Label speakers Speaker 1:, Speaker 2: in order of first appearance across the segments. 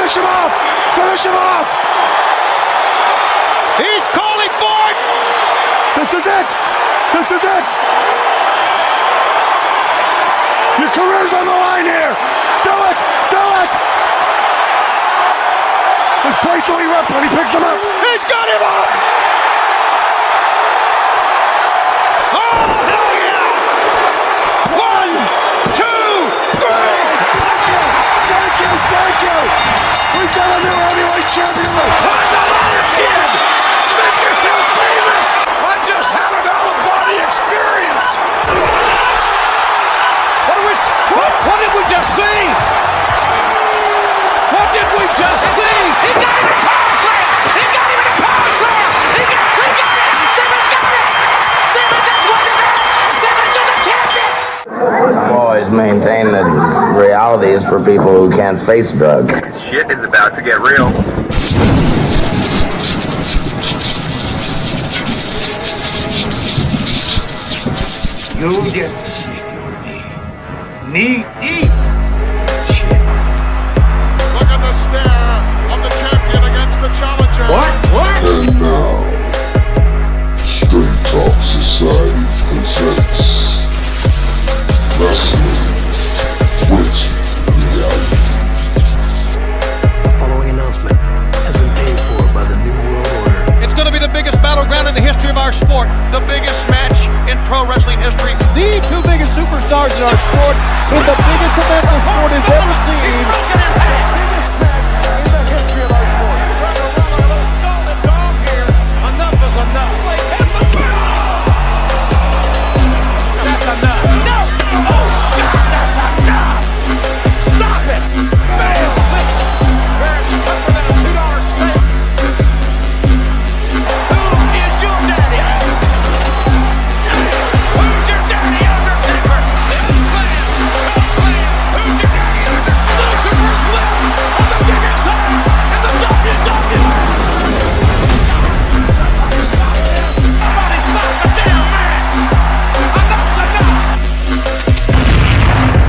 Speaker 1: Finish him off! Finish him off!
Speaker 2: He's calling for it!
Speaker 1: This is it! This is it! Your career's on the line here! Do it! Do it! This place will erupt when he picks him up!
Speaker 2: He's got him up! Oh, hell yeah! 1, 2, 3!
Speaker 1: Thank you! Thank you! We've got a new heavyweight champion!
Speaker 2: Climb the ladder, kid! Make yourself famous! I just had an out-of-body experience! What did we just see? What did we just see? He got him a power slam! He got him in a power slam! He got it! Simmons got it! Simmons has won the match! Simmons is a champion!
Speaker 3: I've always maintained that reality is for people who can't face drugs.
Speaker 4: Shit is about to get real.
Speaker 5: You get to see your knee deep. Shit.
Speaker 2: Look at the stare of the champion against the challenger. What?
Speaker 6: And now, Straight Talk Society presents Wrestling with Reality.
Speaker 7: The following announcement has been paid for by the New World Order.
Speaker 2: It's going to be the biggest battleground in the history of our sport. The biggest match in pro wrestling history. The two biggest superstars in our sport in the biggest event the sport has ever seen. The biggest match in the history of our sport. Trying to run a little scalded dog here. Enough is enough. That's enough. No! Oh, God, that's enough! Stop it! Bam! Listen, marriage tougher than a $2 steak. Who is your daddy? Who's your daddy, Undertaker? Slam! Toe slam! Who's your daddy, Undertaker? Lucifer's lips on the biggest size in the WWE! Somebody stop this! Somebody stop the damn man! Enough's enough!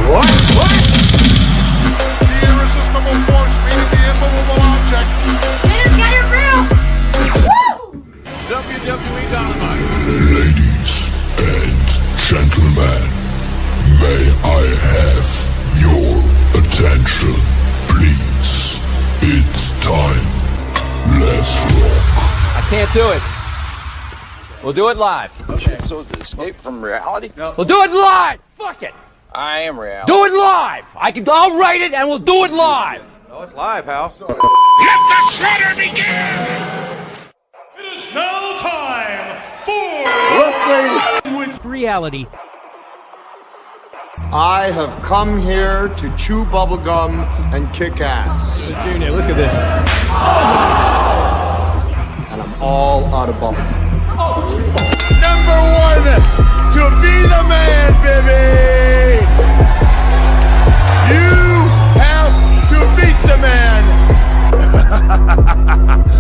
Speaker 2: What? The irresistible force meeting the immovable object.
Speaker 8: Dennis got it real. Woo!
Speaker 2: WWE Dynamite.
Speaker 6: Ladies and gentlemen, may I have your attention, please? It's time. Let's rock.
Speaker 9: I can't do it. We'll do it live.
Speaker 3: So to escape from reality?
Speaker 9: We'll do it live. Fuck it.
Speaker 3: I am reality.
Speaker 9: Do it live. I'll write it and we'll do it live.
Speaker 3: No, it's live, pal.
Speaker 2: Let the slaughter begin! It is now time for
Speaker 1: Wrestling!
Speaker 7: With reality.
Speaker 1: I have come here to chew bubblegum and kick ass.
Speaker 7: Junior, look at this.
Speaker 1: And I'm all out of bubblegum.
Speaker 2: number one to be the man, baby! You have to beat the man!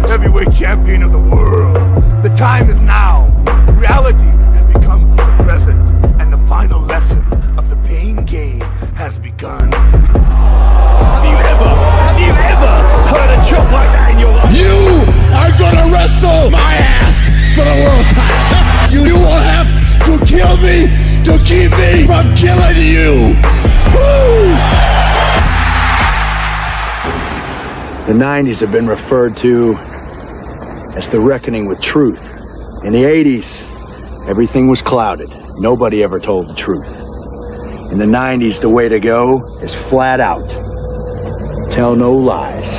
Speaker 2: Heavyweight champion of the world. The time is now. Reality has become the present, and the final lesson of the pain game has begun. Have you ever heard a joke like that in your life?
Speaker 6: You are gonna wrestle my ass for the world title. You will have to kill me to keep me from killing you. Woo!
Speaker 10: The 90s have been referred to as the reckoning with truth. In the 80s, everything was clouded. Nobody ever told the truth. In the 90s, the way to go is flat out. Tell no lies.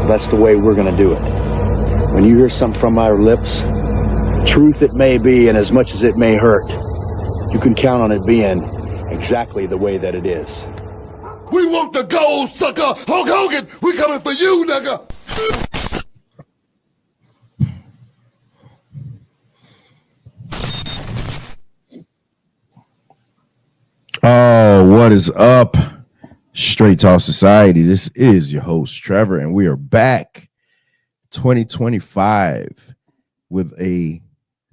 Speaker 10: That's the way we're gonna do it. When you hear something from our lips, truth it may be, and as much as it may hurt, you can count on it being exactly the way that it is.
Speaker 6: We want the gold, sucker! Hulk Hogan, we coming for you, nigga!
Speaker 11: Oh, what is up? Straight Talk Society. This is your host, Trevor, and we are back 2025 with a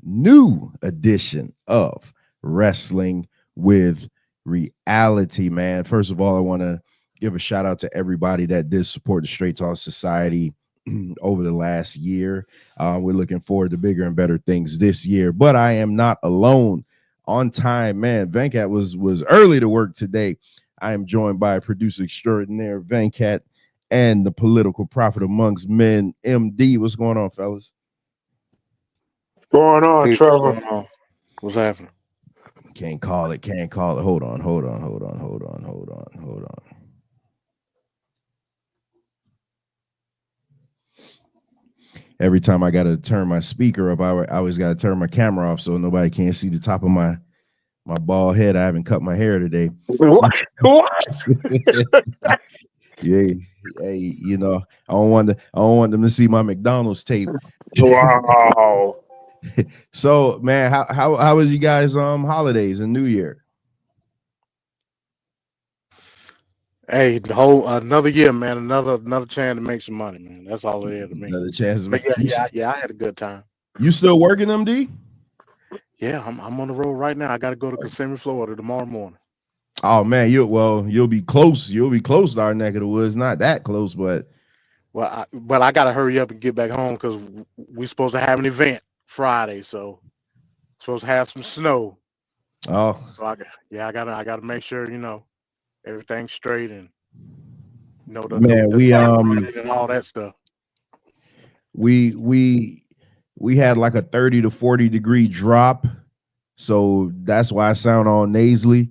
Speaker 11: new edition of Wrestling with Reality, man. First of all, I want to give a shout out to everybody that did support the Straight Talk Society over the last year. We're looking forward to bigger and better things this year, but I am not alone. On time, man. Venkat was early to work today. I am joined by producer extraordinaire Venkat and the political prophet amongst men, MD. What's going on, fellas?
Speaker 12: Going on, Trevor?
Speaker 2: What's happening?
Speaker 11: Can't call it. Hold on. Every time I got to turn my speaker up, I always got to turn my camera off so nobody can't see the top of my bald head. I haven't cut my hair today.
Speaker 12: What?
Speaker 11: Yeah, hey, you know, I don't want them to see my McDonald's tape.
Speaker 12: Wow.
Speaker 11: So, man, how was you guys holidays and New Year?
Speaker 2: Hey, the whole another year, man. Another chance to make some money, man. That's all it is to me.
Speaker 11: Another chance.
Speaker 2: But yeah, I had a good time.
Speaker 11: You still working, MD?
Speaker 2: Yeah, I'm on the road right now. I got to go to Kissimmee, Florida tomorrow morning.
Speaker 11: Oh man, you'll be close. You'll be close to our neck of the woods. Not that close, but
Speaker 2: I got to hurry up and get back home because we're supposed to have an event Friday, so supposed to have some snow.
Speaker 11: Oh,
Speaker 2: so I gotta make sure everything's straight and
Speaker 11: we
Speaker 2: and all that stuff.
Speaker 11: We had like a 30 to 40 degree drop, so that's why I sound all nasally.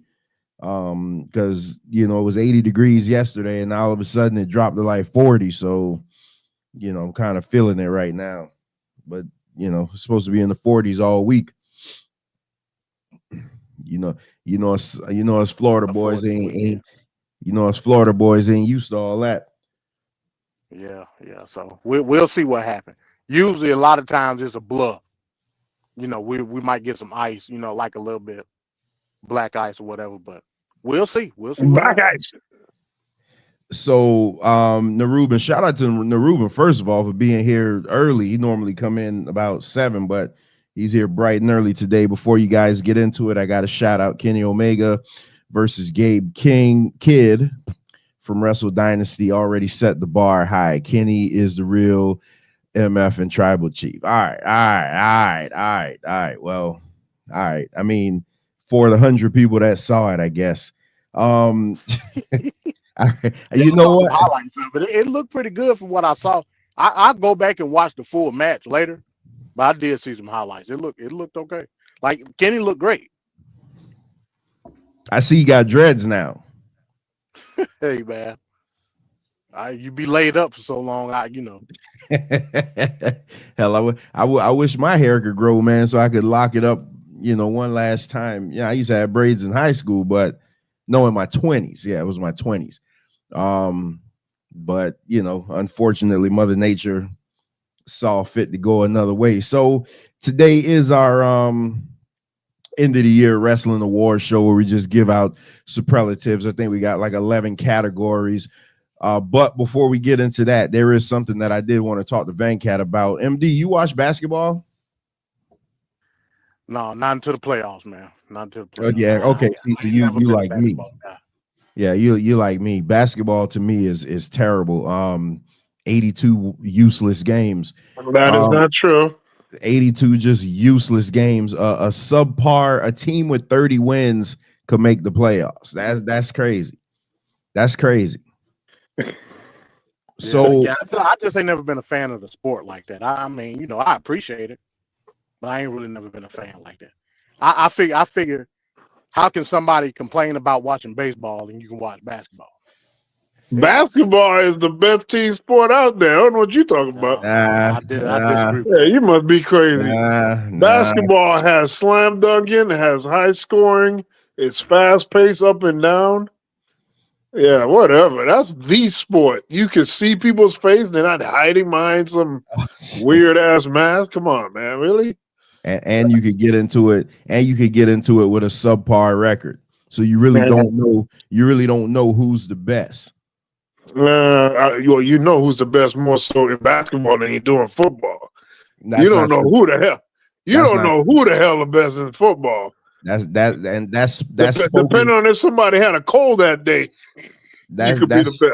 Speaker 11: Because it was 80 degrees yesterday, and all of a sudden it dropped to like 40. So, I'm kind of feeling it right now. But it's supposed to be in the 40s all week. Us Florida boys ain't Florida boys ain't used to all that.
Speaker 2: Yeah. So we'll see what happens. Usually, a lot of times it's a bluff. We might get some ice. Like a little bit black ice or whatever. But we'll see.
Speaker 12: Black ice.
Speaker 11: So, Naruban, shout out to Naruban first of all for being here early. He normally come in about 7, but he's here bright and early today. Before you guys get into it, I got to shout out Kenny Omega versus Gabe Kidd from Wrestle Dynasty. Already set the bar high. Kenny is the real MF and tribal chief. All right. Well, all right. I mean, for the 100 people that saw it, I guess. You know what?
Speaker 2: Highlights of it. It looked pretty good from what I saw. I'll go back and watch the full match later, but I did see some highlights. It looked okay. Like Kenny looked great.
Speaker 11: I see you got dreads now.
Speaker 2: Hey man, you be laid up for so long.
Speaker 11: Hell, I wish my hair could grow, man, so I could lock it up. One last time. Yeah, I used to have braids in high school, but no, in my 20s. Yeah, it was my 20s. But unfortunately, Mother Nature saw fit to go another way. So today is our end of the year wrestling award show where we just give out superlatives. I think we got like 11 categories. But before we get into that, there is something that I did want to talk to Venkat about. MD, you watch basketball?
Speaker 2: No, not until the playoffs, man. Not until the playoffs.
Speaker 11: Yeah, okay. So you like me. Yeah, you like me. Basketball to me is terrible. 82 useless games.
Speaker 12: That is not true.
Speaker 11: 82 just useless games. A team with 30 wins could make the playoffs. That's crazy. That's crazy. So
Speaker 2: I just ain't never been a fan of the sport like that. I mean, I appreciate it, but I ain't really never been a fan like that. I figure, how can somebody complain about watching baseball and you can watch basketball?
Speaker 12: Basketball is the best team sport out there. I don't know what you're talking about.
Speaker 2: I disagree.
Speaker 12: Yeah, you must be crazy. Basketball has slam dunking, it has high scoring, it's fast paced up and down. Yeah, whatever. That's the sport. You can see people's face; they're not hiding behind some weird ass mask. Come on, man, really?
Speaker 11: And you could get into it, with a subpar record. So you really don't know. You really don't know who's the best.
Speaker 12: You know who's the best more so in basketball than you do in football. You don't know who the hell. You don't know who the hell the best in football.
Speaker 11: That's
Speaker 12: depending on if somebody had a cold that day. you could be the best.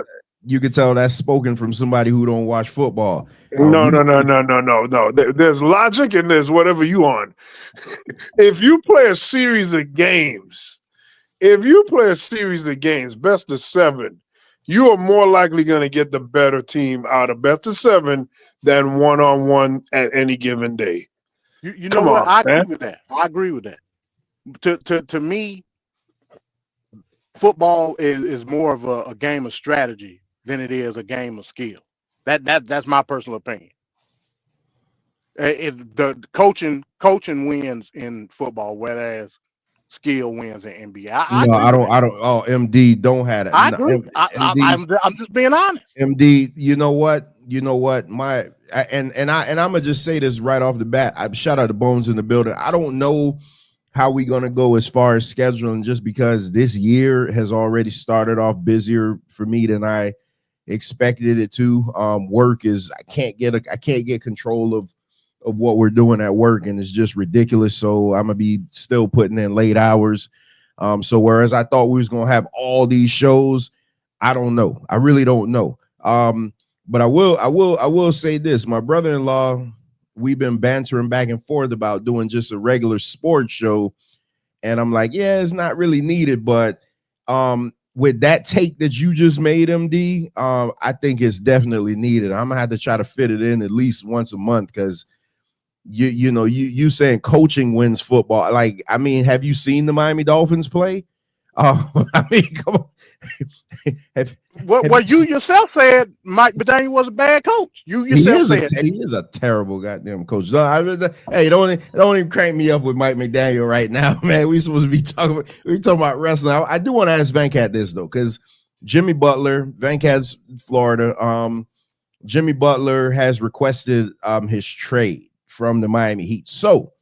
Speaker 11: You could tell that's spoken from somebody who don't watch football.
Speaker 12: No. There's logic and there's whatever you on. If you play a series of games, best of 7, you are more likely going to get the better team out of best of 7 than one-on-one at any given day.
Speaker 13: You know what? I agree with that. I agree with that. To me, football is more of a game of strategy than it is a game of skill. That's my personal opinion. The coaching wins in football, whereas skill wins in NBA. I don't.
Speaker 11: Oh, MD don't have it.
Speaker 13: I agree. I'm just being honest.
Speaker 11: MD, you know what? I'm gonna just say this right off the bat. I shout out to Bones in the building. I don't know how we gonna go as far as scheduling, just because this year has already started off busier for me than I expected it to. Work is I can't get control of what we're doing at work, and it's just ridiculous. So I'm gonna be still putting in late hours. So whereas I thought we was gonna have all these shows, I don't know. I really don't know. But I will say this: my brother-in-law, we've been bantering back and forth about doing just a regular sports show, and I'm like, yeah, it's not really needed, but with that take that you just made, MD, I think it's definitely needed. I'm gonna have to try to fit it in at least once a month, because you saying coaching wins football. Like, I mean, have you seen the Miami Dolphins play? I mean, come on.
Speaker 13: You yourself said Mike McDaniel was a bad coach. You yourself said
Speaker 11: he is a terrible goddamn coach. Hey, don't even crank me up with Mike McDaniel right now, man. We supposed to be talking about wrestling. I do want to ask Venkat this though, because Jimmy Butler, Venkat's Florida. Jimmy Butler has requested his trade from the Miami Heat. So,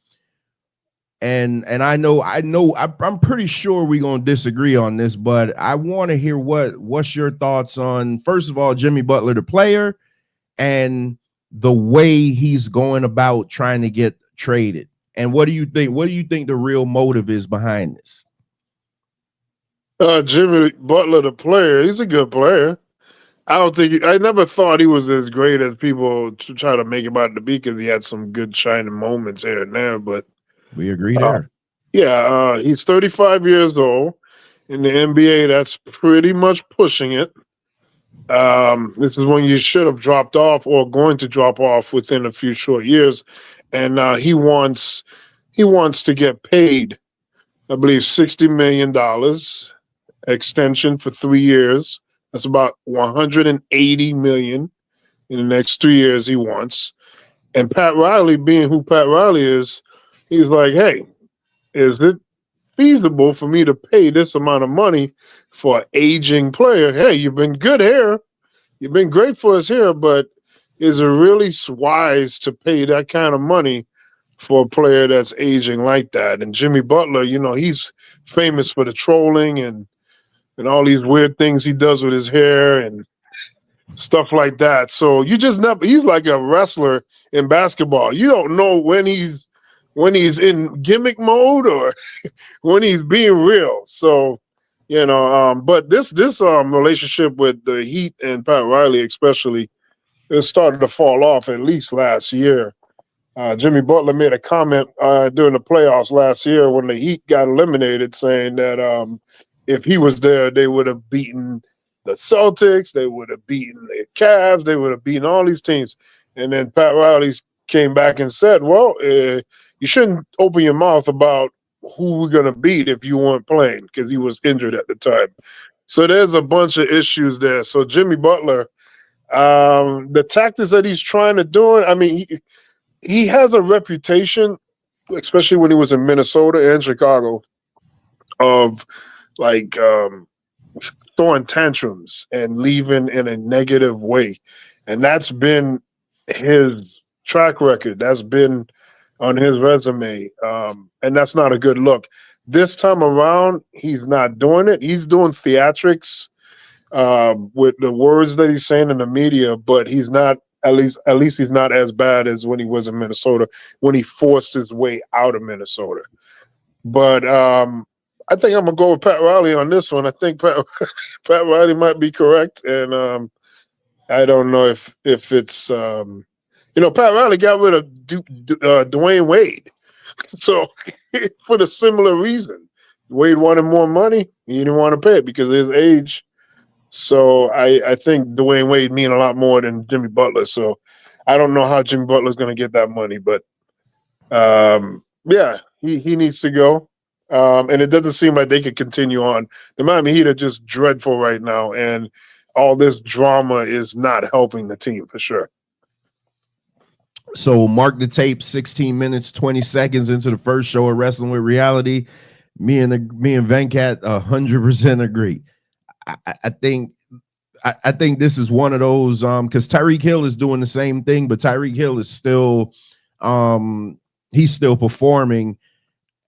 Speaker 11: and I'm pretty sure we're gonna disagree on this, but I want to hear what's your thoughts on, first of all, Jimmy Butler, the player, and the way he's going about trying to get traded. And what do you think? What do you think the real motive is behind this?
Speaker 12: Jimmy Butler, the player, he's a good player. I never thought he was as great as people try to make him out to be, because he had some good shining moments here and there. But
Speaker 11: we agree there.
Speaker 12: He's 35 years old. In the NBA, that's pretty much pushing it. This is when you should have dropped off or going to drop off within a few short years. And he wants to get paid, I believe, $60 million extension for 3 years. That's about $180 million in the next 3 years he wants. And Pat Riley, being who Pat Riley is, he's like, hey, is it feasible for me to pay this amount of money for an aging player? Hey, you've been good here. You've been great for us here, but is it really wise to pay that kind of money for a player that's aging like that? And Jimmy Butler, he's famous for the trolling and all these weird things he does with his hair and stuff like that. So you just never, he's like a wrestler in basketball. You don't know when he's in gimmick mode or when he's being real. So, but this relationship with the Heat and Pat Riley especially, it started to fall off at least last year. Jimmy Butler made a comment during the playoffs last year when the Heat got eliminated, saying that if he was there, they would have beaten the Celtics, they would have beaten the Cavs, they would have beaten all these teams. And then Pat Riley came back and said, well, you shouldn't open your mouth about who we're going to beat if you weren't playing, because he was injured at the time. So there's a bunch of issues there. So Jimmy Butler, the tactics that he's trying to do, I mean, he has a reputation, especially when he was in Minnesota and Chicago, of like throwing tantrums and leaving in a negative way. And that's been his track record. That's been on his resume. And that's not a good look. This time around, he's not doing it. He's doing theatrics with the words that he's saying in the media, but he's not, at least he's not as bad as when he was in Minnesota, when he forced his way out of Minnesota. But I think I'm gonna go with Pat Riley on this one. I think Pat Riley might be correct, and I don't know if it's Pat Riley got rid of Dwayne Wade, so for the similar reason, Wade wanted more money. He didn't want to pay it because of his age. So I think Dwayne Wade mean a lot more than Jimmy Butler. So I don't know how Jimmy Butler's going to get that money, but yeah, he needs to go. And it doesn't seem like they could continue on. The Miami Heat are just dreadful right now, and all this drama is not helping the team for sure.
Speaker 11: So mark the tape, 16 minutes, 20 seconds into the first show of Wrestling with Reality. Me and Venkat 100% agree. I think this is one of those because Tyreek Hill is doing the same thing, but Tyreek Hill is still he's still performing.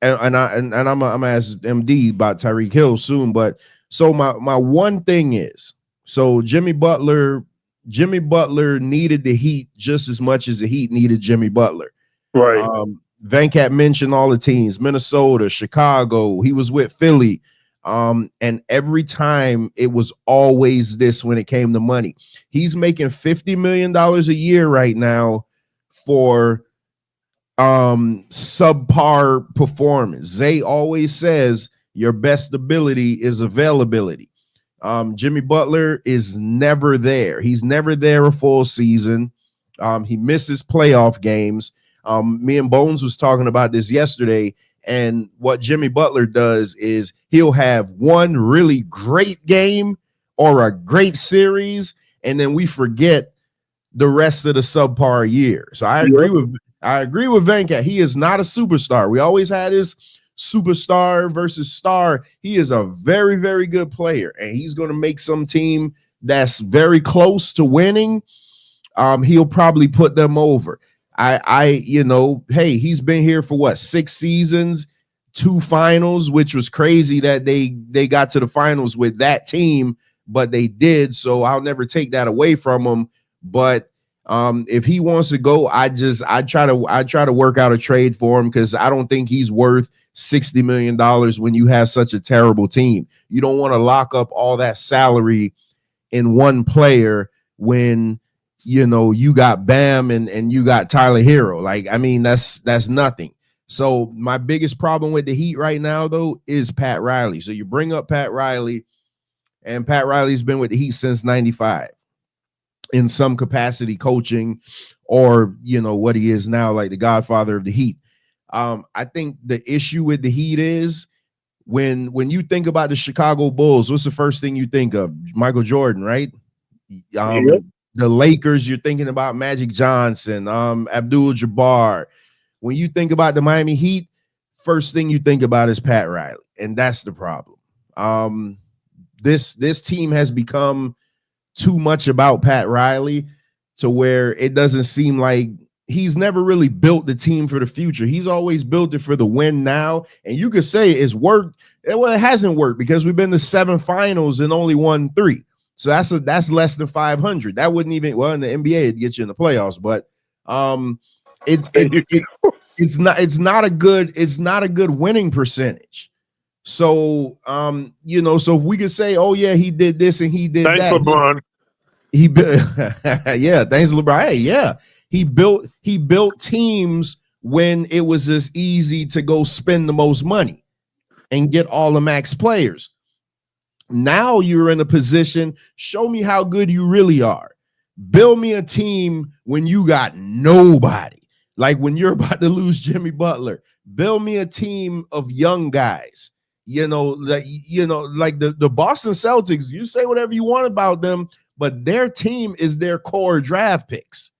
Speaker 11: And I'm gonna ask MD about Tyreek Hill soon. But so my one thing is, so Jimmy Butler needed the Heat just as much as the Heat needed Jimmy Butler.
Speaker 12: Right.
Speaker 11: Venkat mentioned all the teams: Minnesota, Chicago. He was with Philly. And every time it was always this when it came to money. He's making $50 million a year right now for subpar performance. Zay always says your best ability is availability. Jimmy Butler is never there. He's never there a full season. He misses playoff games. Me and Bones was talking about this yesterday. And what Jimmy Butler does is he'll have one really great game or a great series, and then we forget the rest of the subpar year. So I agree with Venkat. He is not a superstar. We always had his superstar versus star. He is a very, very good player, and he's going to make some team that's very close to winning. He'll probably put them over. Hey, he's been here for what, 6 seasons, 2 finals, which was crazy that they got to the finals with that team, but they did. So I'll never take that away from him. But if he wants to go, I try to work out a trade for him because I don't think he's worth $60 million when you have such a terrible team. You don't want to lock up all that salary in one player when you got Bam and you got Tyler Hero. Like, I mean, that's nothing. So my biggest problem with the Heat right now, though, is Pat Riley. So you bring up Pat Riley, and Pat Riley's been with the Heat since 95 in some capacity, coaching or, what he is now, like the godfather of the Heat. I think the issue with the Heat is when you think about the Chicago Bulls, what's the first thing you think of? Michael Jordan, right? The Lakers, you're thinking about Magic Johnson, Abdul-Jabbar. When you think about the Miami Heat, first thing you think about is Pat Riley, and that's the problem. This team has become too much about Pat Riley to where it doesn't seem like he's never really built the team for the future. He's always built it for the win now, and you could say it's worked. Well, it hasn't worked because we've been to 7 finals and only won 3. So that's less than 500. That wouldn't even, well, in the NBA it'd get you in the playoffs, but it's not a good winning percentage. So so if we could say, oh yeah, he did this and he did
Speaker 12: thanks,
Speaker 11: that.
Speaker 12: LeBron.
Speaker 11: He yeah, thanks LeBron. Hey, yeah. He built teams when it was as easy to go spend the most money and get all the max players. Now you're in a position, show me how good you really are. Build me a team when you got nobody. Like when you're about to lose Jimmy Butler. Build me a team of young guys. Like the Boston Celtics, you say whatever you want about them, but their team is their core draft picks.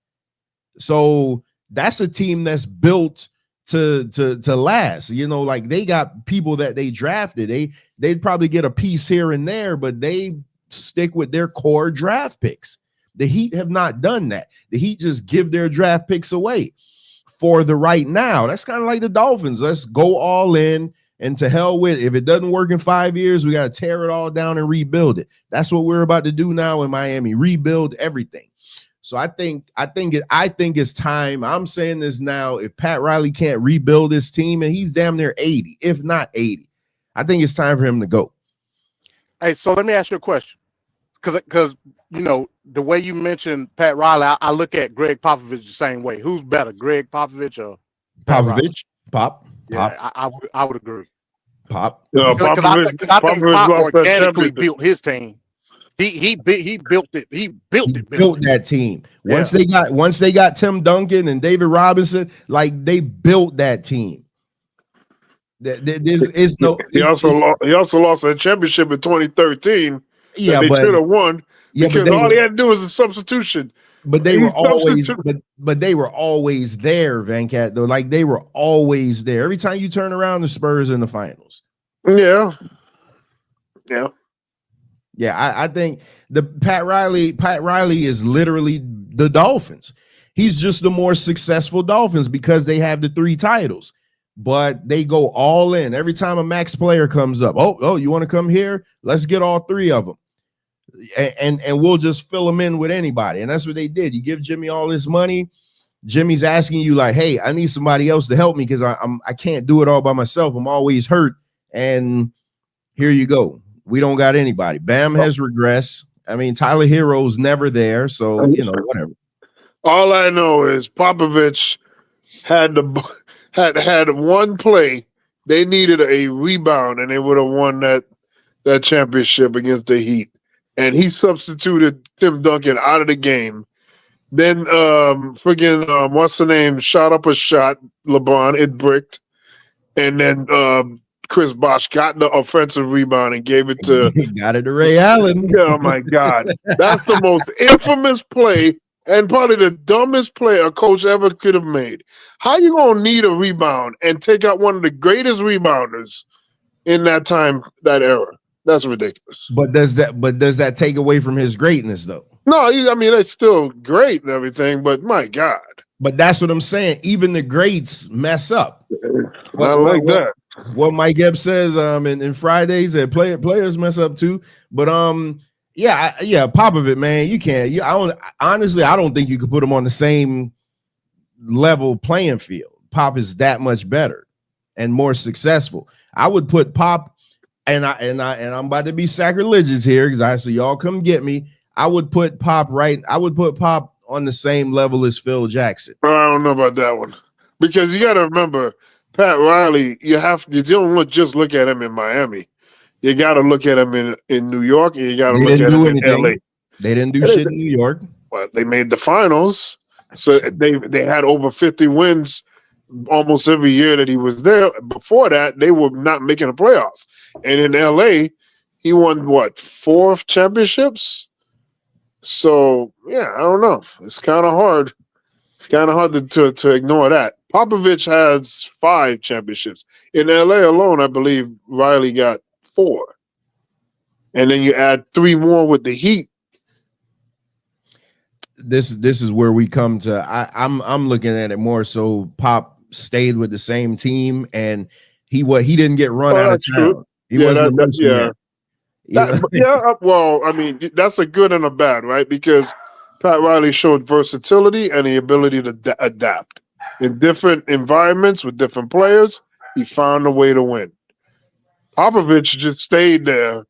Speaker 11: So that's a team that's built to last. Like they got people that they drafted. They'd probably get a piece here and there, but they stick with their core draft picks. The Heat have not done that. The Heat just give their draft picks away for the right now. That's kind of like the Dolphins. Let's go all in and to hell with it. If it doesn't work in 5 years, we got to tear it all down and rebuild it. That's what we're about to do now in Miami, rebuild everything. So I think it's time. I'm saying this now. If Pat Riley can't rebuild his team, and he's damn near 80, if not 80, I think it's time for him to go.
Speaker 13: Hey, so let me ask you a question, because you know the way you mentioned Pat Riley, I look at Greg Popovich the same way. Who's better, Greg Popovich or Pat Riley?
Speaker 11: Pop.
Speaker 13: Yeah, I would agree.
Speaker 11: Pop.
Speaker 13: Because I think Pop
Speaker 12: lost that
Speaker 13: organically
Speaker 12: championship.
Speaker 13: built his team. He built it. He built
Speaker 11: that team. Once they got Tim Duncan and David Robinson, like they built that team. There's no.
Speaker 12: He also lost a championship in 2013.
Speaker 11: Yeah,
Speaker 12: that they should have won.
Speaker 11: Yeah,
Speaker 12: because all he had to do was a substitution.
Speaker 11: But they were always, but they were always there, Venkat. Though, like they were always there. Every time you turn around, the Spurs in the finals.
Speaker 12: Yeah.
Speaker 11: I think the Pat Riley is literally the Dolphins. He's just the more successful Dolphins because they have the 3 titles. But they go all in every time a max player comes up. Oh, you want to come here? Let's get all 3 of them. And we'll just fill them in with anybody. And that's what they did. You give Jimmy all this money. Jimmy's asking you like, hey, I need somebody else to help me because I can't do it all by myself. I'm always hurt. And here you go. We don't got anybody. Bam has regressed. I mean, Tyler Hero's never there. So, whatever. All
Speaker 12: I know is Popovich had one play. They needed a rebound and they would have won that championship against the Heat. And he substituted Tim Duncan out of the game. Then what's the name? Shot up a shot. LeBron, it bricked. And then Chris Bosh got the offensive rebound and gave it to
Speaker 11: Ray Allen.
Speaker 12: Oh my God. That's the most infamous play and probably the dumbest play a coach ever could have made. How you gonna need a rebound and take out one of the greatest rebounders in that era? That's ridiculous.
Speaker 11: But does that take away from his greatness though?
Speaker 12: No, I mean it's still great and everything, but my God.
Speaker 11: But that's what I'm saying. Even the greats mess up.
Speaker 12: That.
Speaker 11: What Mike Epps says in Fridays that players mess up too. But Popovich, man, you can't. I don't think you could put him on the same level playing field. Pop is that much better and more successful. I would put Pop. And I'm about to be sacrilegious here because y'all come get me. I would put Pop on the same level as Phil Jackson.
Speaker 12: I don't know about that one because you got to remember Pat Riley. You don't just look at him in Miami. You got to look at him in New York, and you got to look at him in LA.
Speaker 11: They didn't do shit in New York.
Speaker 12: Well, they made the finals, so they had over 50 wins almost every year that he was there. Before that, they were not making the playoffs. And in LA, he won 4 championships. So I don't know. It's kind of hard. It's kind of hard to ignore that. Popovich has 5 championships. In LA alone, I believe Riley got 4. And then you add 3 more with the Heat.
Speaker 11: This is where we come to. I'm looking at it more so Pop stayed with the same team and he didn't get run out of town.
Speaker 12: True. Well, I mean, that's a good and a bad, right? Because Pat Riley showed versatility and the ability to adapt in different environments with different players. He found a way to win. Popovich just stayed there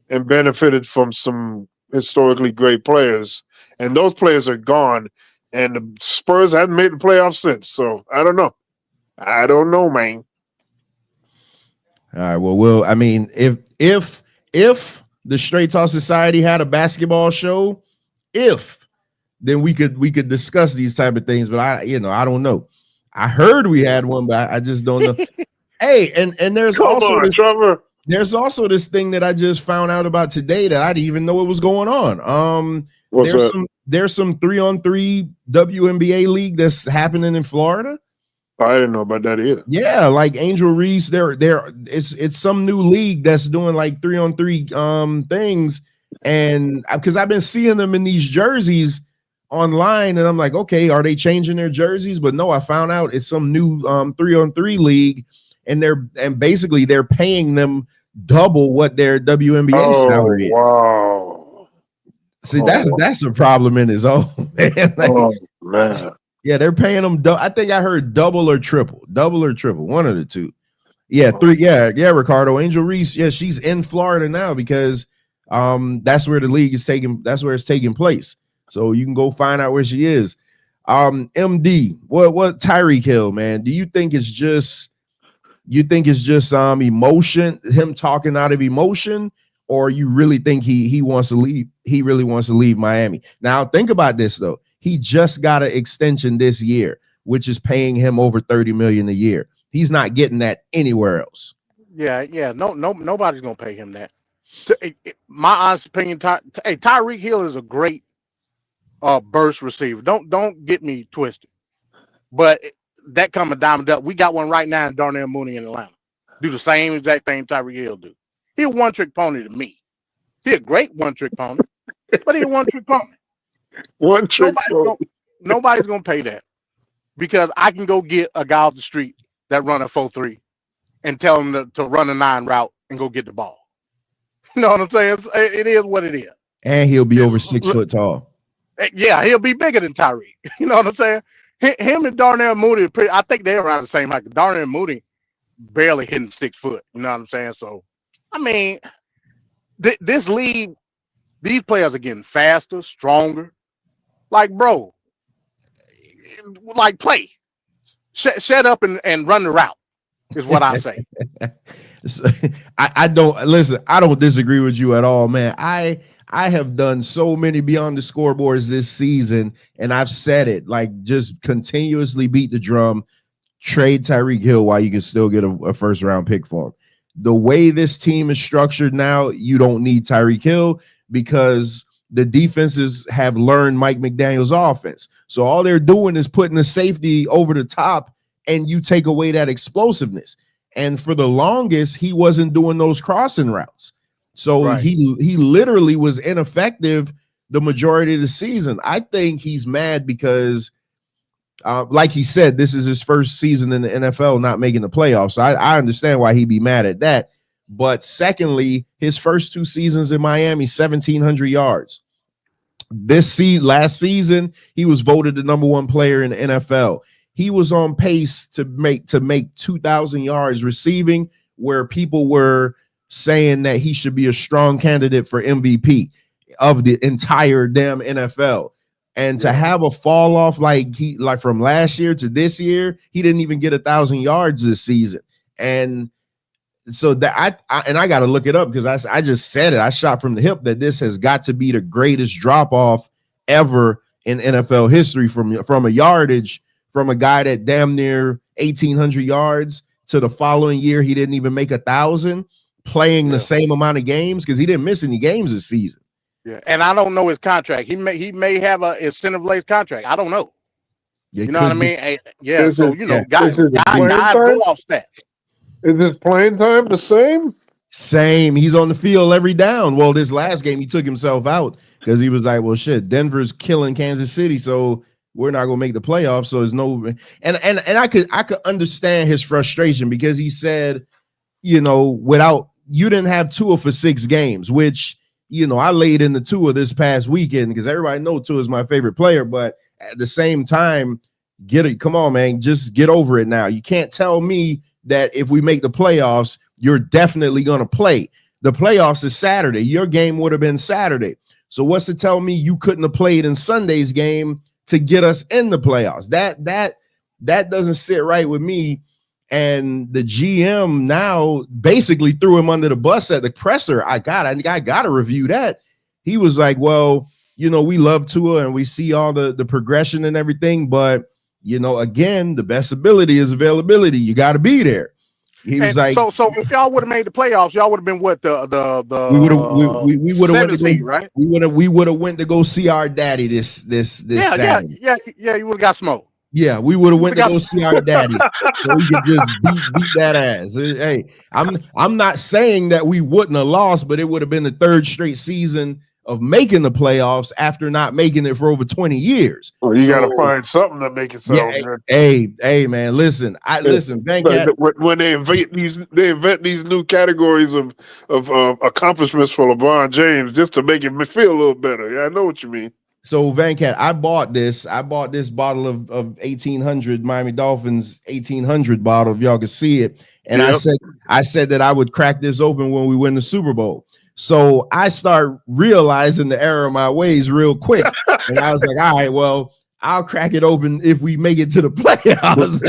Speaker 12: and benefited from some historically great players, and those players are gone. And the Spurs hadn't made the playoffs since. So I don't know. Man.
Speaker 11: All right. Well, I mean, if the Straight Talk Society had a basketball show, then we could discuss these type of things. But I don't know. I heard we had one, but I just don't know. Hey, and there's there's also this thing that I just found out about today that I didn't even know it was going on. There's some 3-on-3 WNBA league that's happening in Florida.
Speaker 12: I didn't know about that either.
Speaker 11: Yeah, like Angel Reese, it's some new league that's doing like 3-on-3 things, and because I've been seeing them in these jerseys online, and I'm like, okay, are they changing their jerseys? But no, I found out it's some new 3-on-3 league, and basically they're paying them double what their WNBA salary is.
Speaker 12: Wow.
Speaker 11: See, that's a problem in its own, man.
Speaker 12: Man.
Speaker 11: Yeah, they're paying them. I think I heard double or triple, one of the two. Yeah, Ricardo. Angel Reese, yeah, she's in Florida now because that's where the league is taking, that's where it's taking place. So you can go find out where she is. MD, what Tyreek Hill, man? Do you think it's just emotion, him talking out of emotion, or you really think he wants to leave? He really wants to leave Miami. Now think about this though. He just got an extension this year, which is paying him over $30 million a year. He's not getting that anywhere else.
Speaker 13: Yeah. Nobody's gonna pay him that. My honest opinion, Tyreek Hill is a great burst receiver. Don't get me twisted. But that coming diamond up, we got one right now in Darnell Mooney in Atlanta. Do the same exact thing Tyreek Hill do. He a one-trick pony to me. He a great one-trick pony, but he a one-trick pony. Nobody's gonna pay that because I can go get a guy off the street that run a 4.3 and tell him to run a 9 route and go get the ball. You know what I'm saying? It is what it is.
Speaker 11: And he'll be over 6 foot tall.
Speaker 13: Yeah, he'll be bigger than Tyreek. You know what I'm saying? Him and Darnell Mooney, I think they're around the same height. Darnell Mooney barely hitting 6 foot. You know what I'm saying? So, I mean, this league, these players are getting faster, stronger. Like, bro, like play. Shut up and run the route is what I say.
Speaker 11: I don't disagree with you at all, man. I have done so many Beyond the Scoreboards this season, and I've said it, like, just continuously beat the drum, trade Tyreek Hill while you can still get a first round pick for him. The way this team is structured now, you don't need Tyreek Hill because the defenses have learned Mike McDaniel's offense. So all they're doing is putting the safety over the top, and you take away that explosiveness. And for the longest, he wasn't doing those crossing routes. So right. he literally was ineffective the majority of the season. I think he's mad because, like he said, this is his first season in the NFL not making the playoffs. So I understand why he'd be mad at that. But secondly, his first 2 seasons in Miami, 1,700 yards. Last season, he was voted the #1 player in the NFL. He was on pace to make 2,000 yards receiving, where people were saying that he should be a strong candidate for MVP of the entire damn NFL. And to have a fall off like from last year to this year, he didn't even get 1,000 yards this season. And so that I got to look it up because I just said it. I shot from the hip that this has got to be the greatest drop off ever in NFL history from a yardage, from a guy that damn near 1,800 yards to the following year he didn't even make 1,000, playing the same amount of games because he didn't miss any games this season.
Speaker 13: Yeah, and I don't know his contract. He may have a incentive-based contract. I don't know. You know what I mean? Guys go off stats.
Speaker 12: Is his playing time the same?
Speaker 11: Same. He's on the field every down. Well, this last game, he took himself out because he was like, well, shit, Denver's killing Kansas City, so we're not gonna make the playoffs. So there's no and I could understand his frustration because he said, you didn't have Tua for 6 games, which, I laid in the Tua this past weekend because everybody knows Tua is my favorite player, but at the same time, come on, man, just get over it now. You can't tell me that if we make the playoffs, you're definitely going to play. The playoffs is Saturday. Your game would have been Saturday. So what's to tell me you couldn't have played in Sunday's game to get us in the playoffs? That doesn't sit right with me. And the GM now basically threw him under the bus at the presser. I gotta review that. He was like, well, we love Tua and we see all the progression and everything, but again, the best ability is availability. You got to be there. He was like,
Speaker 13: so if y'all would have made the playoffs, y'all would have been what the
Speaker 11: we would have went to go,
Speaker 13: right?
Speaker 11: We would have went to go see our daddy this Saturday.
Speaker 13: Yeah, you would have got smoked.
Speaker 11: Yeah, we would have went to go see our daddy so we could just beat that ass. Hey, I'm not saying that we wouldn't have lost, but it would have been the 3rd straight season of making the playoffs after not making it for over 20 years.
Speaker 12: Well, you got to find something that make it sound good.
Speaker 11: Hey, man, listen.
Speaker 12: When they invent these new categories of accomplishments for LeBron James just to make him feel a little better. Yeah, I know what you mean.
Speaker 11: So Vancat, I bought this bottle of 1800 Miami Dolphins 1800 bottle, if y'all can see it. And
Speaker 12: Yep.
Speaker 11: I said that I would crack this open when we win the Super Bowl. So I start realizing the error of my ways real quick. And I was like, all right, well, I'll crack it open if we make it to the playoffs.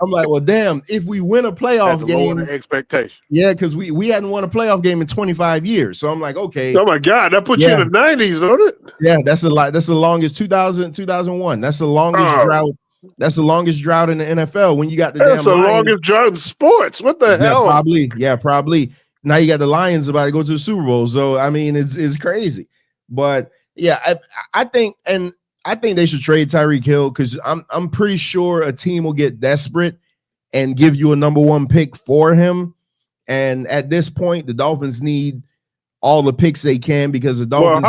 Speaker 11: I'm like, well, damn, if we win a playoff game,
Speaker 13: expectation.
Speaker 11: Yeah, because we hadn't won a playoff game in 25 years. So I'm like, okay.
Speaker 12: Oh my God, that put you in the 90s, don't it?
Speaker 11: Yeah, that's a lot. That's the longest 2001. That's the longest drought. That's the longest drought in the NFL when you got the
Speaker 12: That's
Speaker 11: damn
Speaker 12: the
Speaker 11: Lions.
Speaker 12: longest drought in sports. What the hell?
Speaker 11: Probably. Now you got the Lions about to go to the Super Bowl. So I mean, it's crazy. But yeah, I think they should trade Tyreek Hill because I'm pretty sure a team will get desperate and give you a number 1 pick for him. And at this point, the Dolphins need all the picks they can because the Dolphins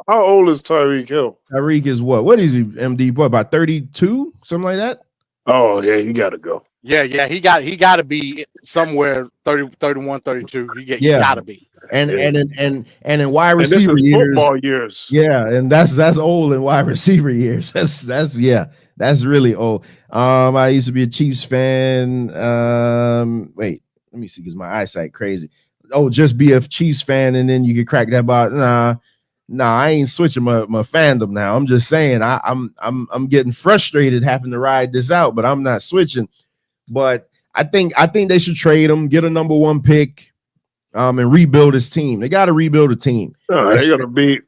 Speaker 12: how old is Tyreek Hill?
Speaker 11: Tyreek is what is he, MD? What, about 32, something like that?
Speaker 12: Oh yeah, you got to go.
Speaker 13: Yeah, he got to be somewhere 30, 31, 32. He got to be.
Speaker 11: And in wide receiver
Speaker 12: and this is
Speaker 11: years,
Speaker 12: football years.
Speaker 11: Yeah, and that's old in wide receiver years. That's really old. I used to be a Chiefs fan. Wait, let me see, because my eyesight crazy. Oh, just be a Chiefs fan and then you can crack that bot. Nah, I ain't switching my fandom now. I'm just saying I'm getting frustrated having to ride this out, but I'm not switching. But I think they should trade him, get a number 1 pick, and rebuild his team. They got to rebuild a team.
Speaker 12: They're gonna be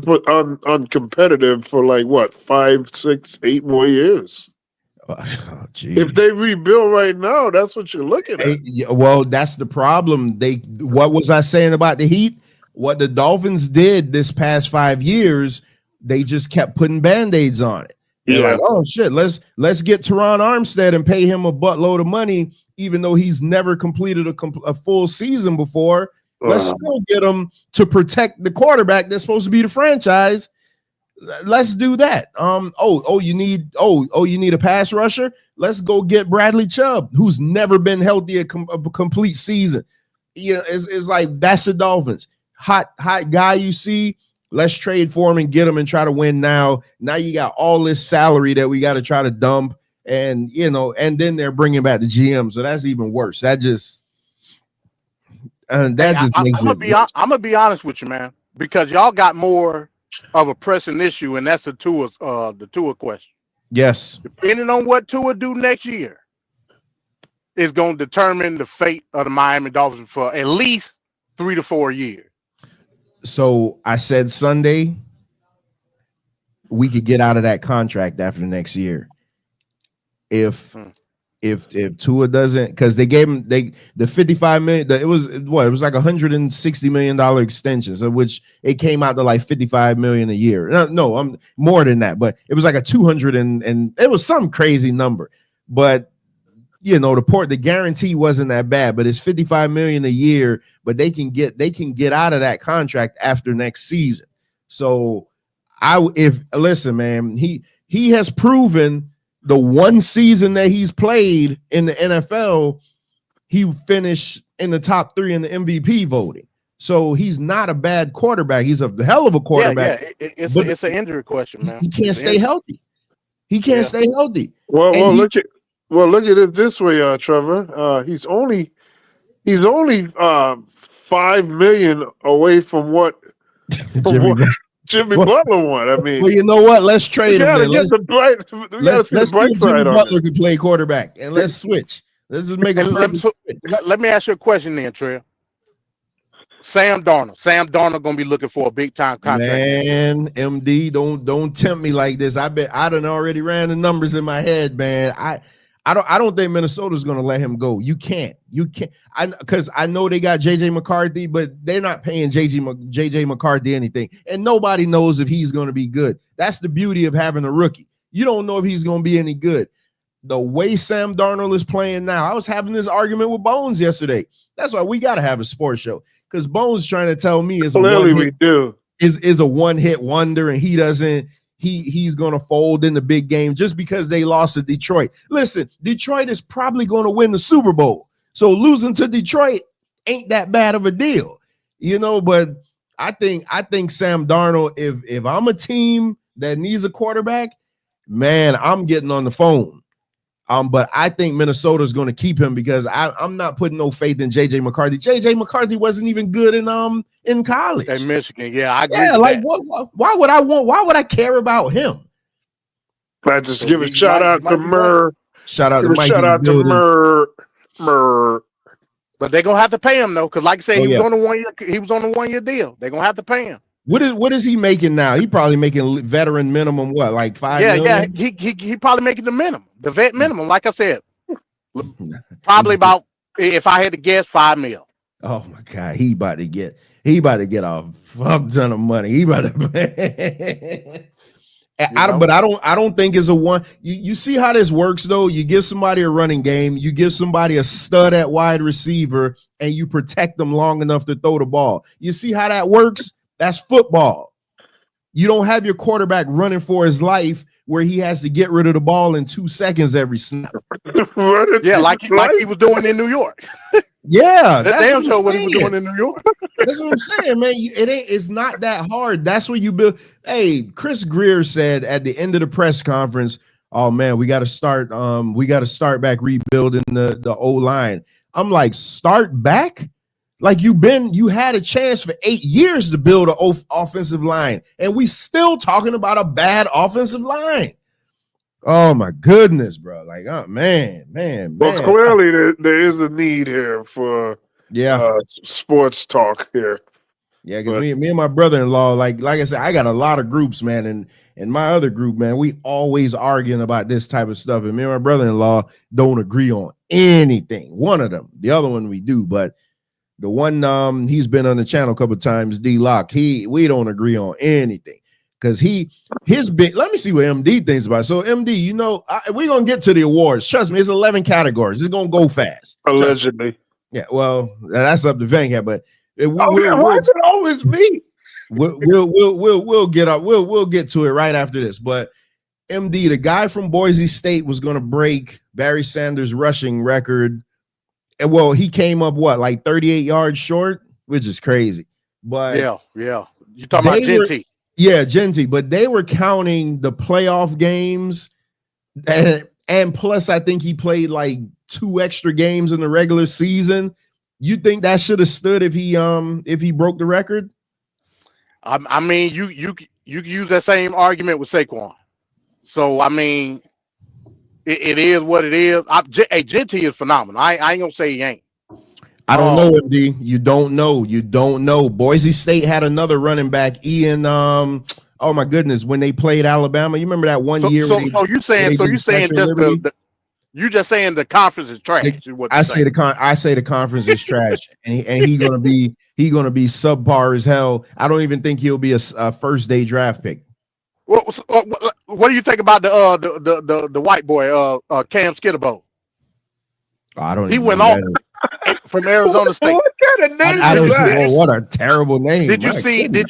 Speaker 12: uncompetitive for like what 5, 6, 8 more years.
Speaker 11: Oh,
Speaker 12: if they rebuild right now, that's what you're looking at.
Speaker 11: Well, that's the problem. What was I saying about the Heat? What the Dolphins did this past 5 years, they just kept putting band-aids on it. They're like, oh shit, let's get Teron Armstead and pay him a buttload of money, even though he's never completed a full season before. Let's still get him to protect the quarterback that's supposed to be the franchise. Let's do that. You need a pass rusher. Let's go get Bradley Chubb, who's never been healthy a complete season. Yeah, it's like that's the Dolphins. Hot guy you see. Let's trade for him and get him and try to win now. Now you got all this salary that we got to try to dump, and then they're bringing back the GM, so that's even worse. That just makes it.
Speaker 13: I'm gonna be honest with you, man, because y'all got more of a pressing issue, and that's the Tua question.
Speaker 11: Yes,
Speaker 13: depending on what Tua do next year, is going to determine the fate of the Miami Dolphins for at least 3 to 4 years.
Speaker 11: So I said Sunday we could get out of that contract after the next year. If Tua doesn't, because they gave him the 55 million, it was like $160 million extension, so which it came out to like 55 million a year. No, I'm more than that, but it was like a 200 and it was some crazy number. But the guarantee wasn't that bad, but it's 55 million a year, but they can get out of that contract after next season. So listen, man, he has proven the one season that he's played in the NFL, he finished in the top 3 in the MVP voting. So he's not a bad quarterback. He's a hell of a quarterback.
Speaker 13: Yeah. It's an injury question, man.
Speaker 11: He can't stay healthy. He can't stay healthy.
Speaker 12: Look at it this way, Trevor. He's only $5 million away from what Jimmy Butler won. I mean,
Speaker 11: well, you know what? Let's trade him.
Speaker 12: Let's see the bright side on
Speaker 11: Butler can play quarterback, and let's switch. Let's just make
Speaker 13: let me ask you a question, then, Trey. Sam Darnold gonna be looking for a big time contract.
Speaker 11: Man, MD, don't tempt me like this. I bet I done already ran the numbers in my head, man. I don't think Minnesota's gonna let him go. You can't. Because I know they got JJ McCarthy, but they're not paying JJ McCarthy anything, and nobody knows if he's gonna be good. That's the beauty of having a rookie. You don't know if he's gonna be any good. The way Sam Darnold is playing now, I was having this argument with Bones yesterday. That's why we gotta have a sports show. Because Bones trying to tell me is a one-hit wonder, and he's gonna fold in the big game just because they lost to Detroit. Listen, Detroit is probably gonna win the Super Bowl, so losing to Detroit ain't that bad of a deal, but I think Sam Darnold, if I'm a team that needs a quarterback, man, I'm getting on the phone. But I think Minnesota's going to keep him because I'm not putting no faith in JJ McCarthy. JJ McCarthy wasn't even good in college.
Speaker 13: In Michigan, yeah, I agree.
Speaker 11: Yeah, like why would I care about him?
Speaker 12: I just give a shout out to Murr.
Speaker 11: Shout out to Mike.
Speaker 12: Shout out to Murr.
Speaker 13: But they're gonna have to pay him though, because like I said, he was on a 1 year deal. They're gonna have to pay him.
Speaker 11: What is he making now? He probably making veteran minimum, what, like $5 million?
Speaker 13: Yeah. He probably making the minimum, the vet minimum. Like I said, probably about, if I had to guess, $5 million.
Speaker 11: Oh my God, he about to get a fuck ton of money. He about to. But I don't think it's a one. You see how this works though. You give somebody a running game, you give somebody a stud at wide receiver, and you protect them long enough to throw the ball. You see how that works? That's football. You don't have your quarterback running for his life where he has to get rid of the ball in 2 seconds every snap.
Speaker 13: Yeah, like he was doing in New York.
Speaker 11: Yeah,
Speaker 13: that damn show what he was doing in New York.
Speaker 11: That's what I'm saying, man. It's not that hard. That's what you build. Hey, Chris Greer said at the end of the press conference, "Oh man, we got to start back rebuilding the O-line." I'm like, start back? Like you had a chance for 8 years to build an offensive line, and we still talking about a bad offensive line. Oh my goodness, bro! Like, oh man.
Speaker 12: Well, clearly there is a need here for sports talk here.
Speaker 11: Yeah, because me and my brother-in-law, like I said, I got a lot of groups, man, and in my other group, man, we always arguing about this type of stuff, and me and my brother-in-law don't agree on anything. One of them, the other one we do, but the one he's been on the channel a couple of times, D-Lock, we don't agree on anything. Because his big, let me see what MD thinks about it. So MD, we're gonna get to the awards. Trust me, it's 11 categories. It's gonna go fast.
Speaker 12: Allegedly.
Speaker 11: Yeah, well, that's up to Vanguard, but
Speaker 12: why is it always me?
Speaker 11: We'll get up. We'll get to it right after this. But MD, the guy from Boise State, was gonna break Barry Sanders' rushing record. And well, he came up like 38 yards short, which is crazy. But
Speaker 13: yeah. You talking about Genty?
Speaker 11: Yeah, Genty, but they were counting the playoff games, and plus I think he played like 2 extra games in the regular season. You think that should have stood if he broke the record?
Speaker 13: I mean, you could use that same argument with Saquon. So I mean, it is what it is. Genty is phenomenal. I ain't gonna say he ain't.
Speaker 11: I don't know, MD. You don't know. Boise State had another running back, Ian. Oh my goodness, when they played Alabama, you remember that one year?
Speaker 13: You saying the conference is trash?
Speaker 11: I say the conference is trash, and he's gonna be subpar as hell. I don't even think he'll be a first day draft pick.
Speaker 13: What do you think about the white boy, Cam Skidabo?
Speaker 11: I don't.
Speaker 13: He went off from Arizona State.
Speaker 12: What kind of name is that?
Speaker 11: What a terrible name!
Speaker 13: Did you see the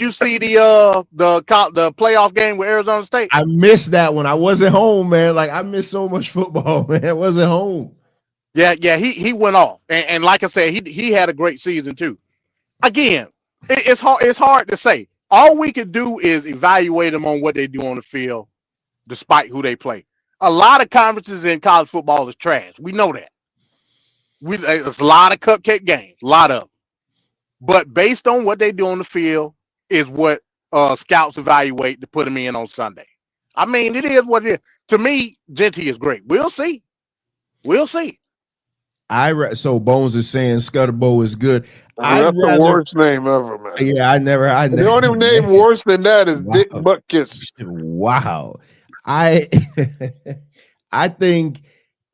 Speaker 13: playoff game with Arizona State?
Speaker 11: I missed that one. I wasn't home, man. Like I missed so much football, man. I wasn't home.
Speaker 13: Yeah. He went off, and like I said, he had a great season too. Again, it's hard to say. All we can do is evaluate them on what they do on the field, despite who they play. A lot of conferences in college football is trash. We know that. It's a lot of cupcake games, a lot of them. But based on what they do on the field is what scouts evaluate to put them in on Sunday. I mean, it is what it is. To me, Genty is great. We'll see.
Speaker 11: So Bones is saying Scudderbo is good.
Speaker 12: That's the worst name ever, man.
Speaker 11: Yeah, I never.
Speaker 12: The only name worse than that is Dick Buttkiss.
Speaker 11: Wow. I think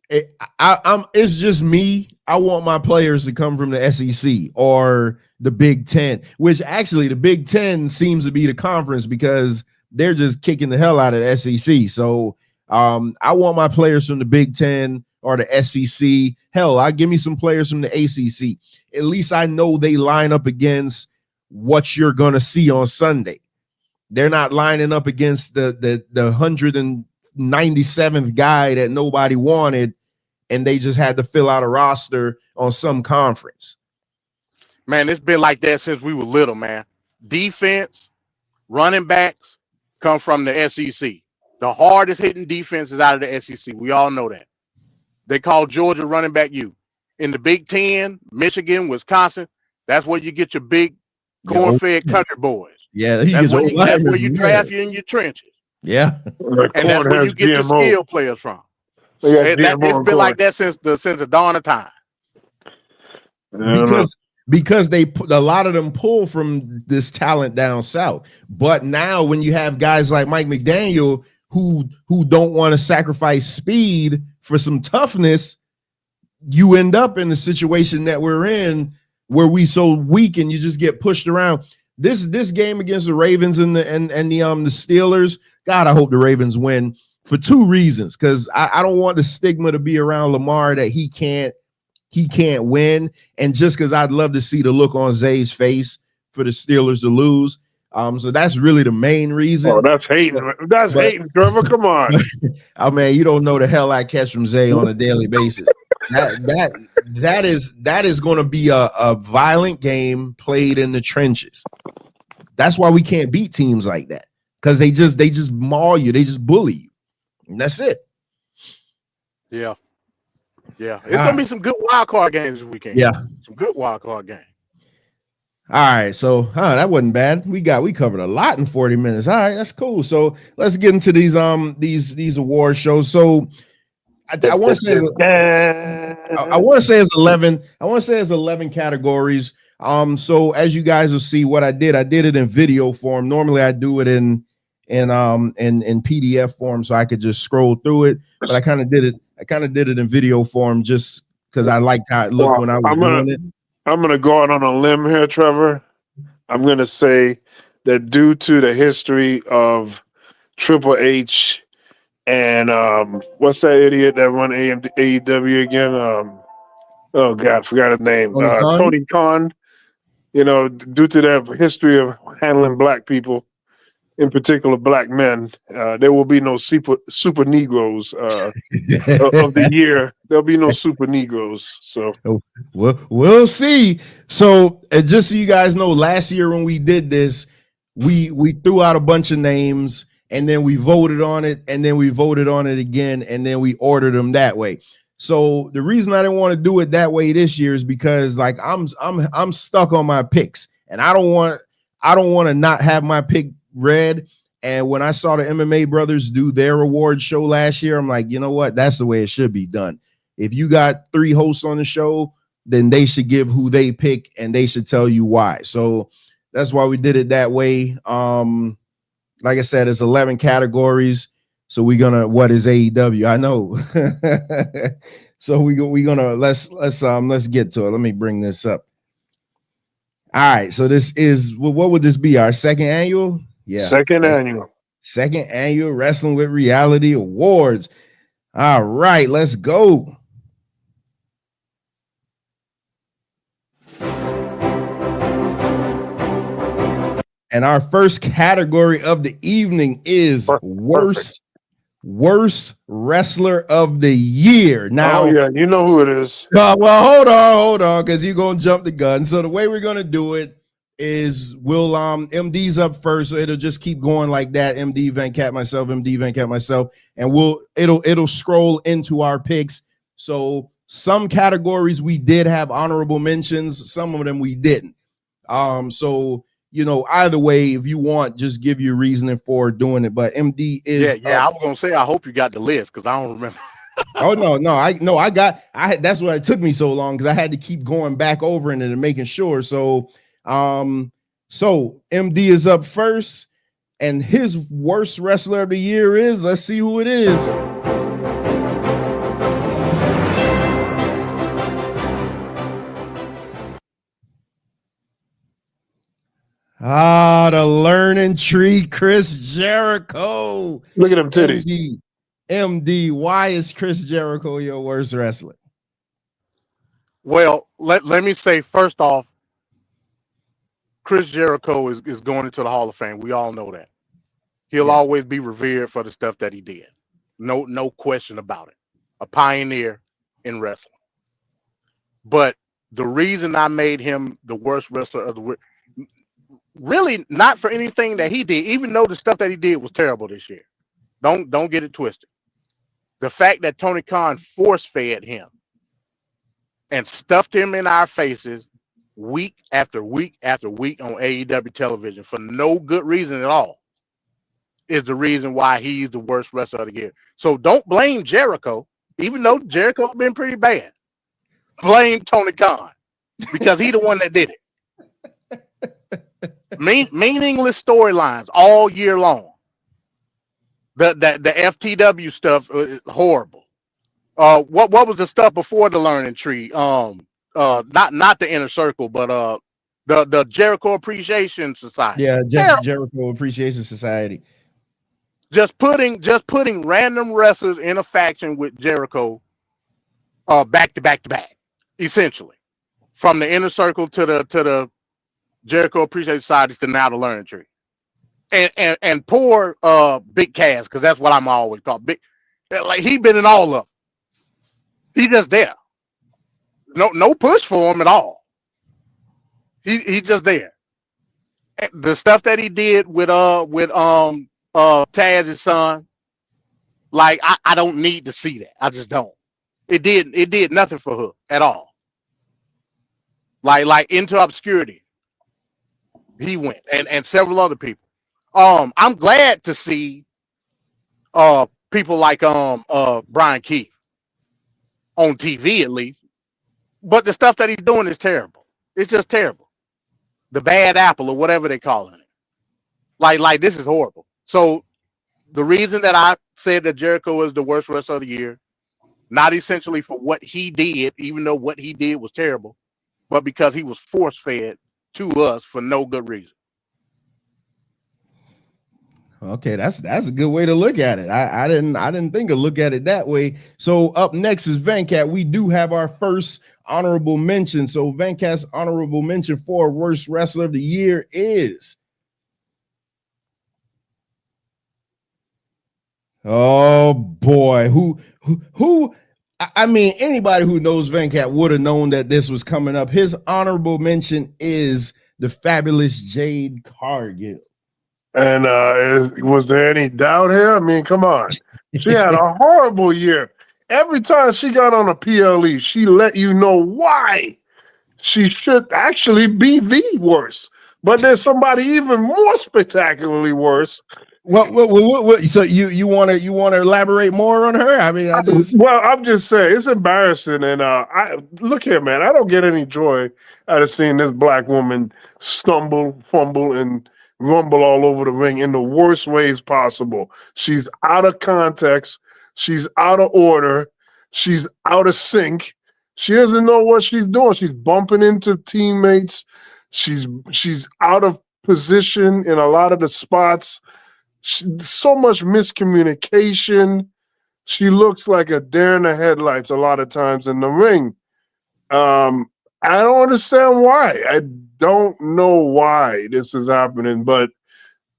Speaker 11: it's just me. I want my players to come from the SEC or the Big Ten, which actually the Big Ten seems to be the conference because they're just kicking the hell out of the SEC. So I want my players from the Big Ten or the SEC. Hell, I give me some players from the ACC. At least I know they line up against what you're going to see on Sunday. They're not lining up against the 197th guy that nobody wanted, and they just had to fill out a roster on some conference.
Speaker 13: Man, it's been like that since we were little, man. defense, running backs come from the SEC. The hardest hitting defense is out of the SEC. We all know that. They call Georgia running back U. In the Big Ten, Michigan, Wisconsin, that's where you get your big corn-fed country boys.
Speaker 11: Yeah,
Speaker 13: that's where you draft you in your trenches.
Speaker 11: Yeah,
Speaker 13: and that's where you get your skill players from. It's been like that since the dawn of time.
Speaker 11: Because they put a lot of them pull from this talent down south. But now when you have guys like Mike McDaniel who don't want to sacrifice speed for some toughness, you end up in the situation that we're in where we so weak and you just get pushed around. This game against the Ravens and the Steelers, God, I hope the Ravens win for two reasons. Because I don't want the stigma to be around Lamar that he can't win, and just because I'd love to see the look on Zay's face for the Steelers to lose. So that's really the main reason.
Speaker 12: Oh, that's hating. That's hating, Trevor. Come on.
Speaker 11: Oh man, you don't know the hell I catch from Zay on a daily basis. That is going to be a violent game played in the trenches. That's why we can't beat teams like that, because they just maul you, they just bully you, and that's it.
Speaker 13: Yeah. It's gonna be some good wild card games this weekend.
Speaker 11: Yeah,
Speaker 13: some good wild card games.
Speaker 11: All right, so that wasn't bad. We covered a lot in 40 minutes. All right, that's cool. So let's get into these award shows. So I want to say it's 11. I want to say it's 11 categories. So as you guys will see, what I did it in video form. Normally I do it in PDF form, so I could just scroll through it. But I kind of did it in video form just because I liked how it looked when I was doing it.
Speaker 12: I'm going to go out on a limb here, Trevor. I'm going to say that due to the history of Triple H and what's that idiot that won AEW again? Oh God, forgot his name. Tony Khan. You know, due to their history of handling black people, in particular black men, there will be no super Negroes of the year. There'll be no super Negroes. So
Speaker 11: we'll see. So just so you guys know, last year when we did this, we threw out a bunch of names and then we voted on it, and then we voted on it again, and then we ordered them that way. So the reason I didn't want to do it that way this year is because like I'm stuck on my picks, and I don't want to not have my pick read. And when I saw the MMA brothers do their award show last year, I'm like, you know what? That's the way it should be done. If you got 3 hosts on the show, then they should give who they pick and they should tell you why. So that's why we did it that way. Like I said, it's 11 categories. So we're gonna, what is AEW? I know. So we're gonna let's get to it. Let me bring this up. All right, so this is, what would this be? Our second annual? Yeah.
Speaker 12: Second
Speaker 11: annual Wrestling with Reality Awards. All right, let's go. And our first category of the evening is worst wrestler of the year. Now,
Speaker 12: you know who it is.
Speaker 11: Well, hold on, because you're gonna jump the gun. So the way we're gonna do it is we'll MD's up first, so it'll just keep going like that. MD, Venkat, myself, MD, Venkat, myself, and it'll scroll into our picks. So some categories we did have honorable mentions, some of them we didn't. So you know, either way, if you want, just give you reasoning for doing it. But MD is
Speaker 13: I was gonna say I hope you got the list because I don't remember.
Speaker 11: Oh no, I that's why it took me so long, because I had to keep going back over it and making sure. So so MD is up first, and his worst wrestler of the year is, let's see who it is. The learning tree, Chris Jericho.
Speaker 12: Look at him titties.
Speaker 11: MD, why is Chris Jericho your worst wrestler?
Speaker 13: Well, let me say first off, Chris Jericho is going into the Hall of Fame. We all know that. He'll always be revered for the stuff that he did. No question about it. A pioneer in wrestling. But the reason I made him the worst wrestler of the really not for anything that he did, even though the stuff that he did was terrible this year. Don't get it twisted. The fact that Tony Khan force-fed him and stuffed him in our faces week after week after week on AEW television for no good reason at all is the reason why he's the worst wrestler of the year. So don't blame Jericho, even though Jericho's been pretty bad. Blame Tony Khan because he's the one that did it. Meaningless storylines all year long. The FTW stuff is horrible. What was the stuff before the Learning Tree? Not the Inner Circle, but the Jericho Appreciation Society.
Speaker 11: Yeah, Jericho Appreciation Society.
Speaker 13: Just putting random wrestlers in a faction with Jericho, back to back to back, essentially, from the Inner Circle to the Jericho Appreciation Society to now the Learning Tree, and poor Big Cass, because that's what I'm always called Big. Like he been in all of them. He just there. No push for him at all. He just there. The stuff that he did with Taz's son, like I don't need to see that. I just don't. It did nothing for her at all. Like into obscurity. He went and several other people. I'm glad to see people like Brian Keith on TV at least. But the stuff that he's doing is terrible. It's just terrible. The bad apple or whatever they call it. Like this is horrible. So the reason that I said that Jericho is the worst wrestler of the year, not essentially for what he did, even though what he did was terrible, but because he was force-fed to us for no good reason.
Speaker 11: Okay, that's a good way to look at it. I didn't think of look at it that way. So up next is Venkat. We do have our first honorable mention. So Venkat's honorable mention for worst wrestler of the year is, oh boy, who I mean, anybody who knows Venkat would have known that this was coming up. His honorable mention is the fabulous Jade Cargill.
Speaker 12: And was there any doubt here? I mean, come on. She had a horrible year. Every time she got on a PLE, she let you know why she should actually be the worst. But there's somebody even more spectacularly worse.
Speaker 11: What so you want to elaborate more on her? I mean,
Speaker 12: I'm just saying it's embarrassing. And I look here, man. I don't get any joy out of seeing this black woman stumble, fumble, and rumble all over the ring in the worst ways possible. She's out of context. She's out of order. She's out of sync. She doesn't know what she's doing. She's bumping into teammates. She's out of position in a lot of the spots. So much miscommunication. She looks like a deer in the headlights a lot of times in the ring. I don't understand why. I don't know why this is happening, but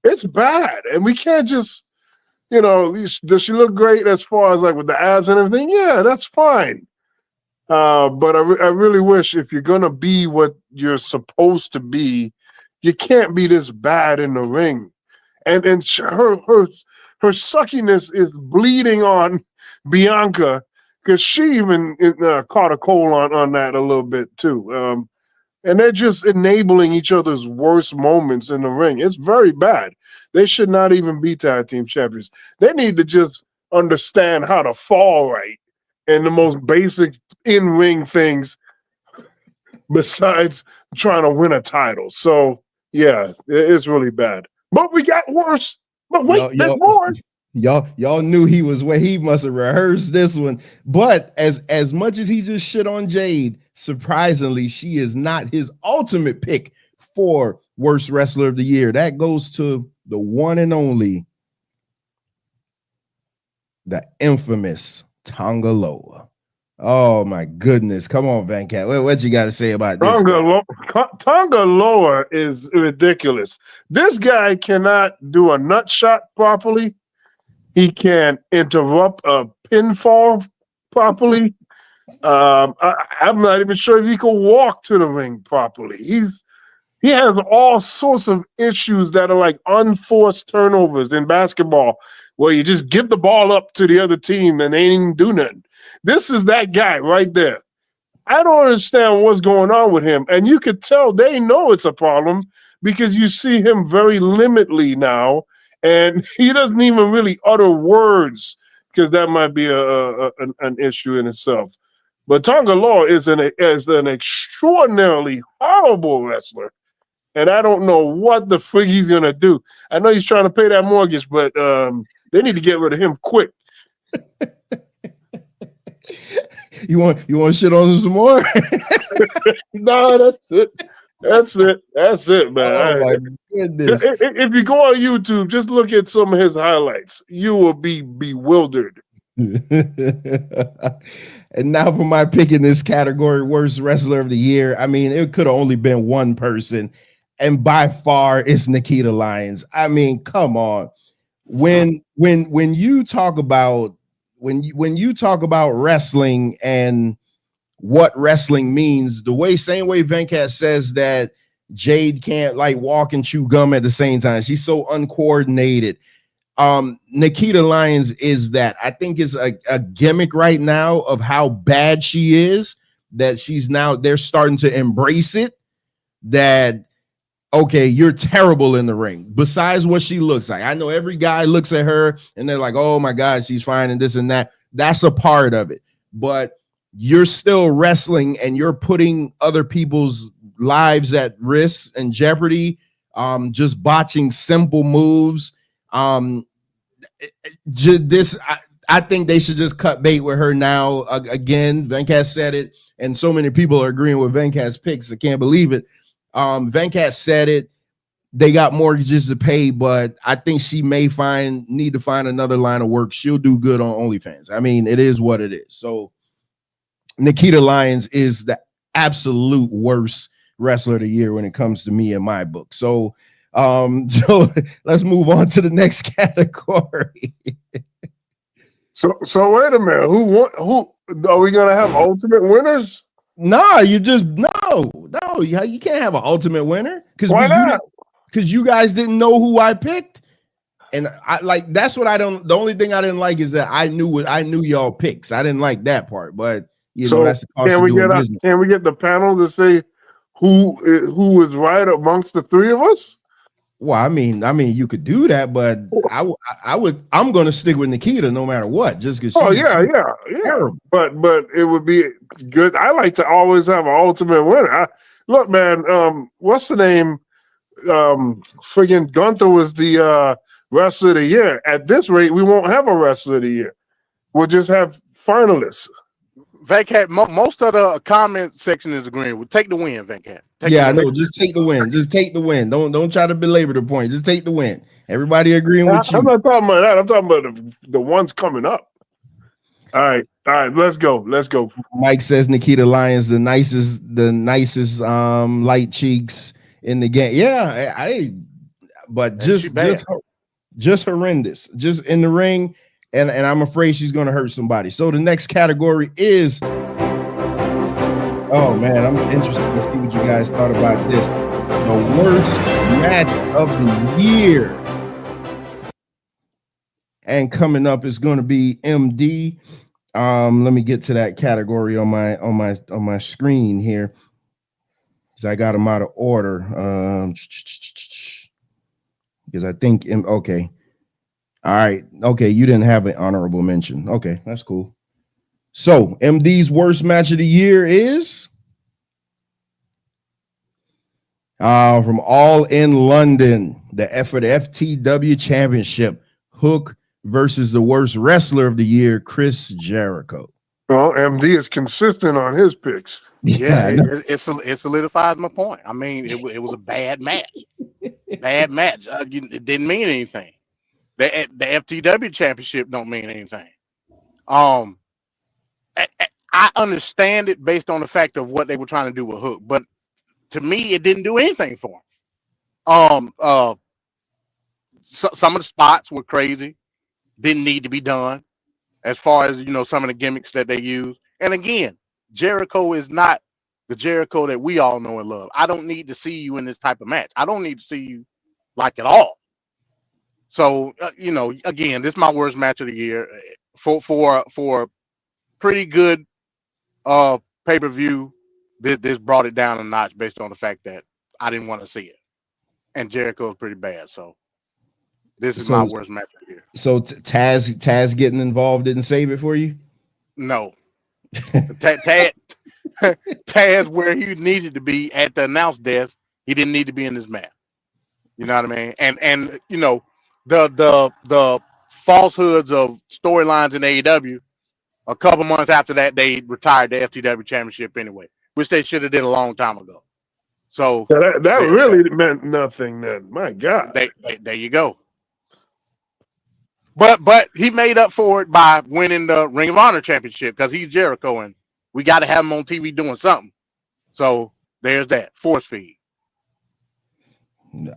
Speaker 12: it's bad. And we can't just, does she look great as far as like with the abs and everything? Yeah, that's fine. But I really wish if you're going to be what you're supposed to be, you can't be this bad in the ring. And her suckiness is bleeding on Bianca because she even caught a cold on that a little bit too. And they're just enabling each other's worst moments in the ring. It's very bad. They should not even be tag team champions. They need to just understand how to fall right and the most basic in-ring things besides trying to win a title. So, yeah, it's really bad. But we got worse. But wait, there's more.
Speaker 11: Y'all knew he was where he must have rehearsed this one. But as much as he just shit on Jade, surprisingly, she is not his ultimate pick for worst wrestler of the year. That goes to the one and only, the infamous Tonga Loa. Oh my goodness. Come on, Venkat. What you got to say about this?
Speaker 12: Tonga Loa is ridiculous. This guy cannot do a nut shot properly. He can't interrupt a pinfall properly. I'm not even sure if he can walk to the ring properly. He has all sorts of issues that are like unforced turnovers in basketball, where you just give the ball up to the other team and they ain't even do nothing. This is that guy right there. I don't understand what's going on with him. And you could tell they know it's a problem because you see him very limitedly now, and he doesn't even really utter words because that might be an issue in itself. But Tonga Law is an extraordinarily horrible wrestler. And I don't know what the frig he's going to do. I know he's trying to pay that mortgage, but they need to get rid of him quick.
Speaker 11: You want to shit on him some more?
Speaker 12: No, that's it. That's it, man.
Speaker 11: Oh my goodness.
Speaker 12: If you go on YouTube, just look at some of his highlights. You will be bewildered.
Speaker 11: And now for my pick in this category, worst wrestler of the year. I mean, it could have only been one person, and by far it's Nikita Lyons. I mean, come on. When you talk about wrestling and what wrestling means, same way Venkat says that Jade can't like walk and chew gum at the same time. She's so uncoordinated. Nikita Lyons is that. I think is a gimmick right now of how bad she is, that they're starting to embrace it, that okay, you're terrible in the ring besides what she looks like. I know every guy looks at her and they're like, oh my God, she's fine and this and that. That's a part of it, but you're still wrestling and you're putting other people's lives at risk and jeopardy, just botching simple moves. I think they should just cut bait with her now. Again, Venkat said it, and so many people are agreeing with Venkat's picks. I can't believe it. Venkat said it. They got mortgages to pay, but I think she may need to find another line of work. She'll do good on OnlyFans. I mean, it is what it is. So Nikita Lyons is the absolute worst wrestler of the year when it comes to me in my book. So let's move on to the next category.
Speaker 12: So wait a minute. Who are we gonna have ultimate winners?
Speaker 11: No, you can't have an ultimate winner because you guys didn't know who I picked. And that's what the only thing I didn't like is that I knew y'all picks. I didn't like that part, but that's the cost of doing business.
Speaker 12: Can we get the panel to say who is right amongst the three of us?
Speaker 11: Well, I mean, you could do that, but I'm going to stick with Nikita no matter what, just because.
Speaker 12: Oh yeah. But it would be good. I like to always have an ultimate winner. Look, man, what's the name? Friggin' Gunther was the wrestler of the year. At this rate, we won't have a wrestler of the year. We'll just have finalists.
Speaker 13: Venkat, most of the comment section is agreeing. We'll take the win, Venkat.
Speaker 11: I know. Just take the win. Just take the win. Don't try to belabor the point. Just take the win. Everybody agreeing with you.
Speaker 12: I'm not talking about that. I'm talking about the ones coming up. All right. Let's go.
Speaker 11: Mike says Nikita Lyons the nicest light cheeks in the game. Yeah, but just horrendous. Just in the ring. And I'm afraid she's going to hurt somebody. So the next category is, oh man, I'm interested to see what you guys thought about this. The worst match of the year. And coming up is going to be MD. Let me get to that category on my screen here, because I got them out of order. Because I think okay. All right. Okay. You didn't have an honorable mention. Okay. That's cool. So MD's worst match of the year is from All in London, the FTW Championship, Hook versus the worst wrestler of the year, Chris Jericho.
Speaker 12: Well, MD is consistent on his picks.
Speaker 13: Yeah, it solidifies my point. I mean, it was a bad match. Bad match. It didn't mean anything. The FTW Championship don't mean anything. I understand it based on the fact of what they were trying to do with Hook, but to me, it didn't do anything for him. Some of the spots were crazy, didn't need to be done. As far as some of the gimmicks that they use, and again, Jericho is not the Jericho that we all know and love. I don't need to see you in this type of match. I don't need to see you like at all. So again, this is my worst match of the year for pretty good pay-per-view. This brought it down a notch based on the fact that I didn't want to see it, and Jericho was pretty bad. So this is my worst match of the year.
Speaker 11: So Taz getting involved didn't save it for you?
Speaker 13: No. Taz where he needed to be at the announce desk. He didn't need to be in this match. You know what I mean? And the falsehoods of storylines in AEW. A couple months after that, they retired the FTW Championship anyway, which they should have did a long time ago. So
Speaker 12: that really meant nothing. Then, my God,
Speaker 13: there you go. But he made up for it by winning the Ring of Honor Championship because he's Jericho and we got to have him on TV doing something. So there's that force feed.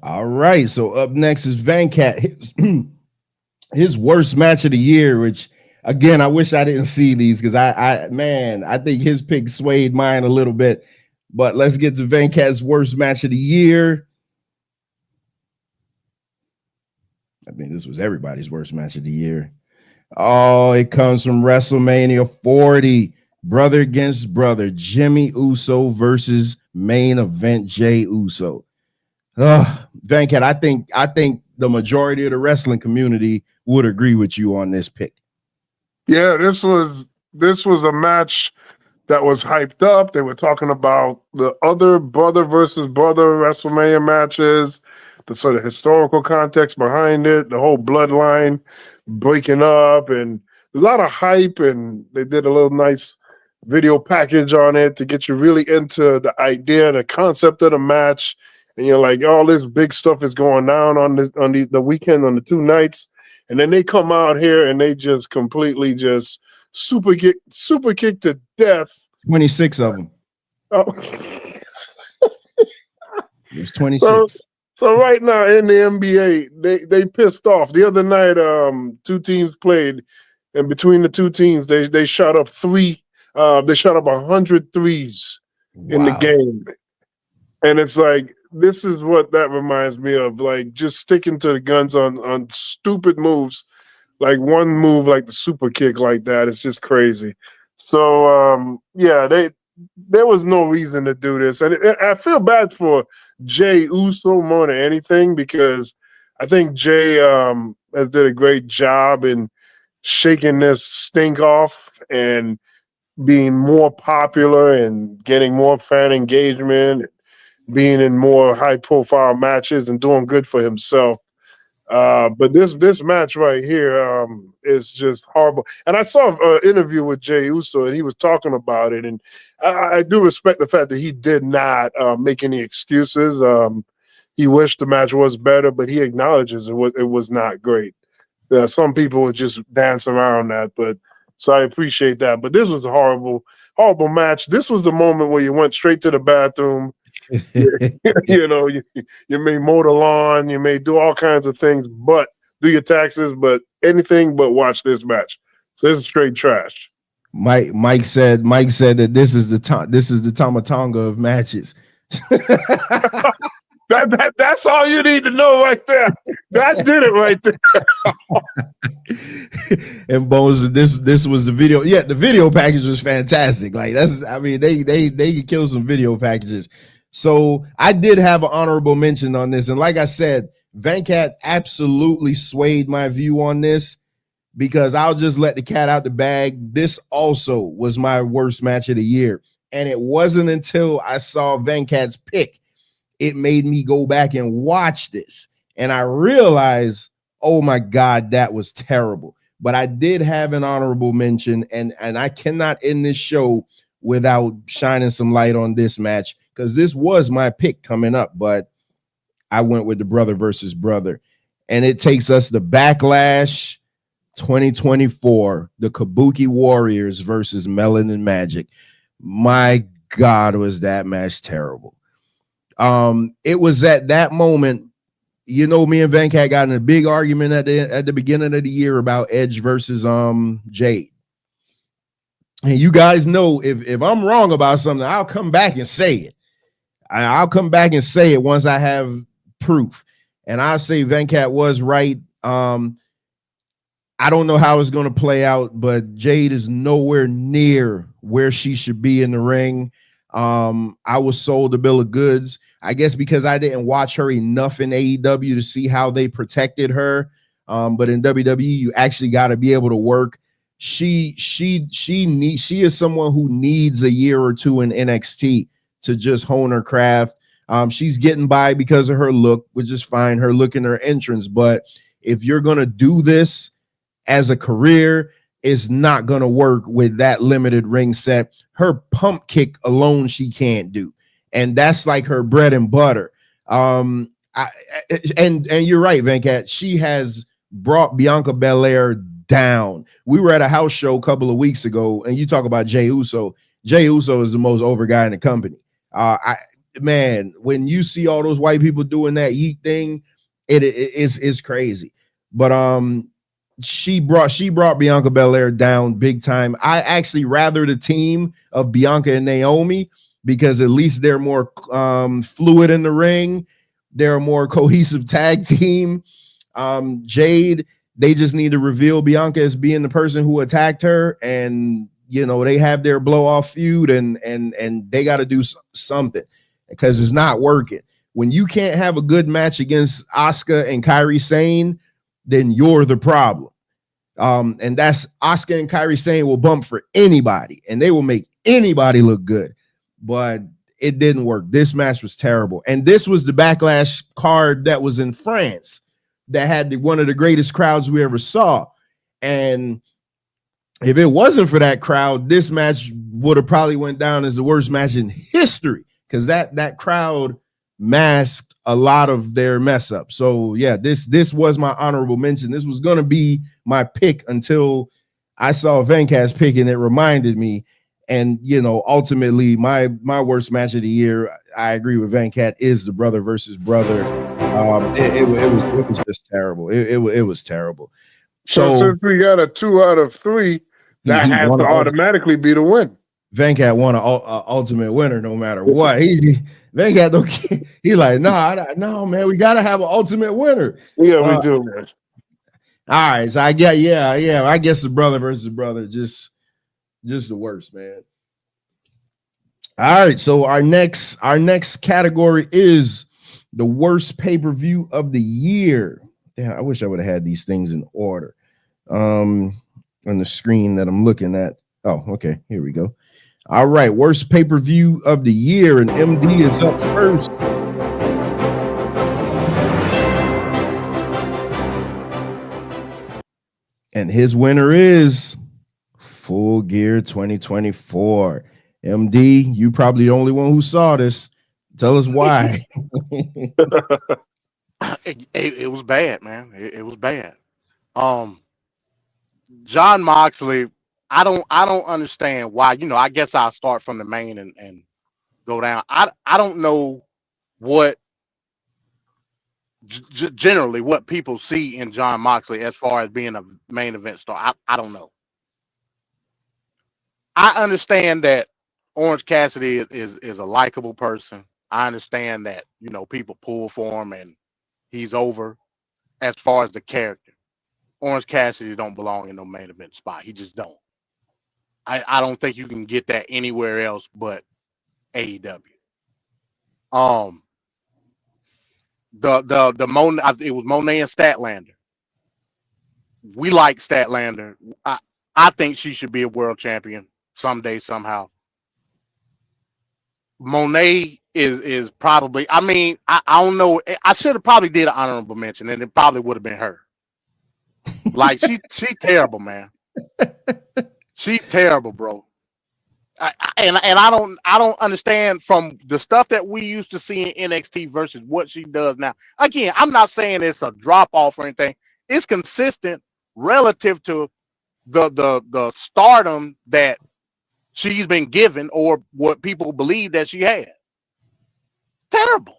Speaker 11: All right. So up next is Venkat. His worst match of the year, which again, I wish I didn't see these because I think his pick swayed mine a little bit. But let's get to Venkat's worst match of the year. I think this was everybody's worst match of the year. Oh, it comes from WrestleMania 40. Brother against brother. Jimmy Uso versus main event Jey Uso. Venkat, I think the majority of the wrestling community would agree with you on this pick.
Speaker 12: Yeah, this was a match that was hyped up. They were talking about the other brother versus brother WrestleMania matches, the sort of historical context behind it, the whole bloodline breaking up, and a lot of hype. And they did a little nice video package on it to get you really into the idea and the concept of the match. And you're like, all this big stuff is going down on the weekend, on the 2 nights. And then they come out here and they just completely just super kick to death.
Speaker 11: 26 of them.
Speaker 12: Oh.
Speaker 11: It was 26.
Speaker 12: So right now in the NBA, they pissed off. The other night, 2 teams played, and between the 2 teams, they shot up 100 threes in the game. And it's like, this is what that reminds me of, like just sticking to the guns on stupid moves, like one move like the super kick like that. It's just crazy. So there was no reason to do this, and I feel bad for Jey Uso more than anything because I think Jey has did a great job in shaking this stink off and being more popular and getting more fan engagement, being in more high-profile matches and doing good for himself. But this match right here is just horrible. And I saw an interview with Jey Uso, and he was talking about it. And I do respect the fact that he did not make any excuses. He wished the match was better, but he acknowledges it was not great. Some people would just dance around that, so I appreciate that. But this was a horrible, horrible match. This was the moment where you went straight to the bathroom. You may mow the lawn, you may do all kinds of things, but do your taxes, but anything but watch this match. So this is straight trash.
Speaker 11: Mike said that this is the Tamatonga of matches.
Speaker 12: That's all you need to know right there. That did it right
Speaker 11: there. And Bones, this was the video. Yeah, the video package was fantastic. Like they could kill some video packages. So I did have an honorable mention on this. And like I said, Venkat absolutely swayed my view on this because I'll just let the cat out the bag. This also was my worst match of the year. And it wasn't until I saw Venkat's pick, it made me go back and watch this. And I realized, oh my God, that was terrible. But I did have an honorable mention, and I cannot end this show without shining some light on this match, because this was my pick coming up, but I went with the brother versus brother. And it takes us to Backlash 2024, the Kabuki Warriors versus Melanin Magic. My God, was that match terrible. It was at that moment, me and Venkat got in a big argument at the beginning of the year about Edge versus Jade. And you guys know if I'm wrong about something, I'll come back and say it. I'll come back and say it once I have proof. And I'll say Venkat was right. I don't know how it's going to play out, but Jade is nowhere near where she should be in the ring. I was sold a bill of goods, I guess, because I didn't watch her enough in AEW to see how they protected her. But in WWE, you actually got to be able to work. She is someone who needs a year or two in NXT to just hone her craft. She's getting by because of her look, which is fine. Her look and her entrance. But if you're going to do this as a career, is not going to work with that limited ring set. Her pump kick alone, she can't do. And that's like her bread and butter. And you're right, Venkat. She has brought Bianca Belair down. We were at a house show a couple of weeks ago, and you talk about Jey Uso. Jey Uso is the most over guy in the company. Man, when you see all those white people doing that yeet thing, it is crazy. But she brought Bianca Belair down big time. I actually rather the team of Bianca and Naomi because at least they're more fluid in the ring. They're a more cohesive tag team. Jade, they just need to reveal Bianca as being the person who attacked her, and you know they have their blow off feud, and they got to do something because it's not working. When you can't have a good match against Asuka and Kairi Sane, then you're the problem. And that's Asuka and Kairi Sane will bump for anybody, and they will make anybody look good. But it didn't work. This match was terrible. And this was the Backlash card that was in France that had one of the greatest crowds we ever saw. And if it wasn't for that crowd, this match would have probably went down as the worst match in history because that crowd masked a lot of their mess up. So yeah, this was my honorable mention. This was going to be my pick until I saw Venkat's pick and it reminded me. And you know, ultimately, my worst match of the year, I agree with Venkat, is the brother versus brother. It was just terrible. It was terrible.
Speaker 12: So since we got a 2 out of 3, that has to automatically be the win.
Speaker 11: Venkat won an ultimate winner no matter what. Venkat don't care. He's like, no, man, we gotta have an ultimate winner.
Speaker 12: Yeah, we do, man.
Speaker 11: All right, so I guess the brother versus brother, just the worst, man. All right, so our next category is the worst pay-per-view of the year. Damn, I wish I would have had these things in order on the screen that I'm looking at. Oh, okay, here we go. All right, worst pay-per-view of the year, and MD is up first. And his winner is Full Gear 2024. MD, you probably the only one who saw this. Tell us why.
Speaker 13: It was bad, man. It was bad. John Moxley, I don't understand why. You know, I guess I'll start from the main and go down. I don't know what generally what people see in John Moxley as far as being a main event star. I don't know. I understand that Orange Cassidy is a likable person. I understand that, you know, people pull for him and he's over. As far as the character, Orange Cassidy don't belong in no main event spot. He just don't. I don't think you can get that anywhere else but AEW. It was Monet and Statlander. We like Statlander. I think she should be a world champion someday, somehow. Monet is probably, I mean, I don't know. I should have probably did an honorable mention, and it probably would have been her. Like she terrible, man. She's terrible, bro. I don't understand from the stuff that we used to see in NXT versus what she does now. Again, I'm not saying it's a drop off or anything. It's consistent relative to the stardom that she's been given or what people believe that she had. Terrible.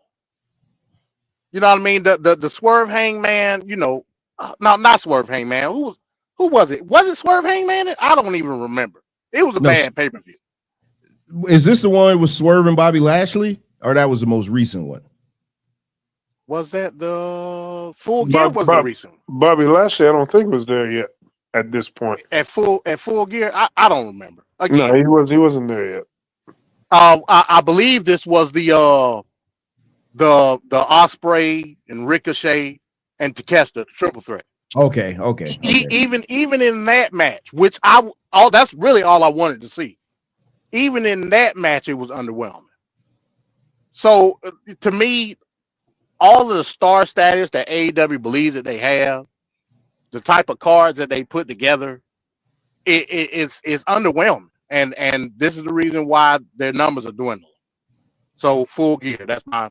Speaker 13: You know what I mean? The Swerve Hangman, you know, no, not Swerve Hangman. Who was it? Was it Swerve Hangman? I don't even remember. It was a bad pay-per-view.
Speaker 11: Is this the one with Swerve and Bobby Lashley, or that was the most recent one?
Speaker 13: Was that the Full Gear? Was the recent one?
Speaker 12: Bobby Lashley, I don't think was there yet at this point.
Speaker 13: At Full Gear, I don't remember. Again,
Speaker 12: No, he wasn't there yet.
Speaker 13: I believe this was the Osprey and Ricochet and Takeshita triple threat.
Speaker 11: Okay.
Speaker 13: Even in that match, which that's really all I wanted to see. Even in that match, it was underwhelming. So to me, all of the star status that AEW believes that they have, the type of cards that they put together, it's underwhelming. And this is the reason why their numbers are dwindling. So Full Gear, that's my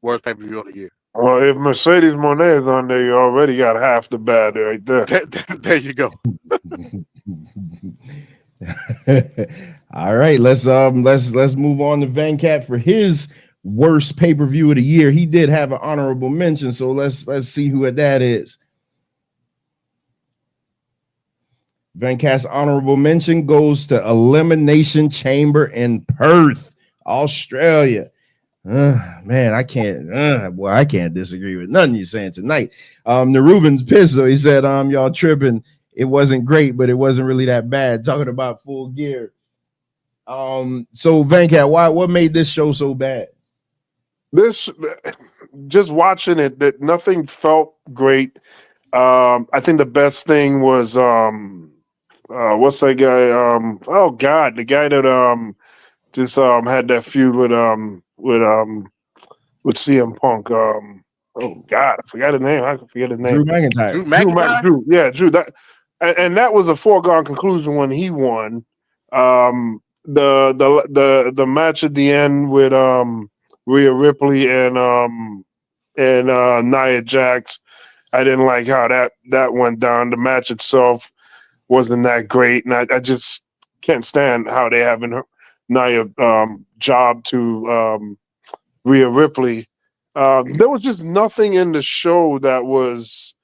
Speaker 13: worst pay-per-view of the year.
Speaker 12: Well, if Mercedes Moné is on there, you already got half the bad right there.
Speaker 13: There you go.
Speaker 11: All right, let's move on to Venkat for his worst pay-per-view of the year. He did have an honorable mention, so let's see who that is. Venkat's honorable mention goes to Elimination Chamber in Perth, Australia. Man, I can't disagree with nothing you're saying tonight. Ruben's pissed though. He said, y'all tripping. It wasn't great, but it wasn't really that bad. Talking about Full Gear. So Venkat, what made this show so bad?
Speaker 12: This, just watching it, that nothing felt great. I think the best thing was what's that guy? Oh God, the guy that just had that feud with CM Punk. Oh God, I forgot his name. I can forget his name.
Speaker 11: Drew McIntyre.
Speaker 12: Drew. Yeah, Drew. That and that was a foregone conclusion when he won. The match at the end with Rhea Ripley and Nia Jax, I didn't like how that went down. The match itself wasn't that great, and I just can't stand how they having Nia job to Rhea Ripley. There was just nothing in the show that was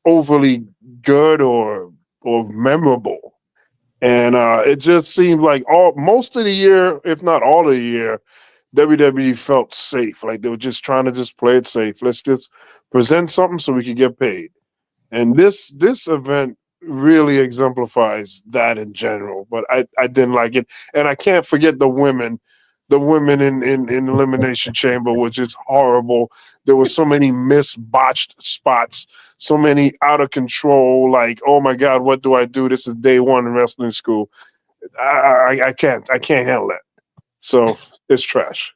Speaker 12: overly good or memorable. And it just seemed like most of the year, if not all of the year, WWE felt safe. Like they were just trying to just play it safe. Let's just present something so we can get paid. And this event really exemplifies that in general. But I didn't like it. And I can't forget the women. The women in Elimination Chamber was just horrible. There were so many botched spots, so many out of control. Like, oh my God, what do I do? This is day one in wrestling school. I can't handle that. So it's trash.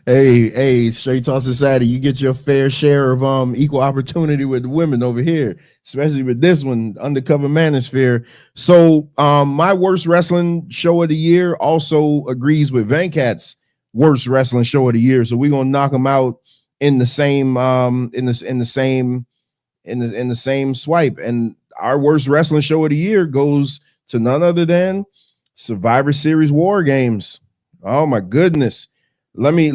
Speaker 11: Hey, Straight Talk Society, you get your fair share of equal opportunity with the women over here, especially with this one, Undercover Manosphere. So my worst wrestling show of the year also agrees with Venkat's worst wrestling show of the year. So we're gonna knock them out in the same in the same swipe. And our worst wrestling show of the year goes to none other than Survivor Series War Games. Oh my goodness. Let me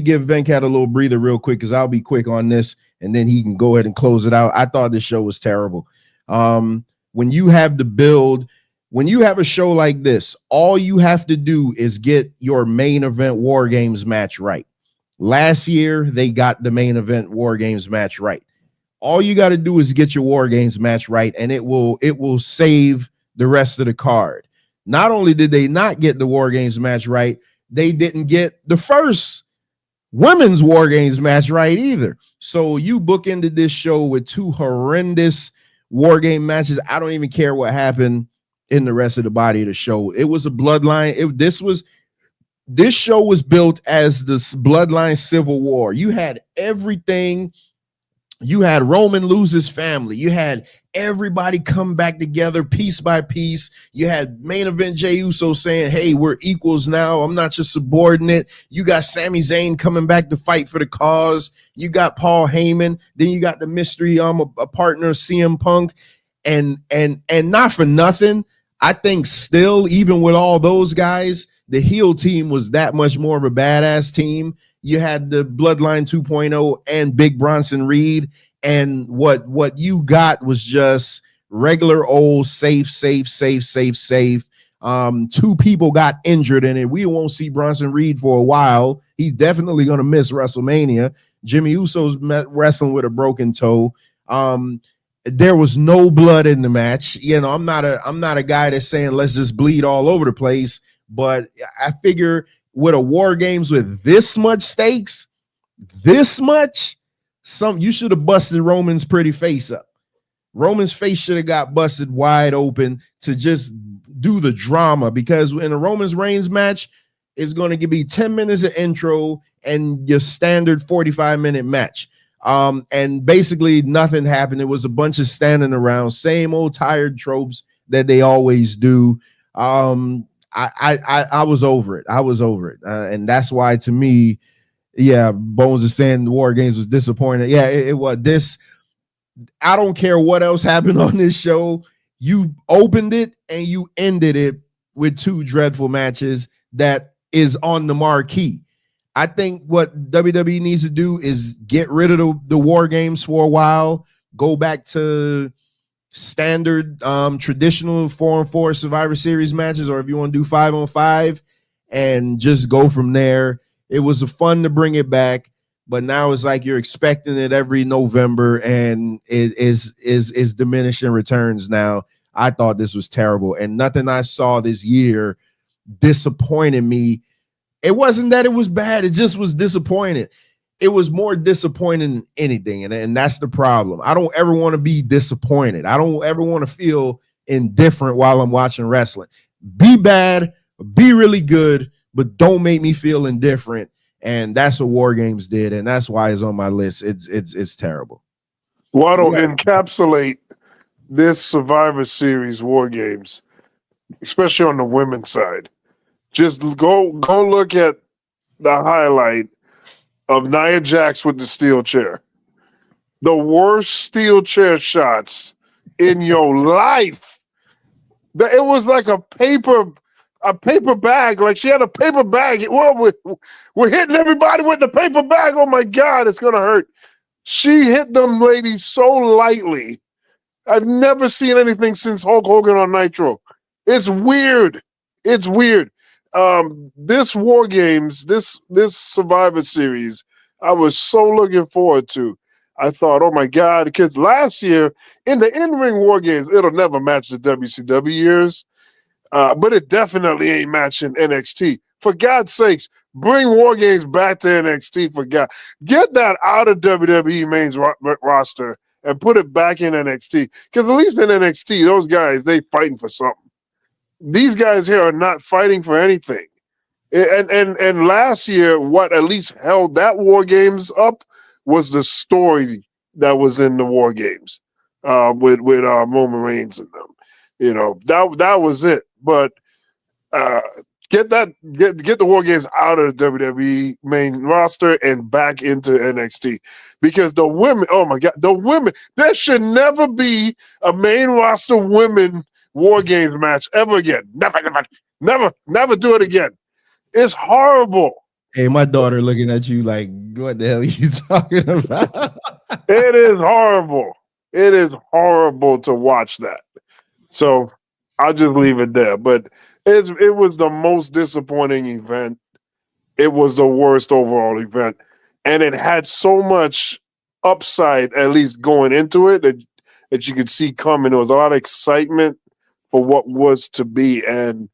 Speaker 11: give Venkat a little breather real quick, because I'll be quick on this and then he can go ahead and close it out. I thought this show was terrible. When you have the build, when you have a show like this, all you have to do is get your main event War Games match right. Last year, they got the main event War Games match right. All you got to do is get your War Games match right, and it will save the rest of the card. Not only did they not get the War Games match right, they didn't get the first women's War Games match right either. So you bookended this show with two horrendous War Game matches. I don't even care what happened in the rest of the body of the show. It was a bloodline. This show was built as this bloodline civil war. You had everything. You had Roman lose his family. You had everybody come back together piece by piece. You had main event Jey Uso saying, hey, we're equals now. I'm not your subordinate. You got Sami Zayn coming back to fight for the cause. You got Paul Heyman. Then you got the mystery a partner, CM Punk. And not for nothing, I think still, even with all those guys, the heel team was that much more of a badass team. You had the Bloodline 2.0 and Big Bronson Reed. And what you got was just regular old safe. 2 people got injured in it. We won't see Bronson Reed for a while. He's definitely going to miss WrestleMania. Jimmy Uso's wrestling with a broken toe. There was no blood in the match. You know, I'm not a guy that's saying let's just bleed all over the place, but I figure with a War Games with this much stakes, you should have busted Roman's pretty face up. Roman's face should have got busted wide open to just do the drama, because in a Roman's Reigns match, it's going to give me 10 minutes of intro and your standard 45-minute match. And basically nothing happened. It was a bunch of standing around, same old tired tropes that they always do. I was over it. And that's why, to me, yeah, Bones is saying the War Games was disappointing. Yeah, it was. This, I don't care what else happened on this show. You opened it and you ended it with 2 dreadful matches that is on the marquee. I think what WWE needs to do is get rid of the War Games for a while, go back to standard traditional 4-on-4 Survivor Series matches, or if you want to do 5-on-5, and just go from there. It was fun to bring it back, but now it's like you're expecting it every November, and it is diminishing returns now. I thought this was terrible, and nothing I saw this year disappointed me. It wasn't that it was bad, it just was disappointing. It was more disappointing than anything, and that's the problem. I don't ever want to be disappointed. I don't ever want to feel indifferent while I'm watching wrestling. Be bad, be really good, but don't make me feel indifferent. And that's what War Games did, and that's why it's on my list. It's terrible.
Speaker 12: Why don't encapsulate this Survivor Series War Games, especially on the women's side? Just go look at the highlight of Nia Jax with the steel chair. The worst steel chair shots in your life. It was like a paper bag. Like she had a paper bag. Well, we're hitting everybody with the paper bag. Oh my God, it's gonna hurt. She hit them ladies so lightly. I've never seen anything since Hulk Hogan on Nitro. It's weird. It's weird. This War Games, this Survivor Series, I was so looking forward to. I thought, oh my God, because last year in the in-ring War Games, it'll never match the WCW years, but it definitely ain't matching NXT. For God's sakes, bring War Games back to NXT. For God, get that out of WWE main roster and put it back in NXT. Because at least in NXT, those guys, they fighting for something. These guys here are not fighting for anything. And last year, what at least held that War Games up was the story that was in the War Games with Roman Reigns and them. You know, that was it. But get the War Games out of the WWE main roster and back into NXT, because the women, oh my God, the women, there should never be a main roster women War Games match ever again. Never do it again. It's horrible.
Speaker 11: Hey, my daughter looking at you like, what the hell are you talking about?
Speaker 12: It is horrible. It is horrible to watch that. So I'll just leave it there. But it was the most disappointing event. It was the worst overall event. And it had so much upside, at least going into it, that you could see coming. There was a lot of excitement for what was to be. And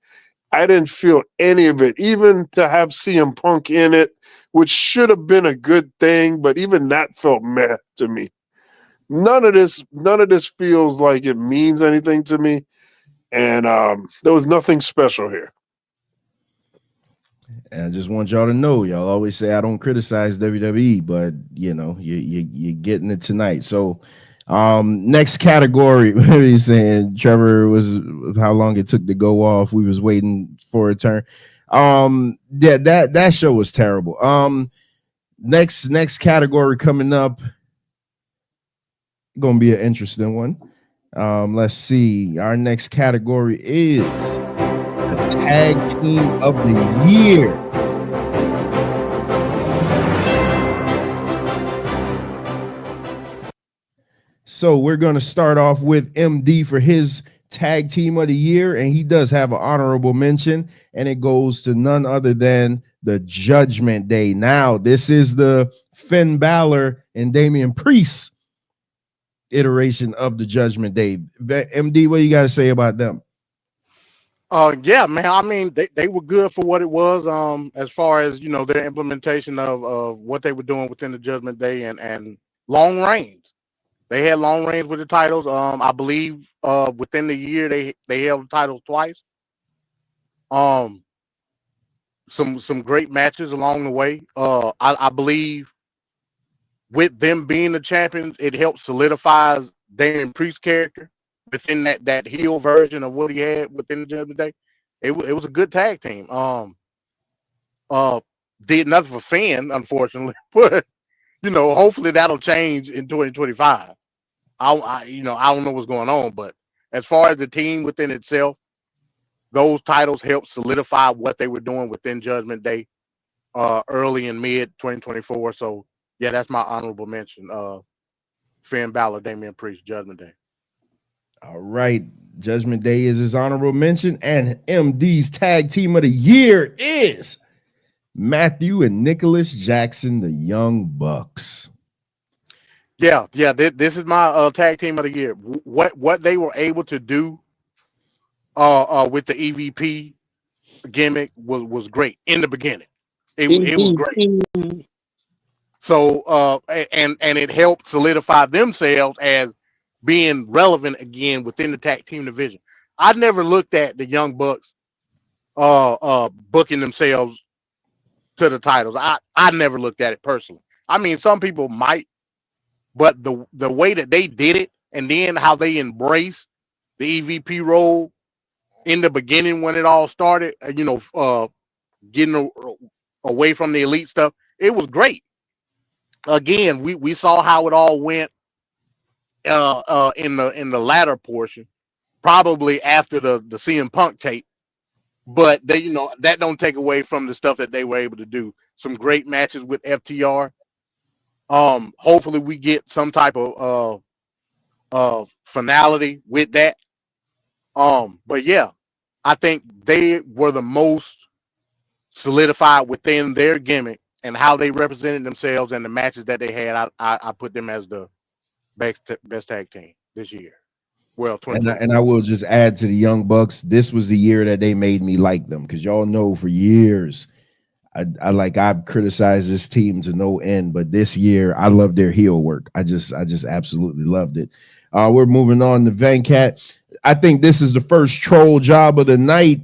Speaker 12: I didn't feel any of it, even to have CM Punk in it, which should have been a good thing, but even that felt meh to me. None of this feels like it means anything to me, and there was nothing special here.
Speaker 11: And I just want y'all to know, y'all always say I don't criticize WWE, but you know, you're getting it tonight. So next category, he's saying Trevor was how long it took to go off. We was waiting for a turn. Yeah, that show was terrible. Next category coming up, gonna be an interesting one. Let's see. Our next category is the Tag Team of the Year. So we're going to start off with MD for his tag team of the year, and he does have an honorable mention, and it goes to none other than the Judgment Day. Now, this is the Finn Balor and Damian Priest iteration of the Judgment Day. MD, what you got to say about them?
Speaker 13: Yeah, man. I mean, they were good for what it was. As far as their implementation of what they were doing within the Judgment Day and long reigns. They had long reigns with the titles. I believe within the year they held the titles twice. Some great matches along the way. I believe with them being the champions, it helps solidifies Damian Priest's character within that heel version of what he had within the Judgment Day. It was a good tag team. Did nothing for Finn, unfortunately, but hopefully that'll change in 2025. I don't know what's going on, but as far as the team within itself, those titles helped solidify what they were doing within Judgment Day, early and mid 2024. So yeah, that's my honorable mention. Finn Balor, Damian Priest, Judgment Day.
Speaker 11: All right. Judgment Day is his honorable mention, and MD's tag team of the year is Matthew and Nicholas Jackson, the Young Bucks.
Speaker 13: Yeah. This is my tag team of the year. What they were able to do with the EVP gimmick was great in the beginning. It was great. So and it helped solidify themselves as being relevant again within the tag team division. I never looked at the Young Bucks booking themselves to the titles. I never looked at it personally. I mean, some people might, but the way that they did it and then how they embraced the EVP role in the beginning when it all started, getting away from the elite stuff, it was great. Again, we saw how it all went in the latter portion, probably after the CM Punk tape. But they, that don't take away from the stuff that they were able to do. Some great matches with FTR. Hopefully we get some type of finality with that. But yeah, I think they were the most solidified within their gimmick and how they represented themselves and the matches that they had. I put them as the best tag team this year. Well,
Speaker 11: and I will just add to the Young Bucks. This was the year that they made me like them, because y'all know for years I've criticized this team to no end, but this year I love their heel work. I just absolutely loved it. We're moving on to Venkat. I think this is the first troll job of the night.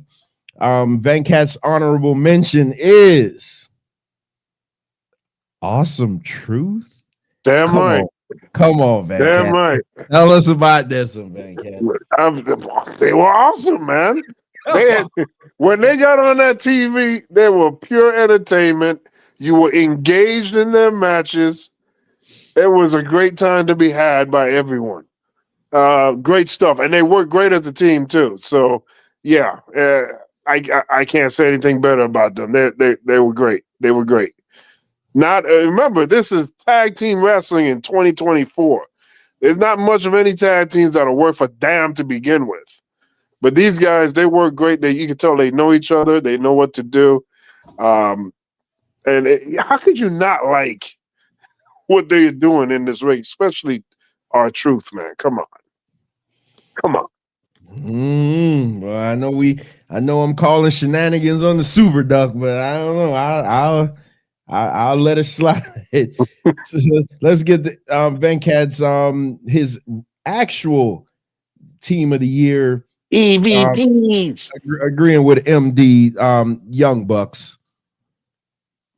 Speaker 11: Venkat's honorable mention is Awesome Truth.
Speaker 12: Damn right.
Speaker 11: Come on, Venkat.
Speaker 12: Damn right.
Speaker 11: Tell us about this one, Venkat.
Speaker 12: They were awesome, man. When they got on that TV, they were pure entertainment. You were engaged in their matches. It was a great time to be had by everyone. Great stuff, and they worked great as a team too. So yeah, I can't say anything better about them. They were great. They were great. Not remember, this is tag team wrestling in 2024. There's not much of any tag teams that'll work for damn to begin with. But these guys, they work great. You can tell they know each other. They know what to do. How could you not like what they're doing in this ring, especially R-Truth, man? Come on.
Speaker 11: Well, I know I'm calling shenanigans on the Super Duck, but I don't know. I'll let it slide. So let's get to Venkat's his actual team of the year.
Speaker 12: EVPs.
Speaker 11: Agreeing with MD, Young Bucks.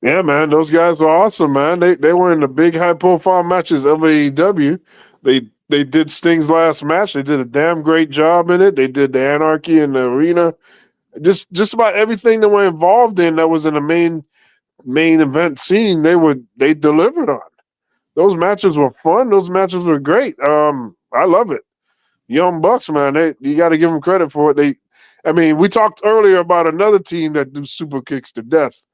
Speaker 12: Yeah, man, those guys were awesome, man. They were in the big high profile matches of AEW. They did Sting's last match. They did a damn great job in it. They did the Anarchy in the arena. Just about everything that were involved in that was in the main event scene, they delivered on. Those matches were fun. Those matches were great. I love it. Young Bucks, man, you got to give them credit for it. We talked earlier about another team that do super kicks to death,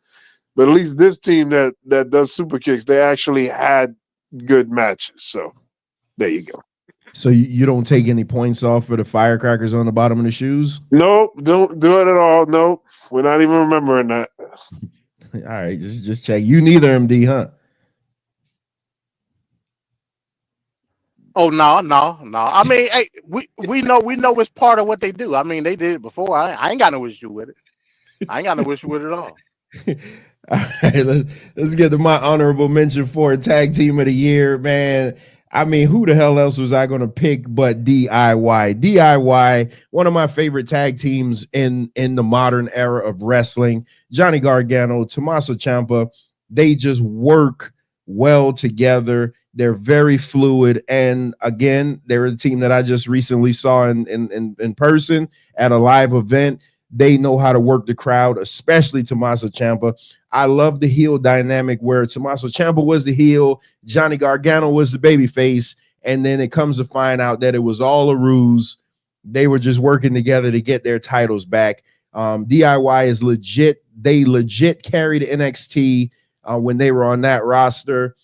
Speaker 12: but at least this team that does super kicks, they actually had good matches. So there you go.
Speaker 11: So you don't take any points off for the firecrackers on the bottom of the shoes?
Speaker 12: Nope, don't do it at all. Nope, we're not even remembering that.
Speaker 11: All right, just check. You neither, MD, huh?
Speaker 13: Oh no. I mean, hey, we know it's part of what they do. I mean, they did it before. I ain't got no issue with it. I ain't got no issue with it at all.
Speaker 11: All right, let's get to my honorable mention for a tag team of the year, man. I mean, who the hell else was I going to pick but DIY? DIY, one of my favorite tag teams in the modern era of wrestling. Johnny Gargano, Tommaso Ciampa, they just work well together. They're very fluid. And again, they're a team that I just recently saw in person at a live event. They know how to work the crowd, especially Tommaso Ciampa. I love the heel dynamic where Tommaso Ciampa was the heel, Johnny Gargano was the babyface, and then it comes to find out that it was all a ruse. They were just working together to get their titles back. DIY is legit. They legit carried NXT when they were on that roster.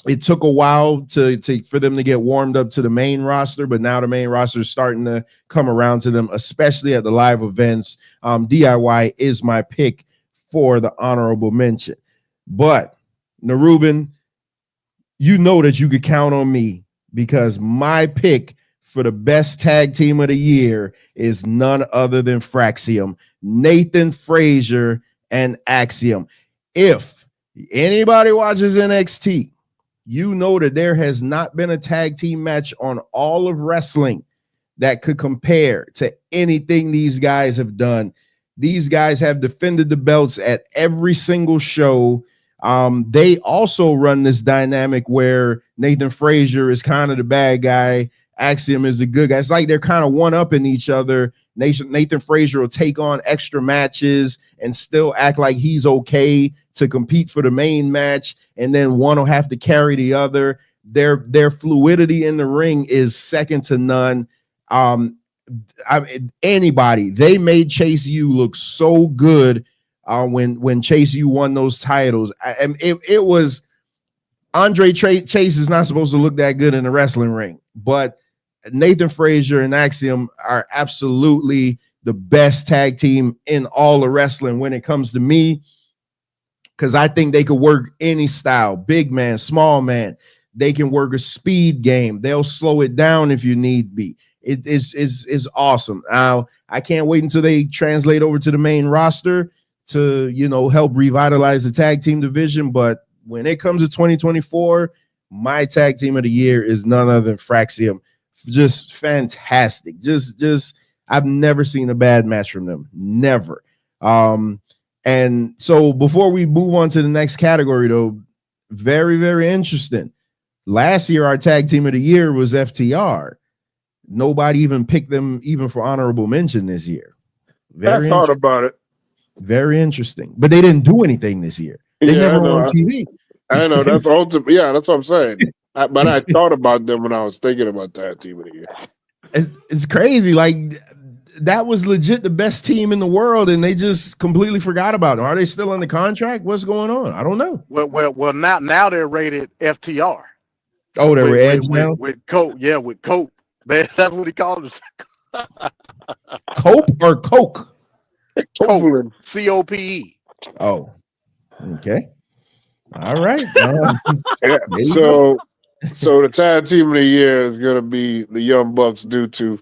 Speaker 11: It took a while for them to get warmed up to the main roster, but now the main roster is starting to come around to them, especially at the live events. DIY is my pick for the honorable mention. But Naruben, you know that you could count on me because my pick for the best tag team of the year is none other than Fraxium, Nathan Frazier and Axiom. If anybody watches NXT, you know that there has not been a tag team match on all of wrestling that could compare to anything these guys have done. These guys have defended the belts at every single show. They also run this dynamic where Nathan Frazier is kind of the bad guy. Axiom is the good guy. It's like they're kind of one-upping each other. Nathan Frazier will take on extra matches and still act like he's okay to compete for the main match, and then one will have to carry the other. Their fluidity in the ring is second to none. They made Chase U look so good when Chase U won those titles. It was Andre Chase is not supposed to look that good in the wrestling ring, but Nathan Frazier and Axiom are absolutely the best tag team in all of wrestling when it comes to me, because I think they could work any style, big man, small man. They can work a speed game. They'll slow it down if you need be. It is awesome. Now, I can't wait until they translate over to the main roster to, help revitalize the tag team division. But when it comes to 2024, my tag team of the year is none other than Fraxium. Just fantastic. Just I've never seen a bad match from them. Never. And so before we move on to the next category, though, very, very interesting. Last year, our tag team of the year was FTR. Nobody even picked them even for honorable mention this year.
Speaker 12: I thought about it.
Speaker 11: Very interesting. But they didn't do anything this year. They never were on TV.
Speaker 12: I know. That's ultimate. Yeah, that's what I'm saying. But I thought about them when I was thinking about that team of the year.
Speaker 11: It's crazy. Like, that was legit the best team in the world, and they just completely forgot about them. Are they still on the contract? What's going on? I don't know.
Speaker 13: Well, now they're rated FTR.
Speaker 11: Oh, they're Edge now?
Speaker 13: With Cope. Yeah, with Cope. That's what he called it.
Speaker 11: Cope or Coke?
Speaker 13: Cope. COPE.
Speaker 11: Oh, okay. All right.
Speaker 12: So the tag team of the year is going to be the Young Bucks due to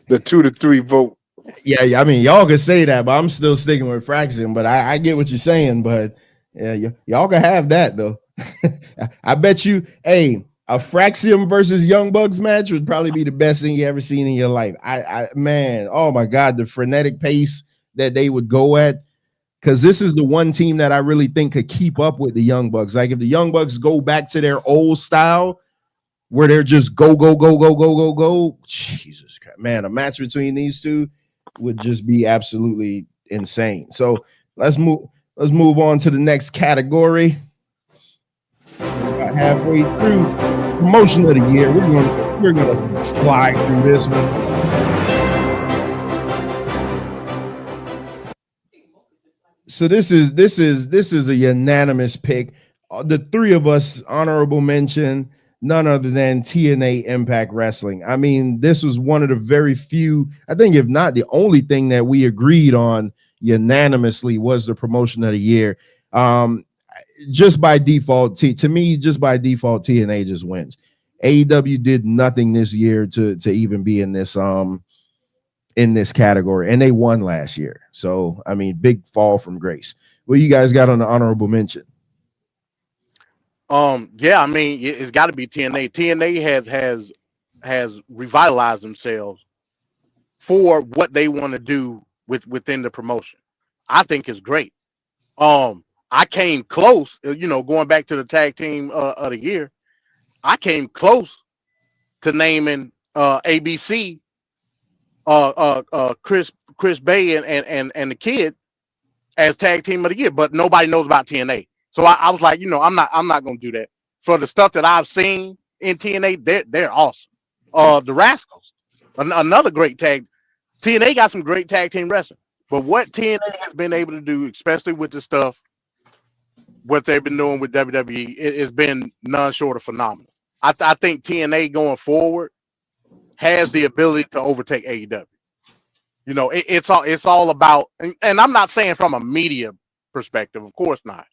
Speaker 12: the 2-3 vote.
Speaker 11: Yeah. I mean, y'all can say that, but I'm still sticking with Fraxium. But I get what you're saying. But yeah, y'all can have that though. I bet you, a Fraxium versus Young Bucks match would probably be the best thing you ever seen in your life. Man, oh my God, the frenetic pace that they would go at. Because this is the one team that I really think could keep up with the Young Bucks. Like if the Young Bucks go back to their old style, where they're just go, Jesus Christ, man, a match between these two would just be absolutely insane. So let's move on to the next category. About halfway through promotion of the year, we're gonna fly through this one. So this is a unanimous pick. The three of us honorable mention. none other than TNA Impact Wrestling. I mean, this was one of the very few, I think, if not the only thing that we agreed on unanimously was the promotion of the year. Just by default, to me, just by default, TNA just wins. AEW did nothing this year to even be in this category, and they won last year. So, I mean, big fall from grace. What you guys got on the honorable mention?
Speaker 13: Yeah, I mean, it's got to be TNA. TNA has revitalized themselves for what they want to do within the promotion. I think it's great. I came close, going back to the tag team of the year. I came close to naming ABC, Chris Bay and the Kid as tag team of the year, but nobody knows about TNA. So I was like, I'm not gonna do that. For the stuff that I've seen in TNA, they're awesome. The Rascals, another great tag. TNA got some great tag team wrestling, but what TNA has been able to do, especially with the stuff, what they've been doing with WWE, it's been none short of phenomenal. I think TNA going forward has the ability to overtake AEW. It's all about, and I'm not saying from a media perspective, of course not.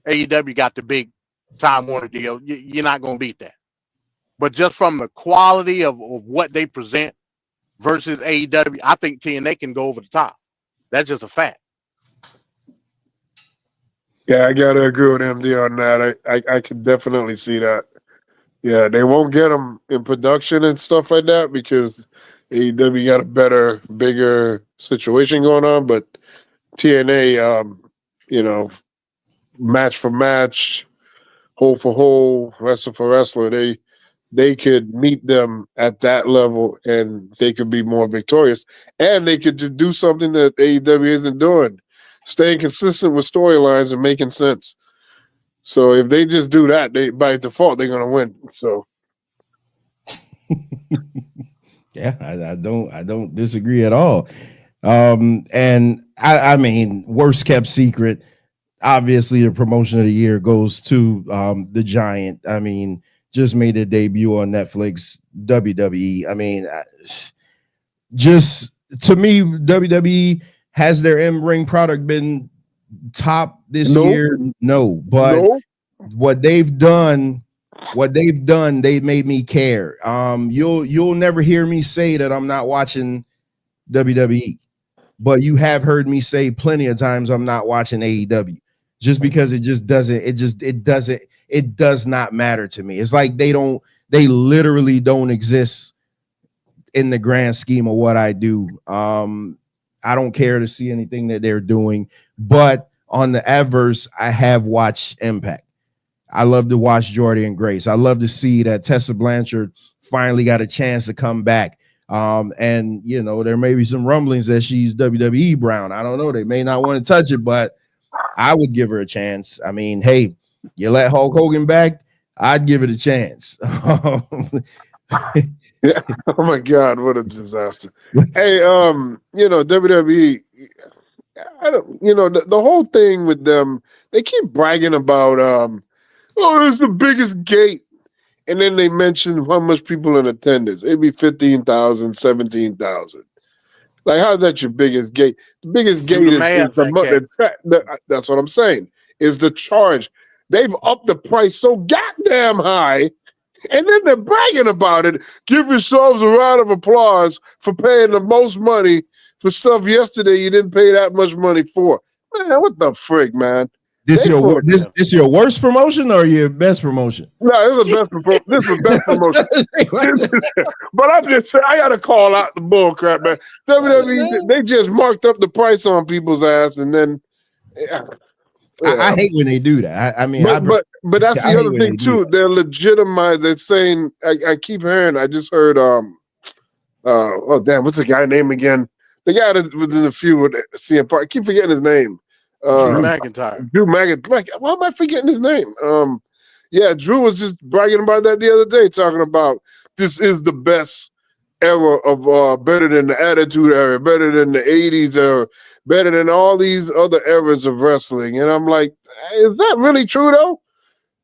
Speaker 13: AEW got the big Time Warner deal. You're not going to beat that. But just from the quality of what they present versus AEW, I think TNA can go over the top. That's just a fact.
Speaker 12: Yeah, I gotta agree with MD on that. I can definitely see that. Yeah, they won't get them in production and stuff like that because AEW got a better, bigger situation going on. But TNA, match for match, hole for hole, wrestler for wrestler, they could meet them at that level and they could be more victorious. And they could just do something that AEW isn't doing, staying consistent with storylines and making sense. So if they just do that, by default they're gonna win. So
Speaker 11: yeah, I don't disagree at all. And I mean, worst kept secret. Obviously, the promotion of the year goes to the Giant. I mean, just made their debut on Netflix, WWE. I mean, just to me, WWE has their in-ring product been top this year? No, but what they've done, they made me care. You'll never hear me say that I'm not watching WWE, but you have heard me say plenty of times I'm not watching AEW. Just because it does not matter to me. It's like they literally don't exist in the grand scheme of what I do. I don't care to see anything that they're doing, but on the adverse, I have watched Impact. I love to watch Jordy and Grace. I love to see that Tessa Blanchard finally got a chance to come back. And there may be some rumblings that she's WWE Brown. I don't know. They may not want to touch it, but I would give her a chance. I mean, hey, you let Hulk Hogan back, I'd give it a chance.
Speaker 12: Yeah. Oh my God, what a disaster. Hey, WWE, I don't, the whole thing with them, they keep bragging about, it's the biggest gate. And then they mention how much people in attendance. It'd be 15,000, 17,000. Like, how's that your biggest gate? The biggest gate is that's what I'm saying, is the charge. They've upped the price so goddamn high, and then they're bragging about it. Give yourselves a round of applause for paying the most money for stuff yesterday you didn't pay that much money for. Man, what the frig, man?
Speaker 11: This your worst promotion or your best promotion?
Speaker 12: No, this is the best promotion. This is the best promotion. But I'm just saying, I gotta call out the bull crap, man. WWE, they just marked up the price on people's ass, and then
Speaker 11: I hate when they do that.
Speaker 12: But that's the other thing too. They're legitimized. They're saying, I keep hearing. I just heard. Oh damn, what's the guy name again? The guy that was in the feud with CM Punk. I keep forgetting his name.
Speaker 13: Drew McIntyre.
Speaker 12: Like, why am I forgetting his name? Yeah, Drew was just bragging about that the other day, talking about this is the best era of better than the Attitude Era, better than the 80s era, better than all these other eras of wrestling. And I'm like, is that really true though?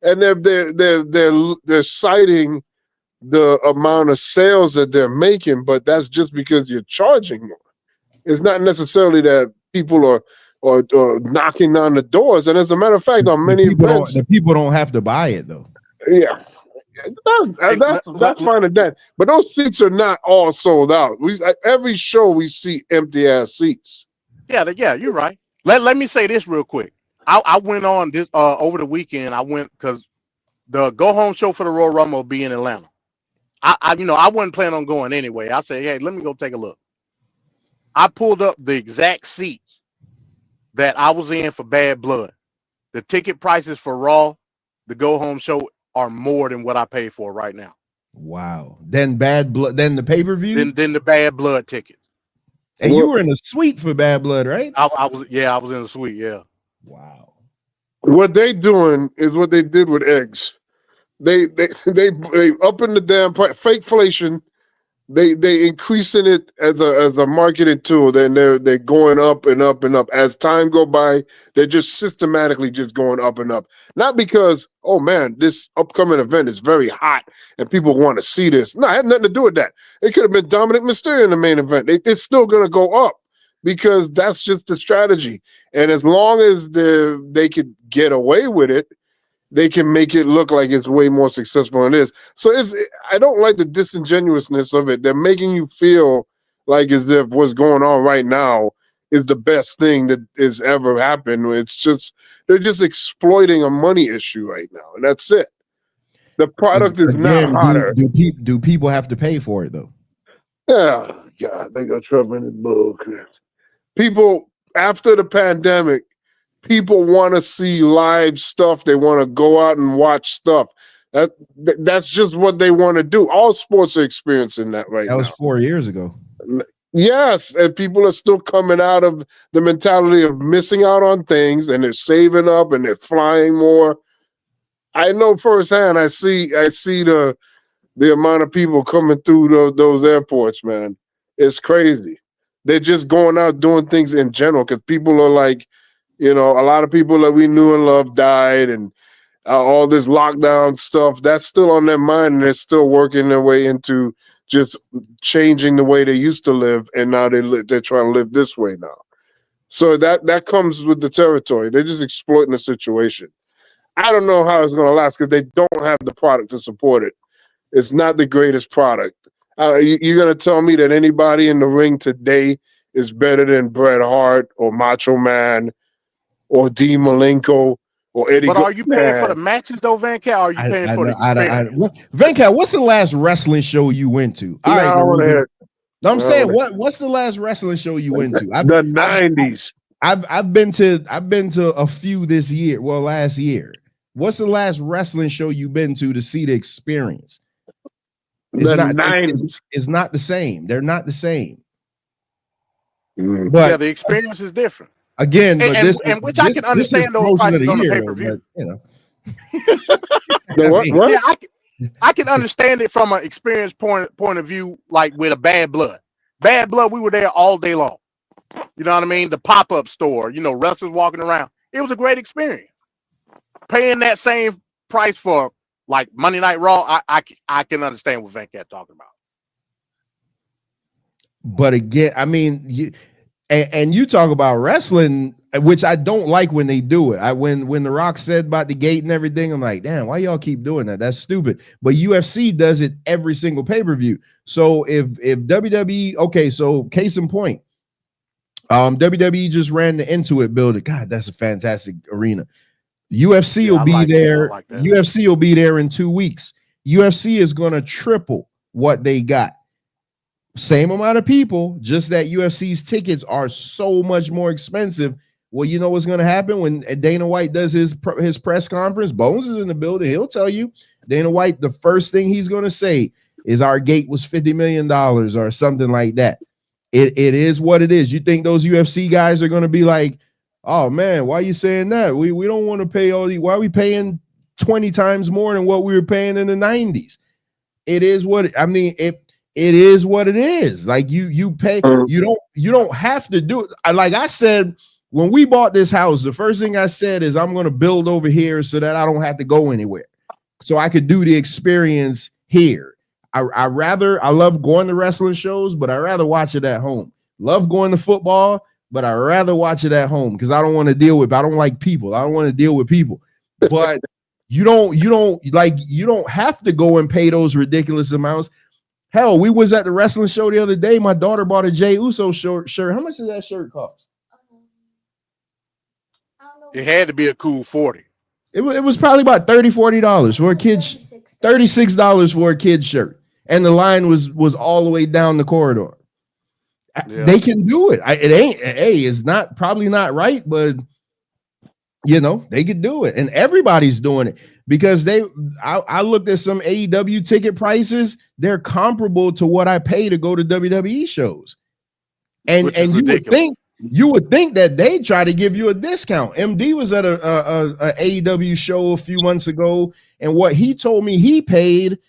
Speaker 12: and they're citing the amount of sales that they're making, but that's just because you're charging more. It's not necessarily that people are knocking on the doors. And as a matter of fact, on many events,
Speaker 11: the people don't have to buy it though.
Speaker 12: Yeah, that's fine and that. But those seats are not all sold out. Every show we see empty ass seats.
Speaker 13: Yeah, you're right. Let me say this real quick. I went on this over the weekend. I went because the go home show for the Royal Rumble will be in Atlanta. I wasn't planning on going anyway. I said, hey, let me go take a look. I pulled up the exact seats that I was in for Bad Blood. The ticket prices for Raw, the go home show, are more than what I paid for right now.
Speaker 11: Wow. Then Bad Blood, then the pay-per-view?
Speaker 13: Then the Bad Blood tickets.
Speaker 11: And you were in a suite for Bad Blood, right?
Speaker 13: I was in a suite, yeah.
Speaker 11: Wow.
Speaker 12: What they doing is what they did with eggs. They up in the damn fake inflation. They increasing it as a marketing tool. Then they're going up and up and up as time go by. They're just systematically just going up and up. Not because, oh man, this upcoming event is very hot and people want to see this. No, it had nothing to do with that. It could have been Dominic Mysterio in the main event. It's still going to go up because that's just the strategy. And as long as they could get away with it, they can make it look like it's way more successful than it is. So I don't like the disingenuousness of it. They're making you feel like as if what's going on right now is the best thing that has ever happened. It's just, they're just exploiting a money issue right now. And that's it. The product is not hotter.
Speaker 11: Do people have to pay for it though?
Speaker 12: Yeah. God, they got trouble in the book. People, after the pandemic, people want to see live stuff. They want to go out and watch stuff. That's just what they want to do. All sports are experiencing that right now.
Speaker 11: That was 4 years ago.
Speaker 12: Yes, and people are still coming out of the mentality of missing out on things, and they're saving up and they're flying more. I know firsthand. I see the amount of people coming through those airports, man. It's crazy. They're just going out doing things in general because people are like, a lot of people that we knew and loved died, and all this lockdown stuff, that's still on their mind, and they're still working their way into just changing the way they used to live, and now they're trying to live this way now. So that comes with the territory. They're just exploiting the situation. I don't know how it's going to last because they don't have the product to support it. It's not the greatest product. You're going to tell me that anybody in the ring today is better than Bret Hart or Macho Man or Dean Malenko or Eddie?
Speaker 13: But are you paying for the matches though, Van Cat? Or are you paying for the experience?
Speaker 11: Van Cat, what's the last wrestling show you went to? All right, I want to hear. No, I'm saying what's the last wrestling show you went to?
Speaker 12: The 90s.
Speaker 11: I've been to a few this year. Well, last year. What's the last wrestling show you've been to see the experience? It's not the same. They're not the same.
Speaker 12: But
Speaker 13: yeah, the experience is different.
Speaker 11: Again,
Speaker 13: which I can understand those prices on the pay-per-view. I can understand it from an experience point of view, like with a Bad Blood. Bad Blood, we were there all day long. You know what I mean? The pop-up store, wrestlers walking around. It was a great experience. Paying that same price for like Monday Night Raw, I can understand what Van Cat talking about.
Speaker 11: But again, I mean, you talk about wrestling, which I don't like when they do it. When The Rock said about the gate and everything, I'm like, damn, why y'all keep doing that? That's stupid. But UFC does it every single pay-per-view. So if WWE, okay, so case in point, WWE just ran the Intuit building. God, that's a fantastic arena. UFC will be there. UFC will be there in 2 weeks. UFC is going to triple what they got. Same amount of people, just that UFC's tickets are so much more expensive. Well, you know what's going to happen when Dana White does his press conference? Bones is in the building. He'll tell you, Dana White, the first thing he's going to say is our gate was $50 million or something like that. It is what it is. You think those UFC guys are going to be like, oh man, why are you saying that? We don't want to pay all these. Why are we paying 20 times more than what we were paying in the 90s? It is what I mean. It is what it is. Like you pay. You don't have to do it. Like I said when we bought this house, the first thing I said is I'm going to build over here so that I don't have to go anywhere, so I could do the experience here. I love going to wrestling shows, but I rather watch it at home. Love going to football, but I rather watch it at home because I don't want to deal with. I don't like people. I don't want to deal with people. But you don't have to go and pay those ridiculous amounts. Hell, we was at the wrestling show the other day. My daughter bought a Jey Uso shirt. How much does that shirt cost?
Speaker 13: It had to be a cool 40.
Speaker 11: It was probably about $30-$40 for a kid's $36 for a kid's shirt. And the line was all the way down the corridor. Yeah. They can do it. It's not probably not right, but they could do it. And everybody's doing it because I looked at some AEW ticket prices. They're comparable to what I pay to go to WWE shows. And you would think that they try to give you a discount. MD was at a AEW show a few months ago, and what he told me he paid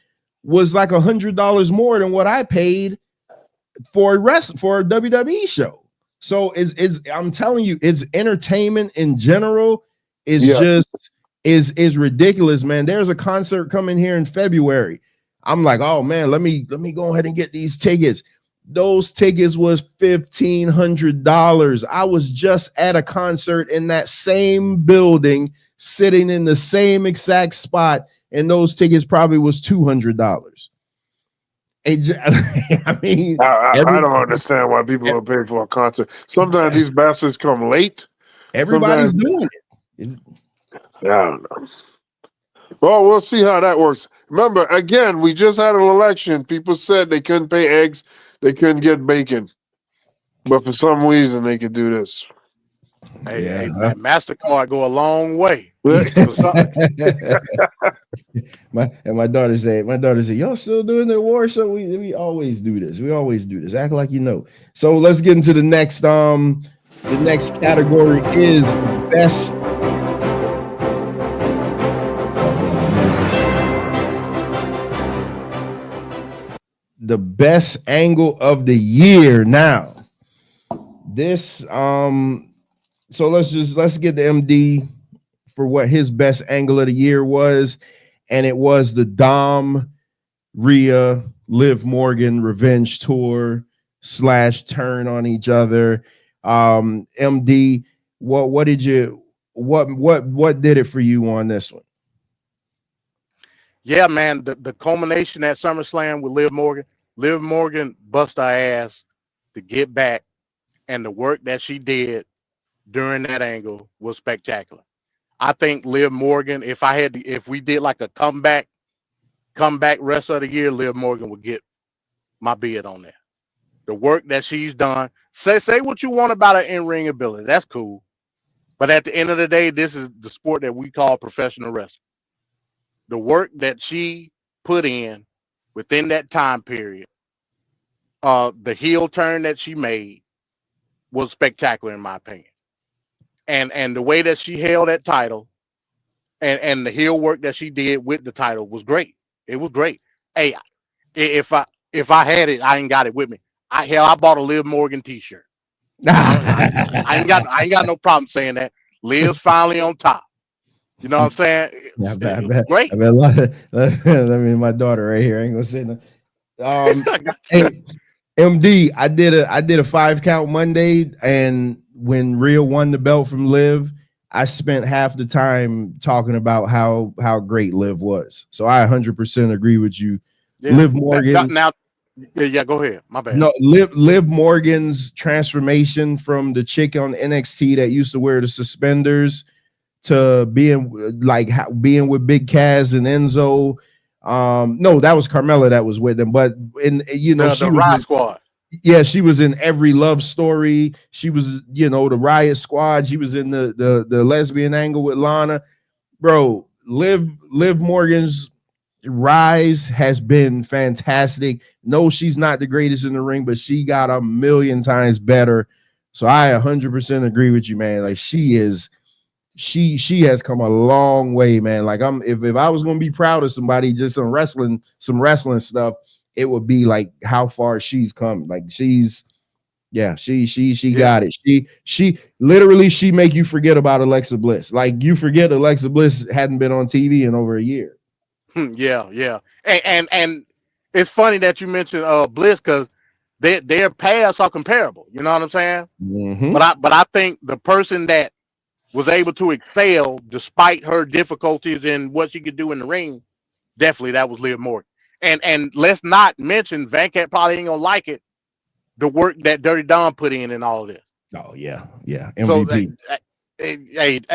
Speaker 11: was like $100 more than what I paid for a WWE show. So I'm telling you, it's entertainment in general is ridiculous, man. There's a concert coming here in February. I'm like, oh man, let me go ahead and get these tickets. Those tickets was $1,500. I was just at a concert in that same building, sitting in the same exact spot, and those tickets probably was $200. I mean,
Speaker 12: I don't understand why people are paying for a concert. Sometimes these bastards come late.
Speaker 11: Everybody's doing it.
Speaker 12: I don't know. Well, we'll see how that works. Remember, again, we just had an election. People said they couldn't pay eggs, they couldn't get bacon, but for some reason they could do this.
Speaker 13: Hey, MasterCard go a long way.
Speaker 11: my daughter said, y'all still doing the award show? We always do this. We always do this. Act like you know. So let's get into the next. The next category is best. The best angle of the year. Now, this so let's get the MD for what his best angle of the year was, and it was the Dom Rhea Liv Morgan revenge tour / turn on each other. MD, what did it for you on this one?
Speaker 13: Yeah, man, the culmination at SummerSlam with Liv Morgan. Liv Morgan bust her ass to get back, and the work that she did during that angle was spectacular. I think Liv Morgan, if we did like a comeback rest of the year, Liv Morgan would get my bid on that. The work that she's done. Say what you want about her in-ring ability. That's cool. But at the end of the day, this is the sport that we call professional wrestling. The work that she put in within that time period, the heel turn that she made was spectacular in my opinion. And the way that she held that title and the heel work that she did with the title was great. It was great. Hey, if I had it, I ain't got it with me. I bought a Liv Morgan t-shirt. I ain't got no problem saying that. Liv's finally on top. You know what I'm saying?
Speaker 11: Yeah,
Speaker 13: great.
Speaker 11: I bet a lot of, my daughter right here. I ain't gonna say no. Hey, MD, I did a 5-count Monday, and when Rhea won the belt from Liv, I spent half the time talking about how great Liv was. So I 100% agree with you.
Speaker 13: Yeah.
Speaker 11: Liv Morgan.
Speaker 13: Yeah, go ahead. My bad.
Speaker 11: No, Liv Morgan's transformation from the chick on NXT that used to wear the suspenders to being with Big Cass and Enzo. No, that was Carmella that was with them, but she was
Speaker 13: the Riot Squad.
Speaker 11: Yeah, she was in every love story. She was, the Riot Squad. She was in the lesbian angle with Lana. Bro, Liv Morgan's rise has been fantastic. No, she's not the greatest in the ring, but she got a million times better. So I 100% agree with you, man. Like she has come a long way, man. Like if I was gonna be proud of somebody, just some wrestling stuff, it would be like how far she's come. Like she's Yeah, she got it. She literally she make you forget about Alexa Bliss. Like you forget Alexa Bliss hadn't been on TV in over a year.
Speaker 13: Yeah. And it's funny that you mentioned Bliss because their paths are comparable. You know what I'm saying?
Speaker 11: Mm-hmm.
Speaker 13: But I think the person that was able to excel despite her difficulties in what she could do in the ring, definitely that was Liv Morgan. And let's not mention Van Cat probably ain't gonna like it, the work that Dirty Dom put in and all of this.
Speaker 11: Oh yeah.
Speaker 13: So
Speaker 11: MVP.
Speaker 13: it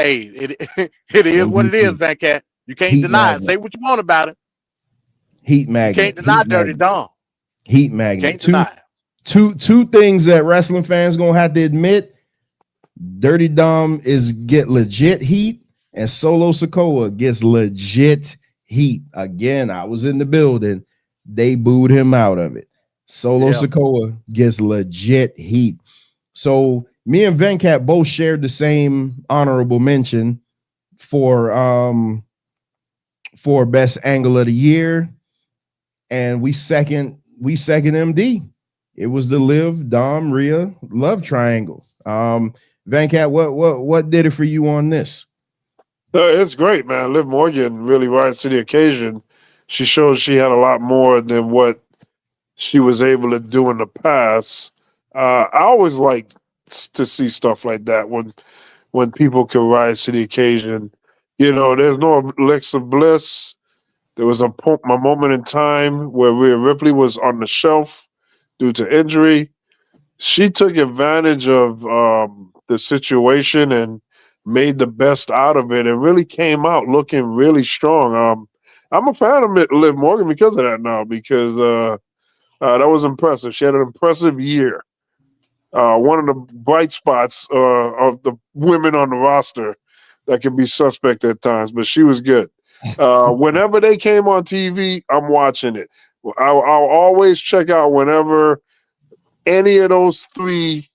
Speaker 13: is what it is,
Speaker 11: MVP.
Speaker 13: Van Cat. You can't
Speaker 11: Heat
Speaker 13: deny it.
Speaker 11: magnet.
Speaker 13: Say what you want about it.
Speaker 11: Heat
Speaker 13: You
Speaker 11: magnet.
Speaker 13: can't deny
Speaker 11: Heat
Speaker 13: Dirty
Speaker 11: magnet.
Speaker 13: Dom.
Speaker 11: Heat magnet.
Speaker 13: Can't deny it.
Speaker 11: Two things that wrestling fans gonna have to admit. Dirty Dom get legit heat, and Solo Sikoa gets legit heat. Again, I was in the building. They booed him out of it. Solo Sikoa gets legit heat. So me and Venkat both shared the same honorable mention for best angle of the year, and we second MD. It was the Liv Dom Rhea love triangle. Venkat, what did it for you on this?
Speaker 12: It's great, man. Liv Morgan really rises to the occasion. She shows she had a lot more than what she was able to do in the past. I always like to see stuff like that when people can rise to the occasion. You know, there's no Alexa Bliss. There was a moment in time where Rhea Ripley was on the shelf due to injury. She took advantage of the situation and made the best out of it and really came out looking really strong. I'm a fan of Liv Morgan because of that now, because that was impressive. She had an impressive year. One of the bright spots of the women on the roster that can be suspect at times, but she was good. Whenever they came on TV, I'm watching it. I'll always check out whenever any of those three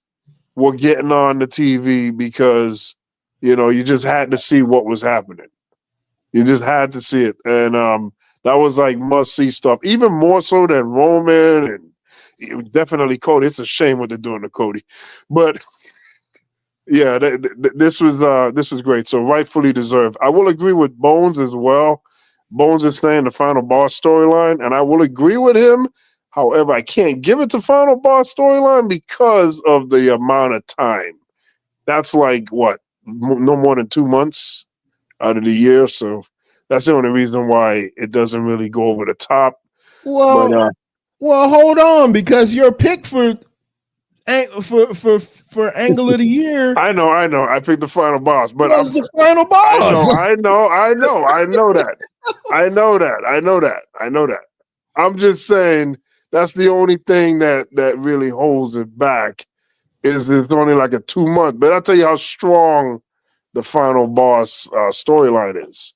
Speaker 12: were getting on the TV because, you know, you just had to see what was happening. You just had to see it. And that was like must-see stuff, even more so than Roman and definitely Cody. It's a shame what they're doing to Cody. But yeah, this was great. So rightfully deserved. I will agree with Bones as well. Bones is saying the Final Boss storyline, and I will agree with him. However, I can't give it to Final Boss storyline because of the amount of time. That's like what? No more than 2 months out of the year. So that's the only reason why it doesn't really go over the top.
Speaker 11: Well, hold on, because your pick for angle of the year.
Speaker 12: I know. I picked the Final Boss, but
Speaker 11: was the Final Boss.
Speaker 12: I know that. I know that. I'm just saying that's the only thing that really holds it back is it's only like a 2 month. But I'll tell you how strong the Final Boss storyline is.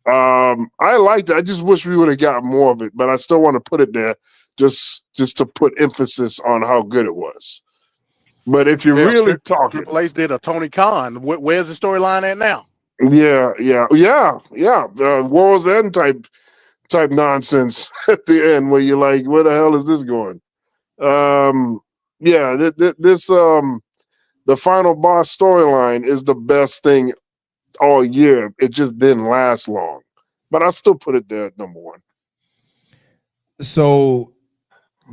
Speaker 12: I liked it. I just wish we would have got more of it, but I still want to put it there just to put emphasis on how good it was. But if you're really talking,
Speaker 13: Triple H did a Tony Khan. Where's the storyline at now?
Speaker 12: Yeah. World's End type nonsense at the end where you're like, where the hell is this going? The Final Boss storyline is the best thing all year. It just didn't last long, but I still put it there at number one.
Speaker 11: So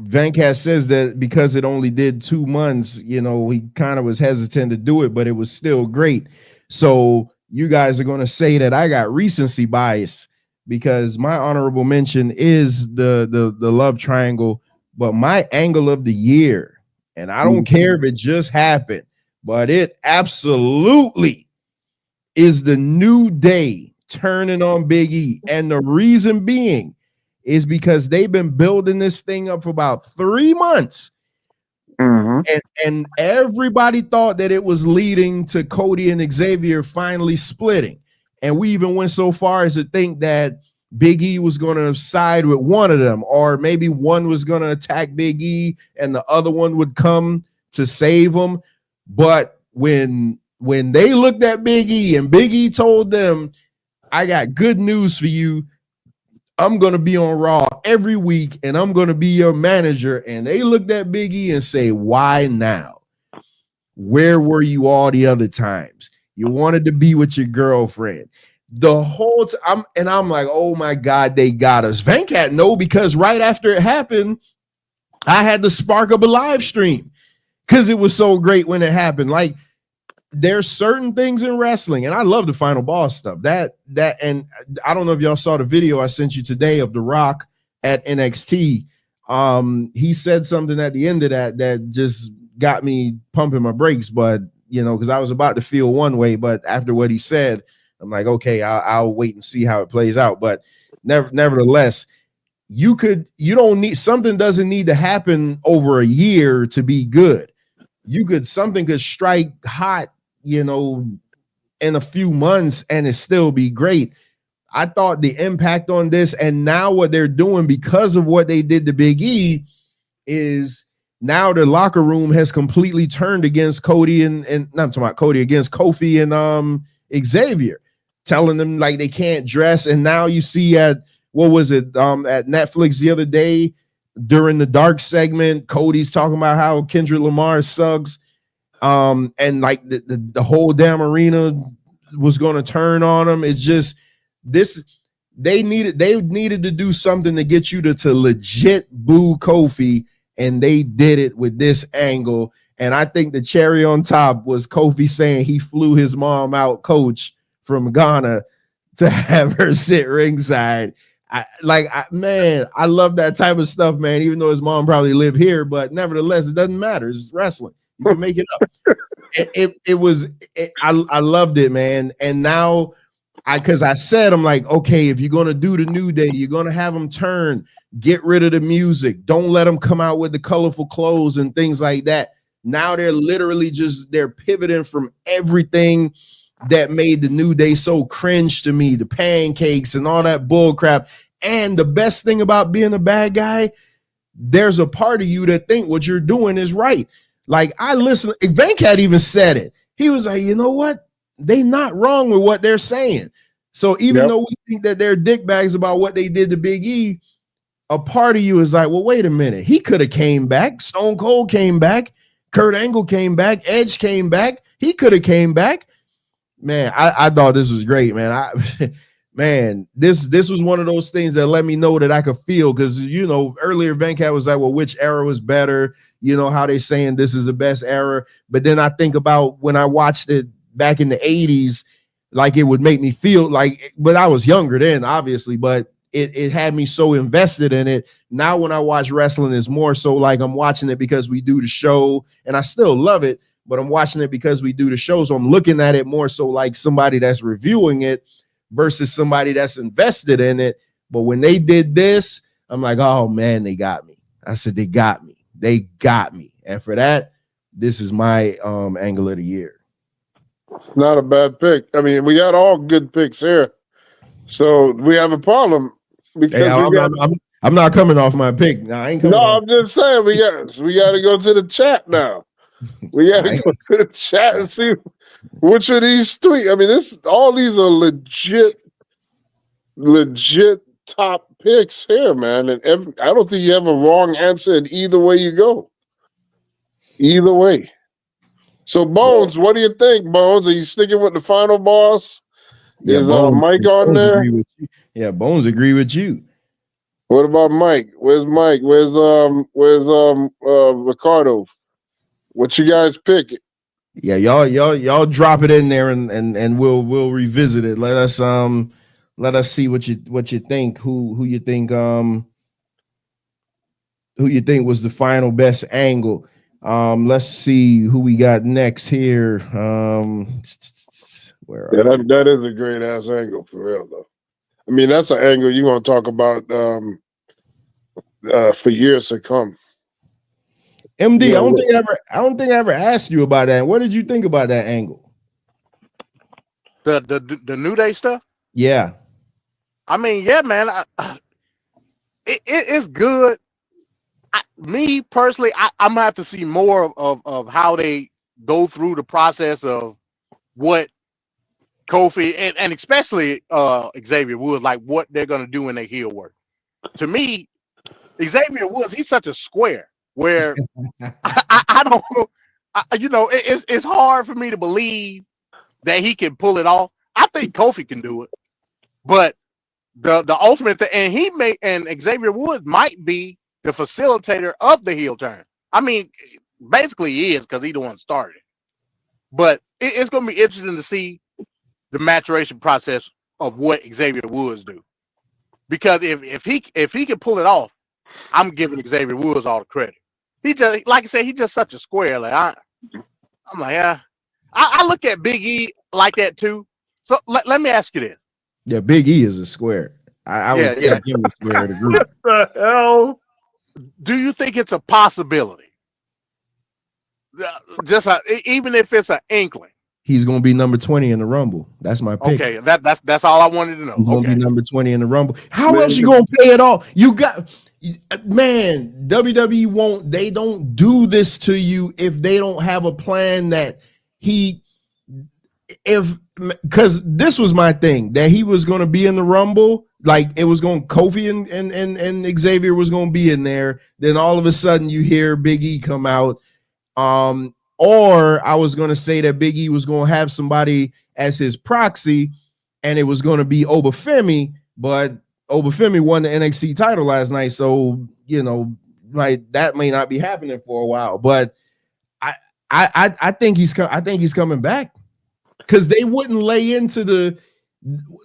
Speaker 11: Venkat says that because it only did 2 months, you know, he kind of was hesitant to do it, but it was still great. So you guys are going to say that I got recency bias because my honorable mention is the love triangle, but my angle of the year, and I don't care if it just happened, but it absolutely is the New Day turning on Big E. And the reason being is because they've been building this thing up for about 3 months. And everybody thought that it was leading to Cody and Xavier finally splitting. And we even went so far as to think that Big E was going to side with one of them, or maybe one was going to attack Big E and the other one would come to save him. But when they looked at Big E and Big E told them, I got good news for you, I'm going to be on Raw every week and I'm going to be your manager. And they looked at Big E and say, why now? Where were you all the other times? You wanted to be with your girlfriend. The whole time, I'm like, oh my God, they got us. Venkat, no, because right after it happened, I had the spark of a live stream because it was so great when it happened. Like, there's certain things in wrestling, and I love the final boss stuff. That and I don't know if y'all saw the video I sent you today of The Rock at NXT. He said something at the end of that just got me pumping my brakes, but because I was about to feel one way, but after what he said, I'm like, okay, I'll wait and see how it plays out. But nevertheless, something doesn't need to happen over a year to be good. Something could strike hot, in a few months and it still be great. I thought the impact on this, and now what they're doing because of what they did to Big E, is now the locker room has completely turned against Cody and not talking about Cody, against Kofi and Xavier, telling them like they can't dress. And now you see at at Netflix the other day during the dark segment, Cody's talking about how Kendrick Lamar sucks. And like the whole damn arena was going to turn on him. It's just this. They needed to do something to get you to legit boo Kofi, and they did it with this angle. And I think the cherry on top was Kofi saying he flew his mom out, coach, from Ghana to have her sit ringside. I love that type of stuff, man. Even though his mom probably lived here, but nevertheless, it doesn't matter. It's wrestling. You can make it up. I loved it, man. And now because I said, I'm like, okay, if you're going to do the New Day, you're going to have them turn, get rid of the music. Don't let them come out with the colorful clothes and things like that. Now they're literally they're pivoting from everything that made the New Day so cringe to me, the pancakes and all that bull crap. And the best thing about being a bad guy, there's a part of you that think what you're doing is right. Like, I listen, Venkat even said it. He was like, you know what? They not wrong with what they're saying. So even though we think that they're dickbags about what they did to Big E, a part of you is like, well, wait a minute. He could have came back. Stone Cold came back. Kurt Angle came back. Edge came back. He could have came back. Man, I thought this was great, man. This was one of those things that let me know that I could feel, because earlier Venkat was like, well, which era was better? How they saying this is the best era. But then I think about when I watched it back in the 80s, like it would make me feel like, but I was younger then, obviously, but it had me so invested in it. Now when I watch wrestling, it's more so like I'm watching it because we do the show, and I still love it, but I'm watching it because we do the show. So I'm looking at it more so like somebody that's reviewing it versus somebody that's invested in it. But when they did this, I'm like, oh man, they got me. I said, they got me. They got me. And for that, this is my angle of the year.
Speaker 12: It's not a bad pick. I mean, we got all good picks here. So we have a problem because
Speaker 11: I'm not coming off my pick. No, I ain't coming off.
Speaker 12: I'm just saying we got to go to the chat now. We got to go to the chat and see which of these three. I mean, all these are legit top picks here, man. And I don't think you have a wrong answer in either way you go. Either way. So Bones, what do you think, Bones? Are you sticking with the final boss?
Speaker 11: Yeah,
Speaker 12: Is
Speaker 11: Bones,
Speaker 12: Mike on
Speaker 11: Bones
Speaker 12: there?
Speaker 11: agree with you. Yeah, Bones agree with you.
Speaker 12: What about Mike? Where's Mike? Where's Ricardo? What you guys pick?
Speaker 11: Yeah, y'all drop it in there and we'll revisit it. Let us see what you think. Who you think was the final best angle. Let's see who we got next here.
Speaker 12: That is a great ass angle for real though. I mean, that's an angle you're gonna talk about for years to come.
Speaker 11: MD, I don't think I ever asked you about that. What did you think about that angle?
Speaker 13: The New Day stuff?
Speaker 11: Yeah.
Speaker 13: I mean, yeah, man. It's good. Me personally, I'm gonna have to see more of how they go through the process of what Kofi and especially Xavier Woods, like what they're gonna do in their heel work. To me, Xavier Woods, he's such a square where I don't know. It's hard for me to believe that he can pull it off. I think Kofi can do it, but the ultimate thing, and Xavier Woods might be the facilitator of the heel turn. I mean, basically he is because he the one started it. But it's going to be interesting to see the maturation process of what Xavier Woods do, because if he can pull it off, I'm giving Xavier Woods all the credit. He just, like I said, he's just such a square. Like I'm like, yeah. I look at Big E like that too. So let me ask you this.
Speaker 11: Yeah, Big E is a square. I would take him a square of the group.
Speaker 12: What the hell?
Speaker 13: Do you think it's a possibility? Even if it's an inkling.
Speaker 11: He's gonna be number 20 in the Rumble. That's my pick.
Speaker 13: Okay, that's all I wanted to know.
Speaker 11: He's gonna be number 20 in the Rumble. How else you gonna pay it off? You got, man, WWE won't, they don't do this to you if they don't have a plan that because this was my thing, that he was gonna be in the Rumble, like it was going Kofi and Xavier was gonna be in there. Then all of a sudden you hear Big E come out. Or I was going to say that Big E was going to have somebody as his proxy, and it was going to be Obafemi, but Obafemi won the NXT title last night, so like that may not be happening for a while. But I think he's coming back, because they wouldn't lay into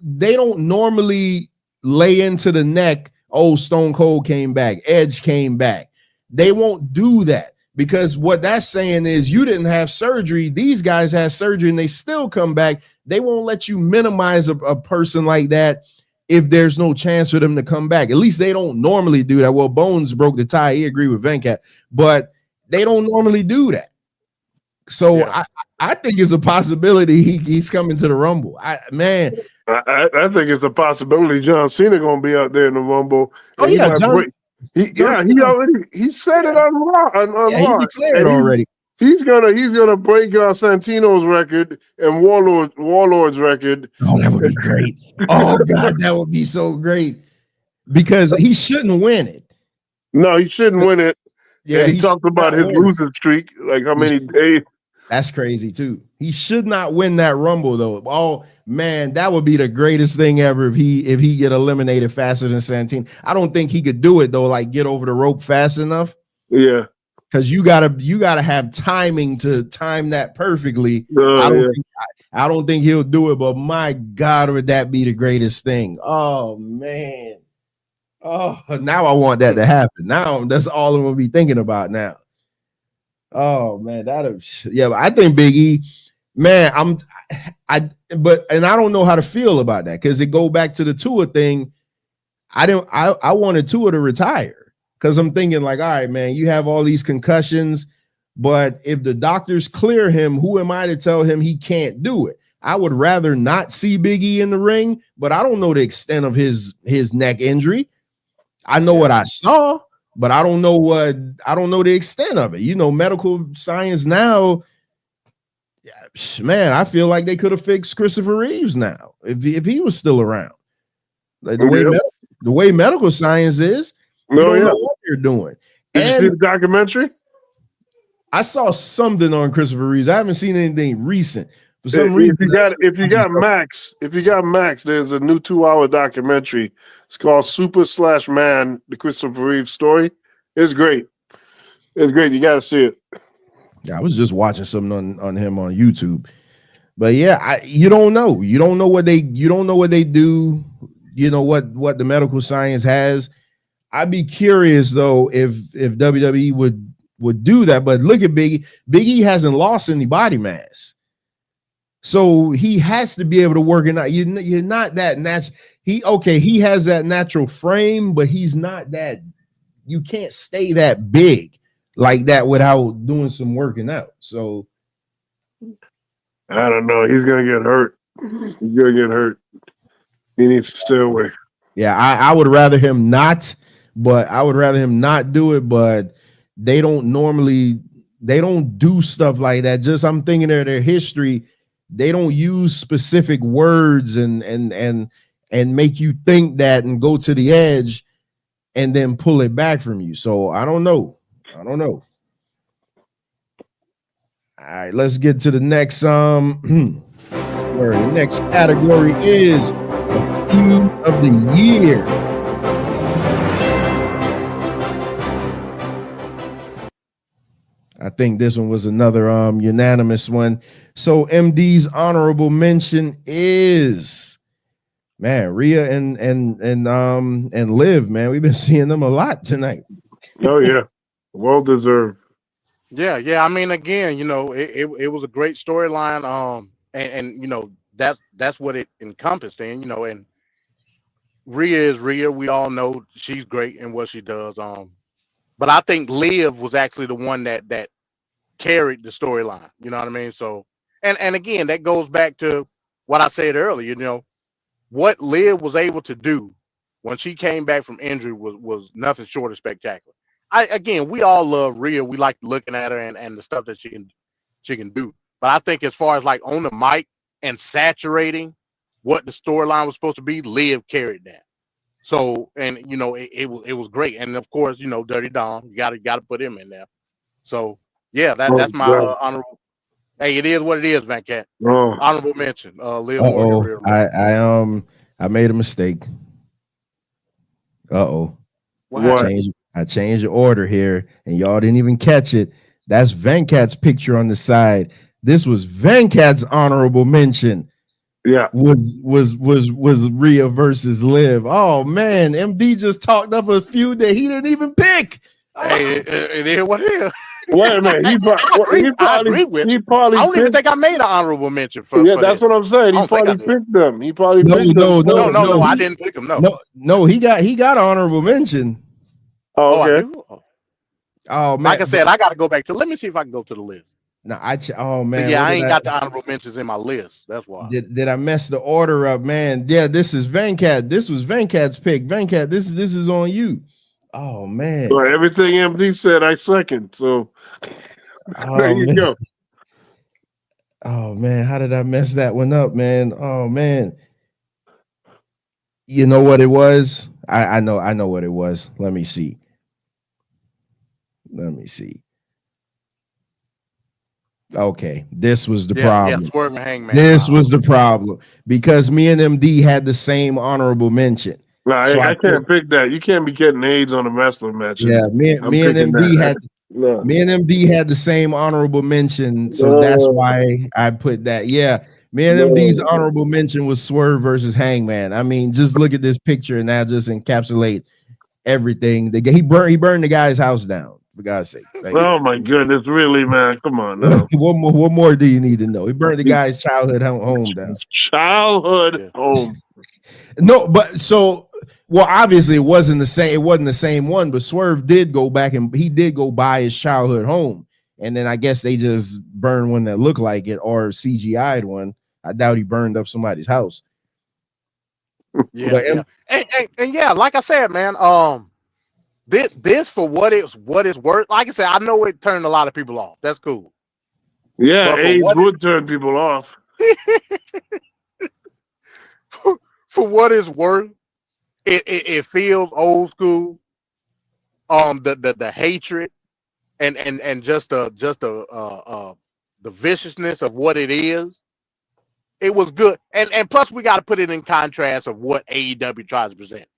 Speaker 11: they don't normally lay into the neck. Oh, Stone Cold came back, Edge came back. They won't do that. Because what that's saying is you didn't have surgery. These guys had surgery and they still come back. They won't let you minimize a person like that if there's no chance for them to come back. At least they don't normally do that. Well, Bones broke the tie. He agreed with Venkat, but they don't normally do that. So I think it's a possibility he's coming to the Rumble. I think
Speaker 12: it's a possibility John Cena gonna be out there in the Rumble.
Speaker 11: Oh yeah,
Speaker 12: he said it on Raw.
Speaker 11: He declared already.
Speaker 12: He's gonna break Santino's record and Warlord's record.
Speaker 11: Oh, that would be great. Oh God, that would be so great. Because he shouldn't win it.
Speaker 12: No, he shouldn't win it. Yeah, and he talked about his losing streak, like how many days.
Speaker 11: That's crazy too. He should not win that Rumble though. Oh man, that would be the greatest thing ever if he get eliminated faster than Santino. I don't think he could do it though, like get over the rope fast enough.
Speaker 12: Yeah.
Speaker 11: Because you gotta have timing to time that perfectly. I don't think he'll do it, but my God, would that be the greatest thing? Oh man. Oh, now I want that to happen. Now that's all I'm gonna be thinking about now. Oh man, but I think Big E, man, I don't know how to feel about that, because it go back to the Tua thing. I wanted Tua to retire, because I'm thinking like, all right, man, you have all these concussions, but if the doctors clear him, who am I to tell him he can't do it? I would rather not see Big E in the ring, but I don't know the extent of his neck injury. I know what I saw, but I don't know the extent of it. Medical science now, man, I feel like they could have fixed Christopher Reeves now if he was still around. Like the way medical science is, you don't know what you're doing.
Speaker 12: Did you see the documentary?
Speaker 11: I saw something on Christopher Reeves. I haven't seen anything recent. For some reason,
Speaker 12: if you got Max, there's a new 2-hour documentary. It's called Super/Man, the Christopher Reeves story. It's great. It's great. You got to see it.
Speaker 11: Yeah, I was just watching something on him on YouTube. But yeah, you don't know. You don't know what they do. You know what the medical science has. I'd be curious though if WWE would do that. But look at Big E. Big E hasn't lost any body mass. So he has to be able to work it out. You're not that natural. He has that natural frame, but he's not that. You can't stay that big like that without doing some working out. So
Speaker 12: I don't know. He's gonna get hurt. He needs to stay away.
Speaker 11: Yeah, I would rather him not, but I would rather him not do it. But they don't do stuff like that. Just I'm thinking of their history. they don't use specific words and make you think that and go to the edge and then pull it back from you. So I don't know. All right, let's get to the next where the next category is the feud of the year. I think this one was another unanimous one. So MD's honorable mention is, man, Rhea and Liv, man. We've been seeing them a lot tonight.
Speaker 12: Oh yeah, well deserved.
Speaker 13: Yeah. I mean, again, it was a great storyline. And that's what it encompassed in, and Rhea is Rhea. We all know she's great in what she does. But I think Liv was actually the one that carried the storyline. You know what I mean? So, and again, that goes back to what I said earlier. What Liv was able to do when she came back from injury was nothing short of spectacular. We all love Rhea. We like looking at her and the stuff that she can do. But I think as far as like on the mic and saturating what the storyline was supposed to be, Liv carried that. So, and it was great. And of course, Dirty Dom, you gotta put him in there. So yeah, that's my honorable. Hey, it is what it is, Van Cat. Honorable mention. Liv Morgan. Real.
Speaker 11: I made a mistake.
Speaker 12: What?
Speaker 11: I changed the order here, and y'all didn't even catch it. That's Venkat's picture on the side. This was Venkat's honorable mention.
Speaker 12: Yeah,
Speaker 11: was Rhea versus Liv. Oh man, MD just talked up a feud that he didn't even pick.
Speaker 13: Hey, it is what it is.
Speaker 12: Wait a minute.
Speaker 13: I agree with. I don't even think I made an honorable mention for.
Speaker 12: Yeah,
Speaker 13: for
Speaker 12: that's
Speaker 13: this.
Speaker 12: what I'm saying. He probably picked them. He probably picked
Speaker 11: them.
Speaker 13: No, I didn't pick them.
Speaker 11: No, he got honorable mention.
Speaker 12: Oh, okay.
Speaker 13: I do.
Speaker 11: Oh man,
Speaker 13: like I said, I got to go back to. Let me see if I can go to the list.
Speaker 11: No, oh man.
Speaker 13: So, yeah, I ain't got the honorable mentions in my list. That's why.
Speaker 11: Did I mess the order up, man? Yeah, this is Venkat. This was Venkat's pick. Venkat, this is on you. Oh man.
Speaker 12: So everything MD said, I second. So there you go.
Speaker 11: Oh man, how did I mess that one up, man? Oh man. You know what it was? I know what it was. Let me see. Okay, this was the problem.
Speaker 13: Yeah, Swerve and Hangman.
Speaker 11: This was the problem because me and MD had the same honorable mention.
Speaker 12: No, so I can't pick that. You can't be getting AIDS on a wrestling match.
Speaker 11: Yeah, me and MD had the same honorable mention, so that's why I put that. Yeah, me and MD's honorable mention was Swerve versus Hangman. I mean, just look at this picture and that just encapsulate everything. He burned the guy's house down. For God's sake!
Speaker 12: Oh my goodness, really, man? Come on, now.
Speaker 11: What more do you need to know? He burned the guy's childhood home down.
Speaker 12: Childhood home.
Speaker 11: No, but obviously it wasn't the same. It wasn't the same one. But Swerve did go back and he did go buy his childhood home, and then I guess they just burned one that looked like it or CGI'd one. I doubt he burned up somebody's house.
Speaker 13: Yeah. And yeah, like I said, man. This for what it's worth. Like I said, I know it turned a lot of people off. That's cool.
Speaker 12: Yeah, AIDS would turn people off.
Speaker 13: For what it's worth, it feels old school. The hatred and just the viciousness of what it is. It was good, and plus we got to put it in contrast of what AEW tries to present.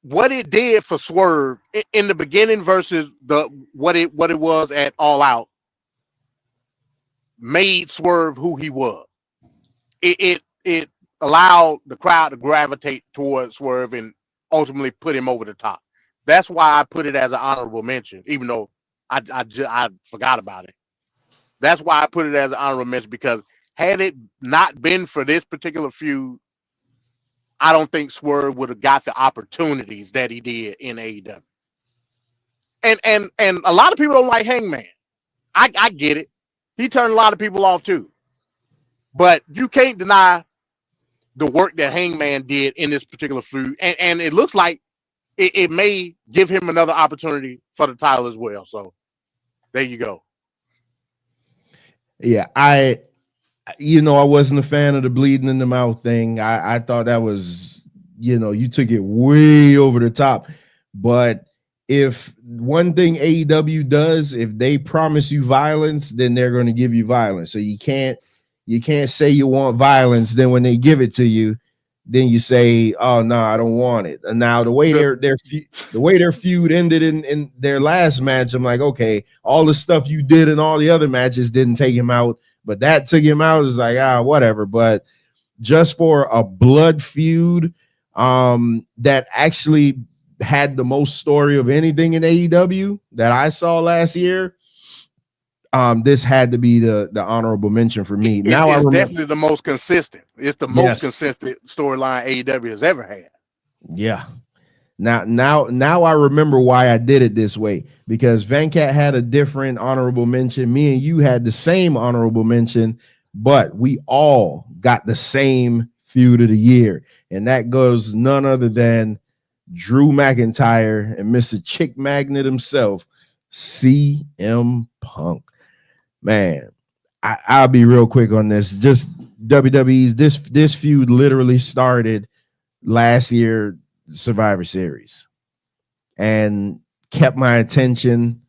Speaker 13: What it did for Swerve in the beginning versus what it was at All Out made Swerve who he was. It allowed the crowd to gravitate towards Swerve and ultimately put him over the top. That's why I put it as an honorable mention, even though I forgot about it. That's why I put it as an honorable mention, because had it not been for this particular feud, I don't think Swerve would have got the opportunities that he did in AEW. And a lot of people don't like Hangman. I get it. He turned a lot of people off too. But you can't deny the work that Hangman did in this particular feud. And it looks like it may give him another opportunity for the title as well. So there you go.
Speaker 11: Yeah, I wasn't a fan of the bleeding in the mouth thing. I thought that was, you took it way over the top. But if one thing AEW does, if they promise you violence, then they're going to give you violence. So you can't say you want violence, then when they give it to you, then you say, "Oh no, I don't want it." And now the way their feud ended in their last match, I'm like, okay, all the stuff you did in all the other matches didn't take him out, but that took him out. Is like, whatever. But just for a blood feud, that actually had the most story of anything in AEW that I saw last year. This had to be the honorable mention for me. Now I
Speaker 13: It's
Speaker 11: remember.
Speaker 13: definitely the most consistent. It's the most
Speaker 11: Yes.
Speaker 13: consistent storyline AEW has ever had.
Speaker 11: Yeah. Now I remember why I did it this way, because Venkat had a different honorable mention. Me and you had the same honorable mention, but we all got the same feud of the year, and that goes none other than Drew McIntyre and Mr. Chick Magnet himself, CM Punk. Man, I'll be real quick on this. Just WWE's this feud literally started last year Survivor Series and kept my attention.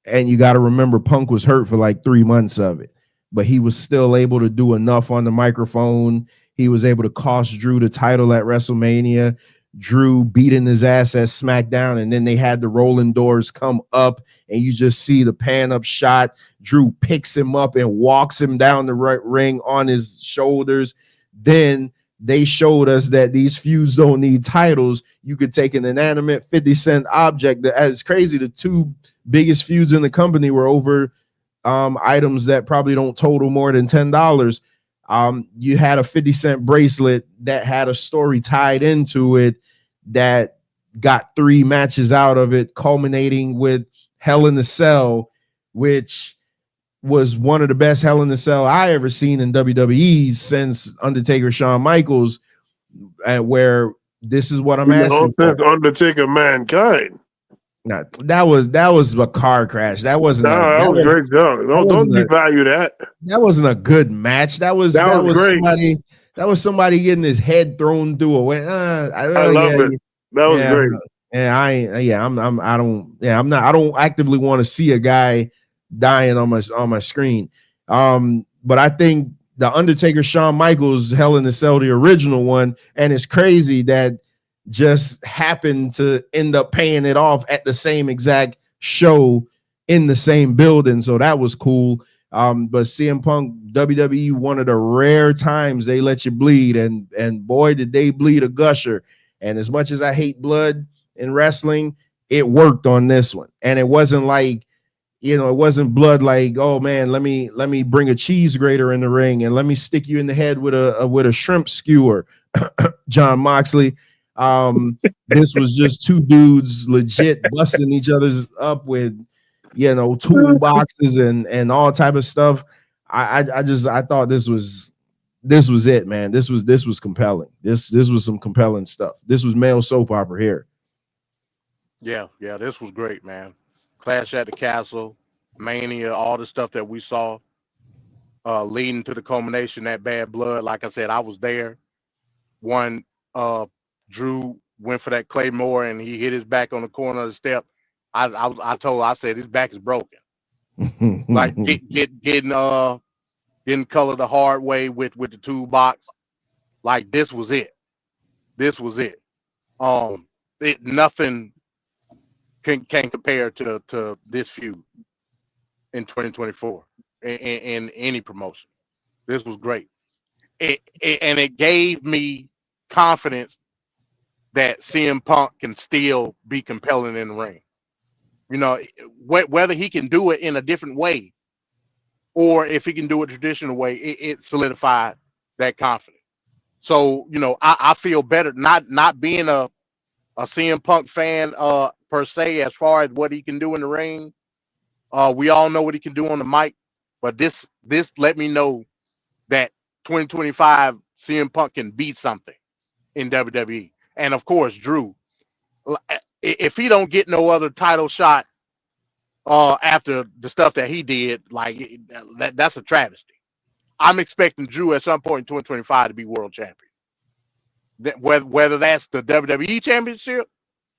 Speaker 11: And you got to remember, Punk was hurt for like 3 months of it, but he was still able to do enough on the microphone. He was able to cost Drew the title at WrestleMania. Drew beating his ass at SmackDown, and then they had the rolling doors come up, and you just see the pan up shot. Drew picks him up and walks him down the ring on his shoulders. Then they showed us that these feuds don't need titles. You could take an inanimate 50-cent object. As crazy, the two biggest feuds in the company were over items that probably don't total more than $10. You had a 50-cent bracelet that had a story tied into it that got 3 matches out of it, culminating with Hell in the Cell, which was one of the best Hell in the Cell I ever seen in WWE since Undertaker Shawn Michaels, where this is what I'm asking for.
Speaker 12: Undertaker Mankind.
Speaker 11: Now, that was a car crash. That wasn't
Speaker 12: that was great job. Don't devalue that.
Speaker 11: That wasn't a good match. That was great. Somebody getting his head thrown through a way.
Speaker 12: I love it. That was great.
Speaker 11: I don't actively want to see a guy dying on my screen. But I think the Undertaker Shawn Michaels Hell in the Cell, the original one, and it's crazy that just happened to end up paying it off at the same exact show in the same building. So that was cool. But CM Punk, WWE, one of the rare times they let you bleed, and boy, did they bleed a gusher. And as much as I hate blood in wrestling, it worked on this one. And it wasn't like, it wasn't blood like, oh man, let me bring a cheese grater in the ring and let me stick you in the head with a shrimp skewer, John Moxley. This was just two dudes legit busting each other's up with, toolboxes and all type of stuff. I thought this was it, man. This was compelling. This was some compelling stuff. This was male soap opera here.
Speaker 13: Yeah, this was great, man. Clash at the Castle, Mania, all the stuff that we saw leading to the culmination, that Bad Blood. Like I said, I was there. Drew went for that Claymore and he hit his back on the corner of the step. I said his back is broken. Like getting color the hard way with the toolbox. Like this was it. Nothing can compare to this feud in 2024 in any promotion. This was great. And it gave me confidence that CM Punk can still be compelling in the ring. Whether he can do it in a different way or if he can do it a traditional way, it solidified that confidence. So, I feel better not being a CM Punk fan per se, as far as what he can do in the ring. We all know what he can do on the mic, but this let me know that 2025 CM Punk can beat something in WWE. And of course, Drew, if he don't get no other title shot after the stuff that he did, like that's a travesty. I'm expecting Drew at some point in 2025 to be world champion. Whether that's the WWE championship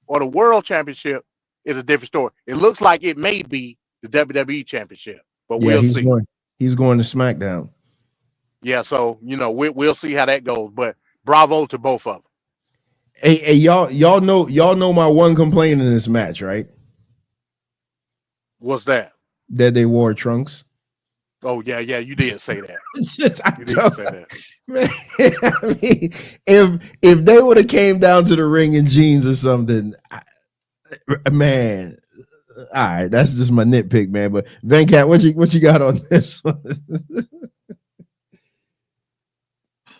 Speaker 13: or the world championship is a different story. It looks like it may be the WWE championship, but
Speaker 11: Yeah,
Speaker 13: we'll see.
Speaker 11: He's going to SmackDown.
Speaker 13: Yeah, so we'll see how that goes. But bravo to both of them.
Speaker 11: Hey, y'all know my one complaint in this match, right?
Speaker 13: What's that?
Speaker 11: That they wore trunks.
Speaker 13: Oh yeah, you did say that.
Speaker 11: You did say that. Man, I mean, if they would have came down to the ring in jeans or something, man. All right, that's just my nitpick, man. But Venkat, what you got on this one?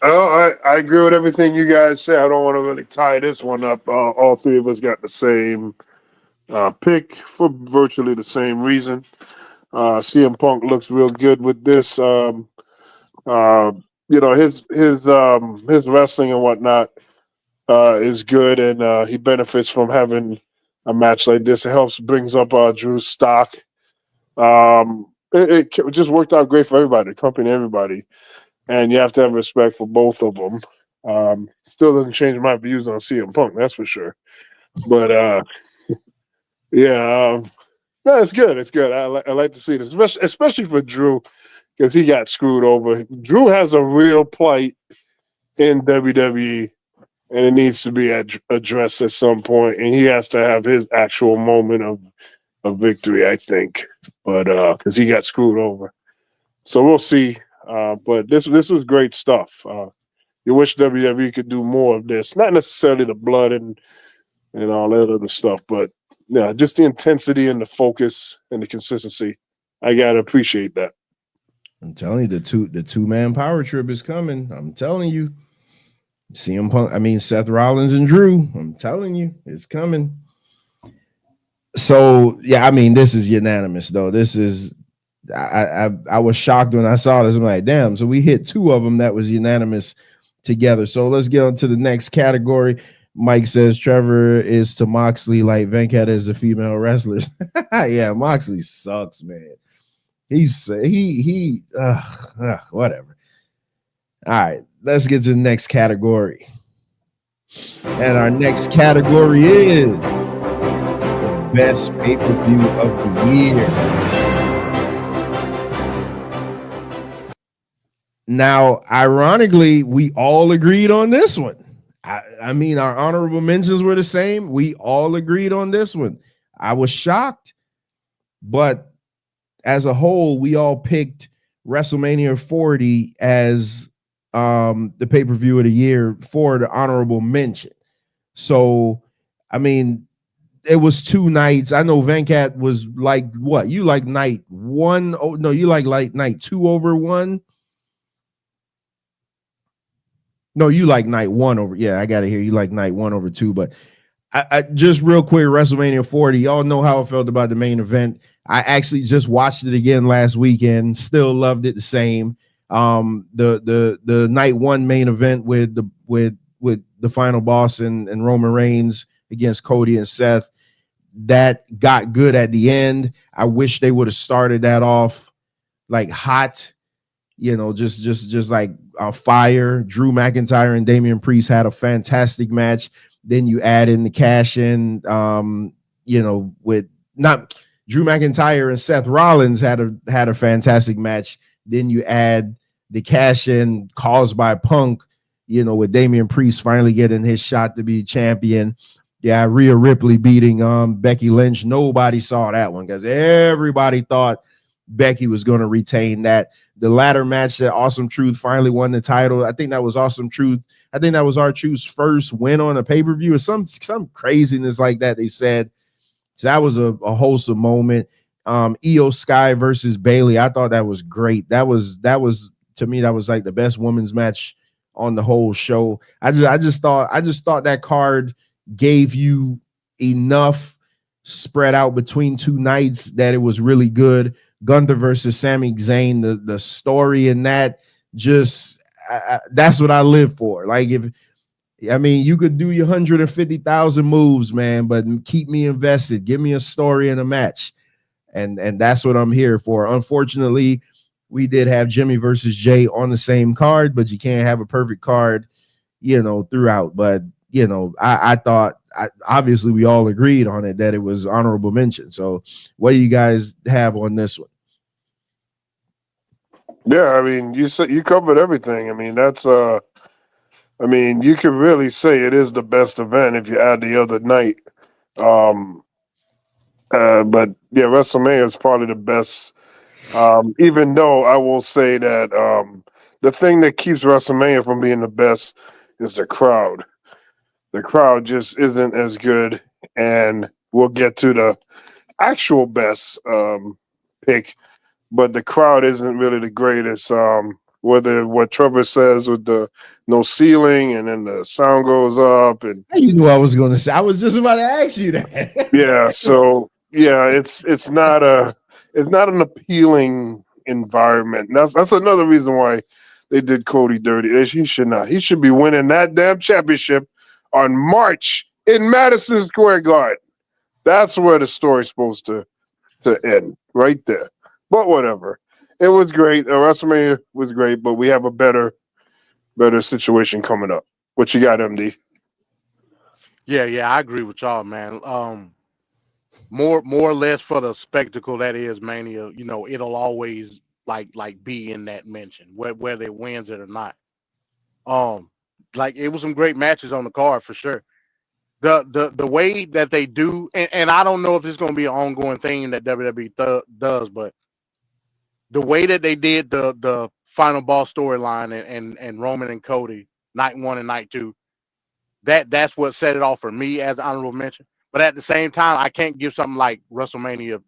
Speaker 12: Oh, I agree with everything you guys say. I don't want to really tie this one up. All three of us got the same pick for virtually the same reason. CM Punk looks real good with this. His wrestling and whatnot is good, and he benefits from having a match like this. It brings up Drew's stock. It just worked out great for everybody, the company, everybody, and you have to have respect for both of them. Still doesn't change my views on CM Punk, that's for sure. But yeah, no, it's good. It's good. I like to see this, especially for Drew, because he got screwed over. Drew has a real plight in WWE, and it needs to be addressed at some point, and he has to have his actual moment of victory, I think. But because he got screwed over, so we'll see. But this was great stuff. You wish WWE could do more of this, not necessarily the blood and all that other stuff, but yeah, just the intensity and the focus and the consistency. I gotta appreciate that.
Speaker 11: I'm telling you, the two-man power trip is coming. I'm telling you. CM Punk, Seth Rollins and Drew. I'm telling you, it's coming. So yeah, this is unanimous though. This is I was shocked when I saw this. I'm like, damn. So we hit two of them that was unanimous together. So let's get on to the next category. Mike says Trevor is to Moxley like Venkat is the female wrestlers. Yeah, Moxley sucks, man. Whatever. All right, let's get to the next category. And our next category is best pay-per-view of the year. Now, ironically, we all agreed on this one. Our honorable mentions were the same. We all agreed on this one. I was shocked, but as a whole, we all picked WrestleMania 40 as the pay-per-view of the year for the honorable mention. So, it was two nights. I know Venkat was like, what? You like night one? Oh, no, you like night 2 over 1? No, you like night 1 over. Yeah, I got to hear you like night 1 over 2. But I just real quick, WrestleMania 40. Y'all know how I felt about the main event. I actually just watched it again last weekend. Still loved it the same. The night 1 main event with the final boss and Roman Reigns against Cody and Seth, that got good at the end. I wish they would have started that off like hot. Just like fire. Drew McIntyre and Damian Priest had a fantastic match. Then you add in the cash in, with not Drew McIntyre and Seth Rollins had a fantastic match. Then you add the cash in caused by Punk, with Damian Priest finally getting his shot to be champion. Yeah, Rhea Ripley beating Becky Lynch. Nobody saw that one because everybody thought Becky was going to retain that. The latter match that Awesome Truth finally won the title. I think that was Awesome Truth. I think that was R-Truth's first win on a pay-per-view or some craziness like that, they said. So that was a wholesome moment. Io Sky versus Bayley. I thought that was great. That was to me, that was like the best women's match on the whole show. I just thought that card gave you enough spread out between two nights that it was really good. Gunther versus Sami Zayn, the story in that, just that's what I live for. Like, you could do your 150,000 moves, man, but keep me invested. Give me a story and a match. and that's what I'm here for. Unfortunately, we did have Jimmy versus Jay on the same card, but you can't have a perfect card, throughout. But I thought, obviously we all agreed on it that it was honorable mention. So what do you guys have on this one?
Speaker 12: Yeah, I mean, you covered everything. I mean, that's you could really say it is the best event if you add the other night. But yeah, WrestleMania is probably the best. Even though I will say that the thing that keeps WrestleMania from being the best is the crowd. The crowd just isn't as good, and we'll get to the actual best pick, but the crowd isn't really the greatest. Whether what Trevor says with the no ceiling and then the sound goes up, and
Speaker 11: You knew I was going to say. I was just about to ask you that.
Speaker 12: yeah, so yeah, it's not an appealing environment. And that's another reason why they did Cody dirty. He should not. He should be winning that damn championship on March in Madison Square Garden. That's where the story's supposed to end, right there. But whatever. It was great. WrestleMania was great, but we have a better situation coming up. What you got, MD?
Speaker 13: Yeah, I agree with y'all, man. More or less for the spectacle that is Mania. It'll always like be in that mention, whether it wins it or not. Like it was some great matches on the card for sure. The way that they do, and I don't know if it's going to be an ongoing thing that WWE does, but the way that they did the final boss storyline and Roman and Cody night 1 and night 2, that's what set it off for me as an honorable mention. But at the same time, I can't give something like WrestleMania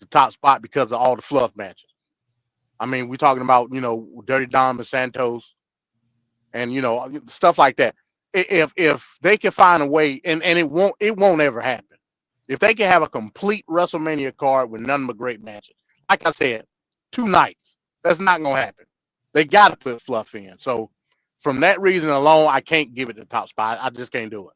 Speaker 13: the top spot because of all the fluff matches. I mean, we're talking about Dirty Dom and Santos, and stuff like that. If they can find a way, and it won't ever happen. If they can have a complete WrestleMania card with nothing but great matches, like I said, 2 nights, that's not gonna happen. They got to put fluff in. So from that reason alone, I can't give it the top spot. I just can't do it.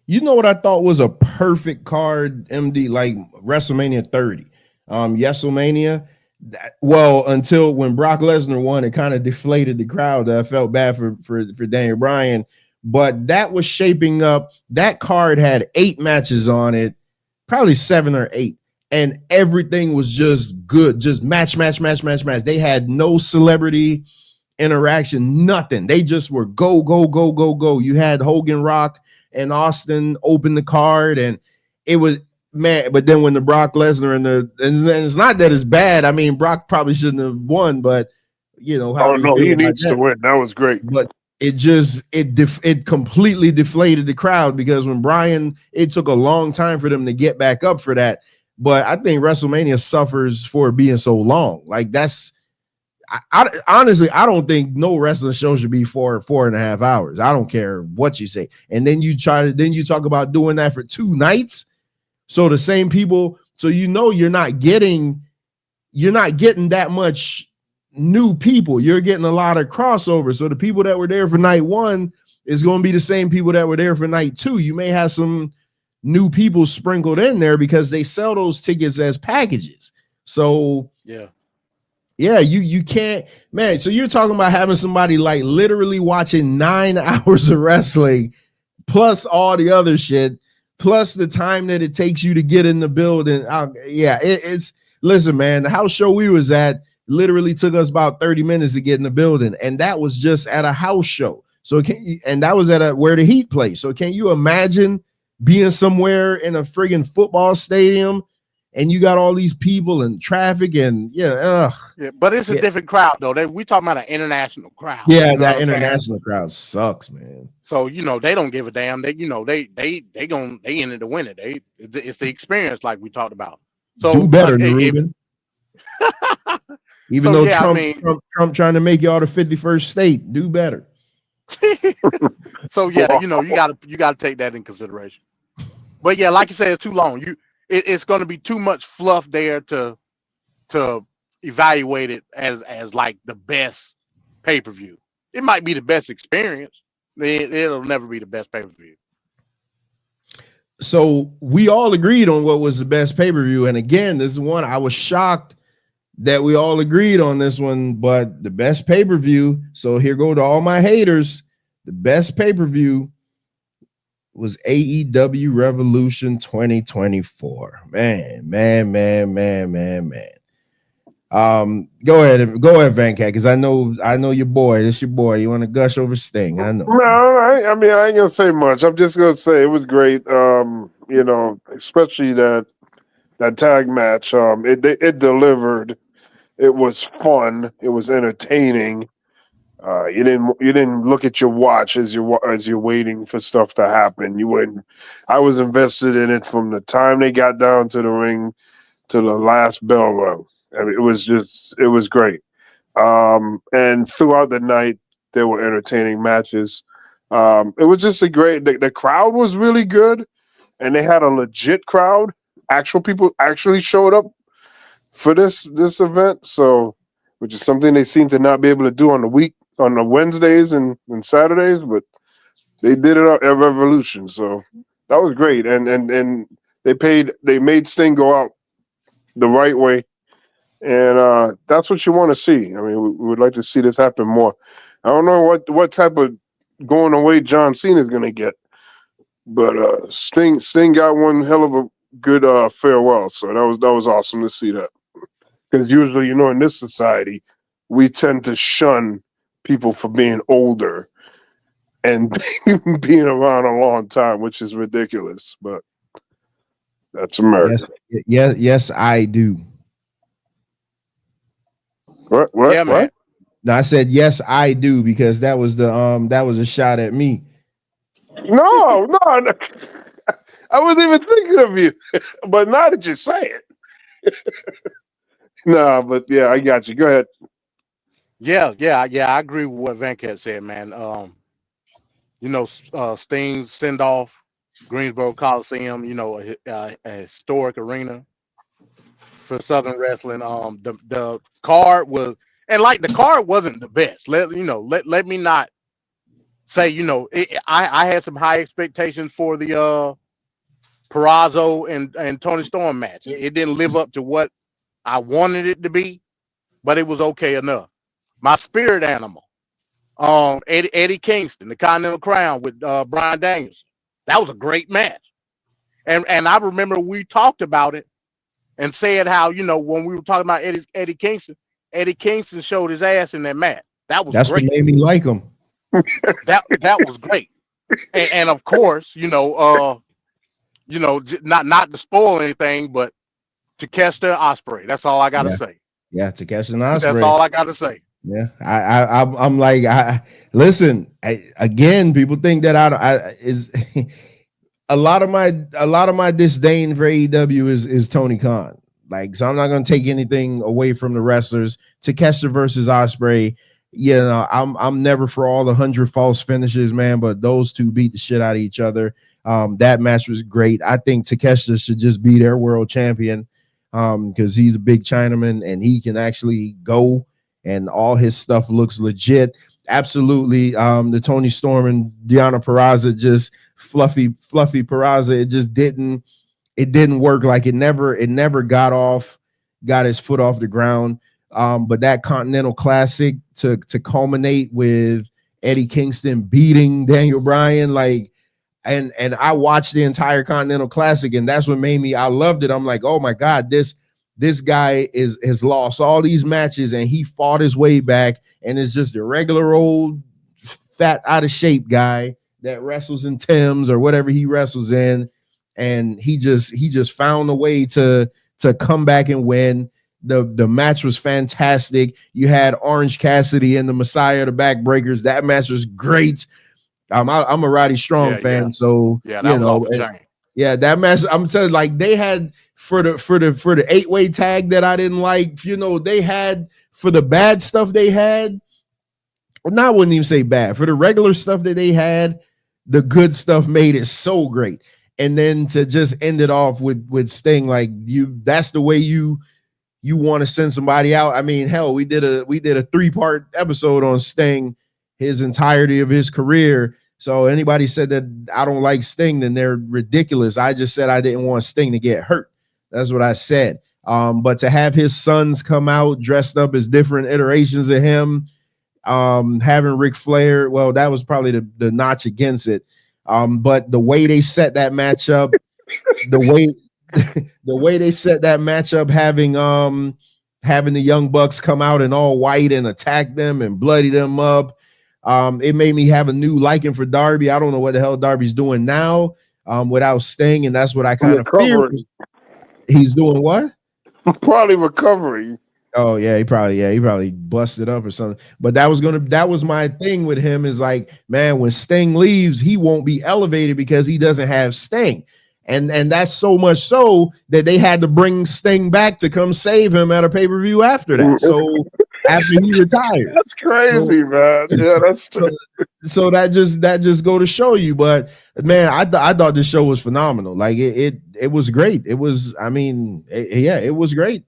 Speaker 11: You know what I thought was a perfect card, MD, like WrestleMania 30. WrestleMania. Well, until when Brock Lesnar won, it kind of deflated the crowd. I felt bad for Daniel Bryan, but that was shaping up. That card had 8 matches on it, probably 7 or 8, and everything was just good, just match. They had no celebrity interaction, nothing. They just were go. You had Hogan, Rock, and Austin open the card, and it was. Man, but then when the Brock Lesnar and it's not that it's bad. I mean, Brock probably shouldn't have won, but how
Speaker 12: he needs to win. That was great.
Speaker 11: But it completely deflated the crowd because when Bryan, it took a long time for them to get back up for that. But I think WrestleMania suffers for being so long. Like that's, I honestly, I don't think no wrestling show should be 4.5 hours. I don't care what you say. And then you talk about doing that for 2 nights. So the same people, so you're not getting that much new people. You're getting a lot of crossover. So the people that were there for night 1 is going to be the same people that were there for night 2. You may have some new people sprinkled in there because they sell those tickets as packages. So yeah, you can't, man. So you're talking about having somebody like literally watching 9 hours of wrestling plus all the other shit, plus the time that it takes you to get in the building. It's listen, man, the house show we was at literally took us about 30 minutes to get in the building, and that was just at a house show. So and that was at where the Heat plays. So can you imagine being somewhere in a friggin' football stadium and you got all these people and traffic and
Speaker 13: but it's a different crowd though. We talking about an international crowd.
Speaker 11: Yeah, that international crowd sucks, man.
Speaker 13: So they don't give a damn. They in it to win it. It's the experience like we talked about. So
Speaker 11: do better, Ruben. Even though Trump trying to make y'all the 51st state, do better.
Speaker 13: So you gotta take that in consideration. But yeah, like you said, it's too long. It's going to be too much fluff there to evaluate it as like the best pay-per-view. It might be the best experience. It'll never be the best pay-per-view.
Speaker 11: So we all agreed on what was the best pay-per-view. And again, this is one I was shocked that we all agreed on this one, but the best pay-per-view. So here go to all my haters. The best pay-per-view was AEW Revolution 2024. Man. Go ahead, Van Cat, because I know your boy. This your boy. You want to gush over Sting? I know.
Speaker 12: No, I mean I ain't gonna say much. I'm just gonna say it was great. Especially that tag match. It delivered. It was fun. It was entertaining. You didn't look at your watch as you're waiting for stuff to happen. You wouldn't. I was invested in it from the time they got down to the ring to the last bell rung. I mean, it was great. And throughout the night, there were entertaining matches. It was just a great. The crowd was really good, and they had a legit crowd. Actual people actually showed up for this event. So, which is something they seem to not be able to do on the Wednesdays and Saturdays, but they did it at Revolution. So that was great. And they made Sting go out the right way. And that's what you want to see. I mean, we would like to see this happen more. I don't know what type of going away John Cena is going to get, but Sting got one hell of a good farewell. So that was awesome to see that. Because usually, in this society, we tend to shun people for being older and being around a long time, which is ridiculous. But that's America.
Speaker 11: Yes, I do.
Speaker 12: What?
Speaker 13: Yeah, man.
Speaker 11: No, I said yes, I do, because that was a shot at me.
Speaker 12: No. I wasn't even thinking of you. But now that you say it. No, but yeah, I got you. Go ahead.
Speaker 13: Yeah. I agree with what Van Cat said, man. Sting's send off, Greensboro Coliseum. A historic arena for Southern wrestling. The card was, and like the card wasn't the best. Let me not say, I had some high expectations for the Purrazzo and Tony Storm match. It didn't live up to what I wanted it to be, but it was okay enough. My spirit animal, Eddie Kingston, the Continental Crown with Bryan Danielson. That was a great match. And I remember we talked about it and said how, when we were talking about Eddie Kingston showed his ass in that match. That's great.
Speaker 11: What made me like him.
Speaker 13: That was great. And of course, not to spoil anything, but Takeshita Ospreay. That's all I got to say.
Speaker 11: Yeah, Takeshita Ospreay.
Speaker 13: That's all I got to say.
Speaker 11: Yeah, I'm like, listen. Again, people think that is a lot of my disdain for AEW is Tony Khan. Like, so I'm not gonna take anything away from the wrestlers. Takeshita versus Ospreay. I'm never for all the 100 false finishes, man. But those two beat the shit out of each other. That match was great. I think Takeshita should just be their world champion because he's a big Chinaman and he can actually go. And all his stuff looks legit. Absolutely. The Tony Storm and Deonna Purrazzo, just fluffy Purrazzo. It just didn't work. Like it never got his foot off the ground. But that Continental Classic to culminate with Eddie Kingston beating Daniel Bryan, and I watched the entire Continental Classic, and that's what made me. I loved it. I'm like, oh my God, this guy has lost all these matches and he fought his way back and is just a regular old fat out of shape guy that wrestles in Tim's or whatever he wrestles in. And he just found a way to come back and win. The match was fantastic. You had Orange Cassidy and the Messiah, the Backbreakers. That match was great. I'm a Roddy Strong fan. So
Speaker 13: that was off the chain.
Speaker 11: Yeah, that match. I'm saying, like, they had for the 8-way tag that I didn't like. They had for the bad stuff they had. Well, I wouldn't even say bad. For the regular stuff that they had, the good stuff made it so great. And then to just end it off with Sting, like that's the way you want to send somebody out. I mean, hell, we did a 3-part episode on Sting, his entirety of his career. So anybody said that I don't like Sting, then they're ridiculous. I just said I didn't want Sting to get hurt. That's what I said. But to have his sons come out dressed up as different iterations of him, having Ric Flair, well, that was probably the notch against it. But the way they set that matchup, the way they set that matchup, having the Young Bucks come out in all white and attack them and bloody them up, it made me have a new liking for Darby. I don't know what the hell Darby's doing now without Sting, and that's what I kind of fear. He's doing what?
Speaker 12: Probably recovering.
Speaker 11: Oh yeah, he probably busted up or something. But that was my thing with him, is like, man, when Sting leaves, he won't be elevated because he doesn't have Sting. And that's so much so that they had to bring Sting back to come save him at a pay-per-view after that. So after he retired.
Speaker 12: That's crazy, man. Yeah, that's true.
Speaker 11: So that just go to show you. But man, I thought this show was phenomenal. Like it was great. It was, I mean, it was great.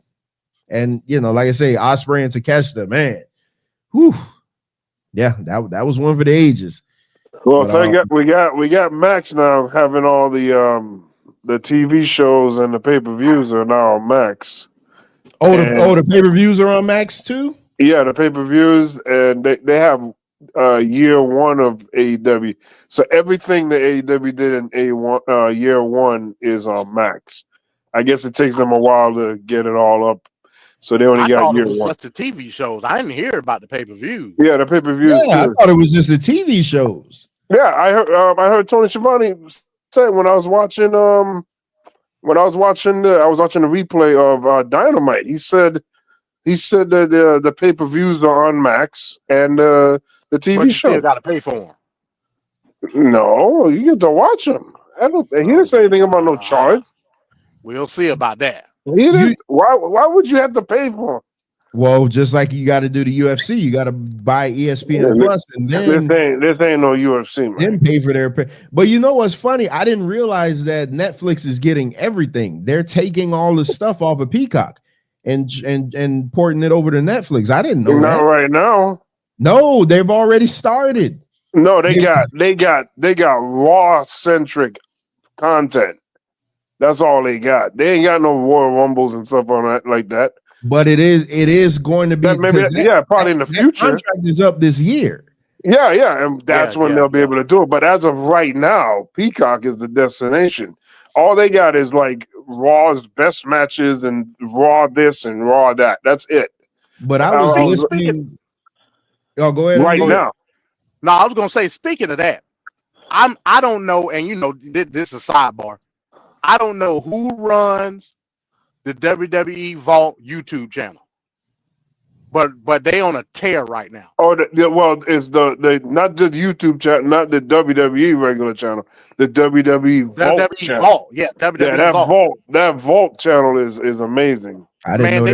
Speaker 11: And you know, like I say, Ospreay and Takeshita, man, whew, yeah, that was one for the ages.
Speaker 12: Well, but, we got Max now having all the TV shows and the pay-per-views are now on Max.
Speaker 11: The pay-per-views are on Max too?
Speaker 12: Yeah, the pay-per-views, and they have year one of AEW. So everything that AEW did in year one is on Max. I guess it takes them a while to get it all up. So they only got year one.
Speaker 13: Just the TV shows. I didn't hear about the pay-per-view.
Speaker 12: Yeah, the pay-per-views.
Speaker 11: Yeah, I thought it was just the TV shows.
Speaker 12: Yeah, I heard Tony Schiavone say when I was watching the replay of Dynamite. He said that the pay-per-views are on Max and the TV
Speaker 13: but you
Speaker 12: show.
Speaker 13: Still got to pay for them.
Speaker 12: No, you get to watch them. He didn't say anything about no charge.
Speaker 13: We'll see about that.
Speaker 12: Why would you have to pay for them?
Speaker 11: Well, just like you got to do the UFC, you got to buy ESPN Plus, and then
Speaker 12: this ain't no UFC, man.
Speaker 11: Then pay for their pay. But you know what's funny? I didn't realize that Netflix is getting everything. They're taking all the stuff off of Peacock and porting it over to Netflix. I didn't know
Speaker 12: Not
Speaker 11: that.
Speaker 12: right now.
Speaker 11: No, they've already started.
Speaker 12: No, they got Raw centric content. That's all they got. They ain't got no Royal Rumbles and stuff on that like that.
Speaker 11: But it is going to be
Speaker 12: probably in the future.
Speaker 11: Contract is up this year.
Speaker 12: Yeah, and that's when they'll be able to do it. But as of right now, Peacock is the destination. All they got is like Raw's best matches and Raw this and Raw that. That's it.
Speaker 11: But I was listening. Oh, go ahead.
Speaker 12: Right now.
Speaker 13: No, I was gonna say. Speaking of that, I don't know, and you know, this is a sidebar. I don't know who runs the WWE Vault YouTube channel, but they on a tear right now.
Speaker 12: Oh, it's the not the YouTube channel, not the WWE regular channel, the WWE Vault channel.
Speaker 13: Vault. Yeah, WWE
Speaker 12: that Vault channel is amazing.
Speaker 11: I didn't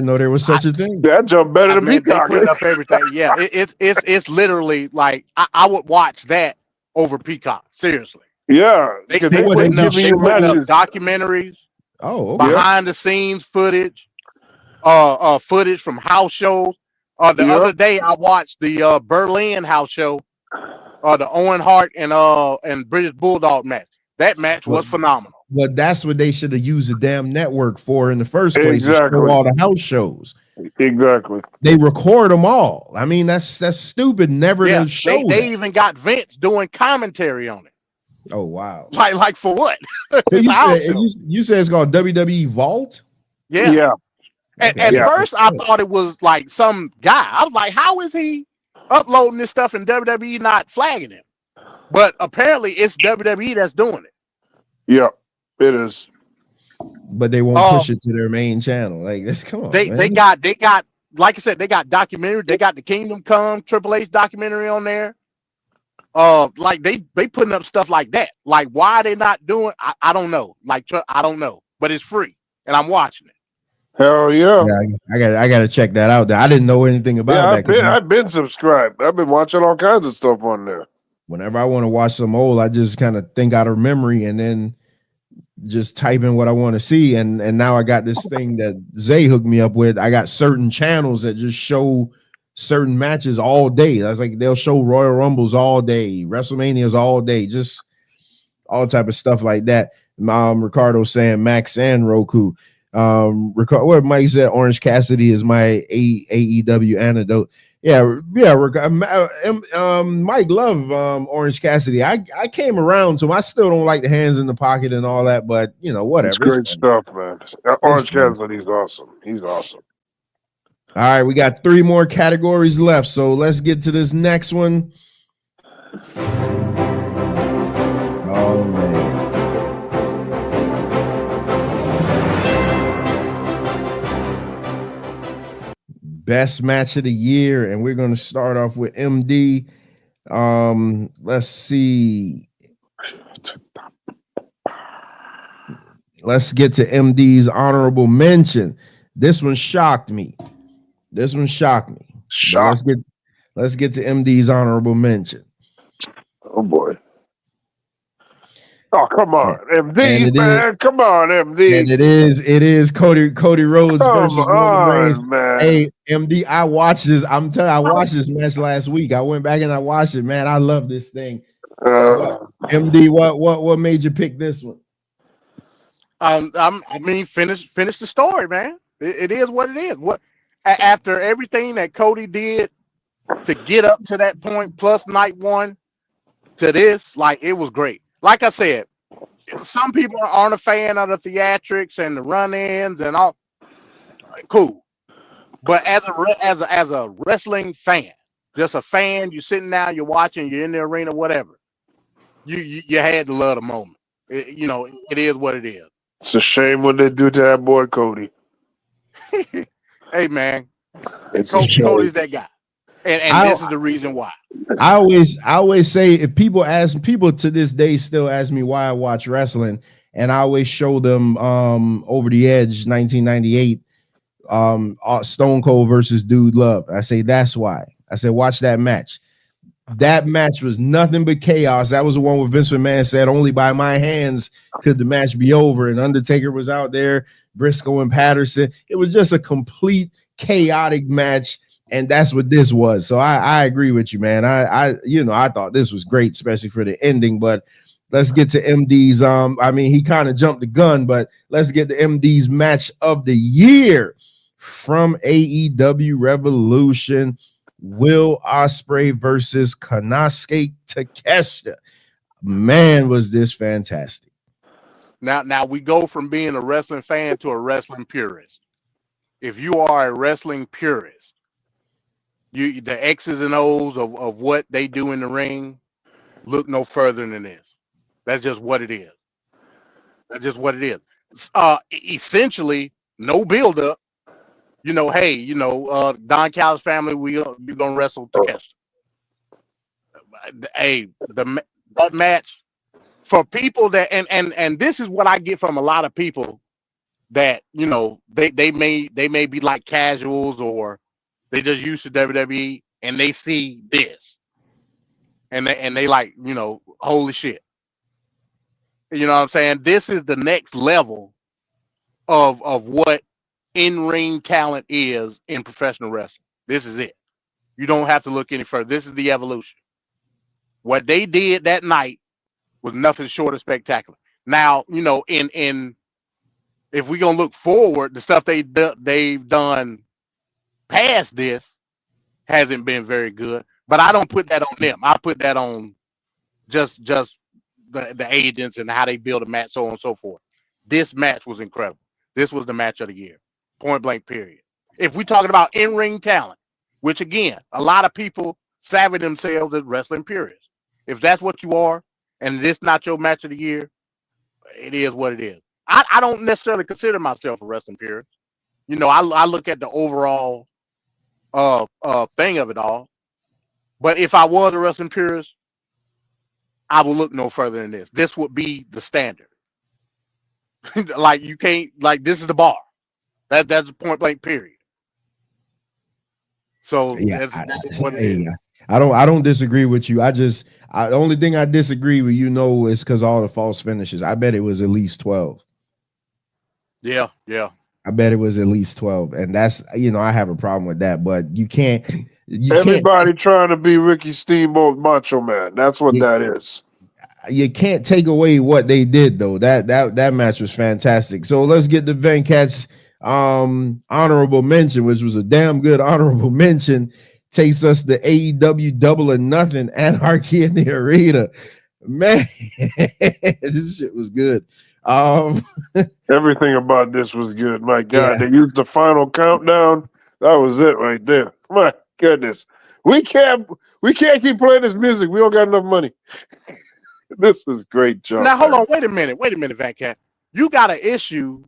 Speaker 11: know there was such a thing.
Speaker 12: That jump better than Peacock.
Speaker 13: They put up everything. Yeah, it's literally like I would watch that over Peacock. Seriously.
Speaker 12: Yeah,
Speaker 13: they putting up documentaries.
Speaker 11: Oh, okay.
Speaker 13: Behind the scenes footage, footage from house shows. The other day I watched the Berlin house show, the Owen Hart and British Bulldog match. That match was phenomenal.
Speaker 11: But that's what they should have used the damn network for in the first place.
Speaker 12: Exactly.
Speaker 11: All the house shows.
Speaker 12: Exactly.
Speaker 11: They record them all. I mean, that's stupid. Never to show.
Speaker 13: They even got Vince doing commentary on it.
Speaker 11: Oh wow!
Speaker 13: Like for what?
Speaker 11: you said it's called WWE Vault?
Speaker 13: Yeah. At first, I thought it was like some guy. I was like, how is he uploading this stuff and WWE not flagging him? But apparently, it's WWE that's doing it.
Speaker 12: Yeah, it is.
Speaker 11: But they won't push it to their main channel. Like, come on.
Speaker 13: They got like I said, they got documentary. They got the Kingdom Come Triple H documentary on there. Like they putting up stuff like that. Like, why are they not doing? I don't know. Like, I don't know. But it's free, and I'm watching it.
Speaker 12: Hell yeah!
Speaker 11: I got to check that out. I didn't know anything about that.
Speaker 12: I've been subscribed. I've been watching all kinds of stuff on there.
Speaker 11: Whenever I want to watch some old, I just kind of think out of memory and then just type in what I want to see. And now I got this thing that Zay hooked me up with. I got certain channels that just show certain matches all day. That's like they'll show Royal Rumbles all day, WrestleManias all day, just all type of stuff like that. Ricardo saying Max and Roku. What Mike said, Orange Cassidy is my AEW antidote. Yeah. Mike love Orange Cassidy. I came around to him. I still don't like the hands in the pocket and all that, but whatever.
Speaker 12: It's great stuff, man. Orange Cassidy's awesome. He's awesome.
Speaker 11: All right, we got 3 more categories left, so let's get to this next one. Oh man. Best match of the year, and we're going to start off with MD. Let's see. Let's get to MD's honorable mention. This one shocked me. Let's get to MD's honorable mention.
Speaker 12: Oh boy. Oh, come on, MD, man. Come on, MD.
Speaker 11: And it is Cody Rhodes versus Roman Reigns.
Speaker 12: Man.
Speaker 11: Hey, MD, I watched this. I watched this match last week. I went back and I watched it, man. I love this thing. MD, what made you pick this one?
Speaker 13: Finish the story, man. It is what it is. What after everything that Cody did to get up to that point, plus night one to this, like it was great. Like I said, some people aren't a fan of the theatrics and the run-ins and all. Cool, but as a wrestling fan, just a fan, you're sitting down, you're watching, you're in the arena, whatever. You had to love the moment. It is what it is.
Speaker 12: It's a shame what they do to that boy Cody.
Speaker 13: Hey man,
Speaker 12: Cody's
Speaker 13: that guy, and this is the reason why.
Speaker 11: I always say, if people to this day still ask me why I watch wrestling, and I always show them Over the Edge 1998, Stone Cold versus Dude Love. I say that's why. I said watch that match. That match was nothing but chaos. That was the one where Vince McMahon said only by my hands could the match be over, and Undertaker was out there, Briscoe and Patterson. It was just a complete chaotic match. And that's what this was. So I agree with you, man. I thought this was great, especially for the ending. But let's get to MD's. He kind of jumped the gun, but let's get to MD's match of the year from AEW Revolution: Will Ospreay versus Konosuke Takeshita. Man, was this fantastic!
Speaker 13: Now we go from being a wrestling fan to a wrestling purist. If you are a wrestling purist, the X's and O's of what they do in the ring look no further than this. That's just what it is. Essentially, no build up. Don Callis family, we're gonna wrestle Takeshita. Hey, that match for people that and this is what I get from a lot of people that they may be like casuals, or they just used to WWE and they see this and they like, holy shit. You know what I'm saying? This is the next level of what in-ring talent is in professional wrestling. This is it. You don't have to look any further. This is the evolution. What they did that night was nothing short of spectacular. Now, in if we're gonna look forward, the stuff they've done past this hasn't been very good, but I don't put that on them. I put that on just the agents and how they build a match, so on and so forth. This match was incredible. This was the match of the year, point blank, period. If we're talking about in-ring talent, which again, a lot of people savvy themselves as wrestling purists. If that's what you are, and this not your match of the year, it is what it is. I don't necessarily consider myself a wrestling purist. I look at the overall thing of it all. But if I was a wrestling purist, I will look no further than this. This would be the standard. Like you can't, like this is the bar. That's a point blank, period. So
Speaker 11: yeah,
Speaker 13: that's what it is.
Speaker 11: I don't disagree with you. The only thing I disagree with is because all the false finishes. I bet it was at least 12.
Speaker 13: Yeah.
Speaker 11: I bet it was at least 12. And that's, I have a problem with that, but you can't.
Speaker 12: Everybody trying to be Ricky Steamboat Macho Man. That's what that is.
Speaker 11: You can't take away what they did though. That match was fantastic. So let's get the Venkat's honorable mention, which was a damn good honorable mention. Takes us to AEW Double or Nothing Anarchy in the Arena. Man, this shit was good.
Speaker 12: Everything about this was good. My God, they used the final countdown. That was it right there. My goodness, we can't keep playing this music. We don't got enough money. This was great, John.
Speaker 13: Now hold on, wait a minute, Van Cat. You got an issue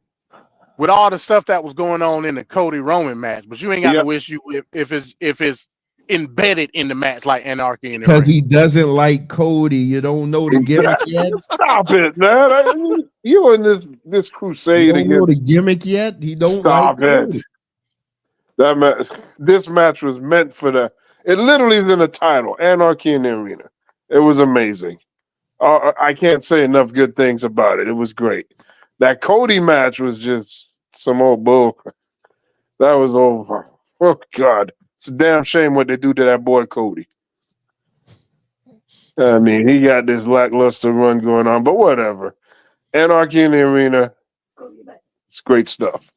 Speaker 13: with all the stuff that was going on in the Cody Roman match, but you ain't got no issue if it's embedded in the match like Anarchy in the
Speaker 11: because
Speaker 13: Ring.
Speaker 11: he doesn't like Cody. You don't know the gimmick yet.
Speaker 12: Stop it, man! You in this crusade
Speaker 11: you don't know
Speaker 12: against
Speaker 11: the gimmick yet. He don't
Speaker 12: stop
Speaker 11: like
Speaker 12: it.
Speaker 11: Cody.
Speaker 12: That match, this match was meant for the. It literally is in the title, Anarchy in the Arena. It was amazing. I can't say enough good things about it. It was great. That Cody match was just some old bull. That was over. Oh God, it's a damn shame what they do to that boy Cody. I mean, he got this lackluster run going on, but whatever. Anarchy in the Arena. It's great stuff.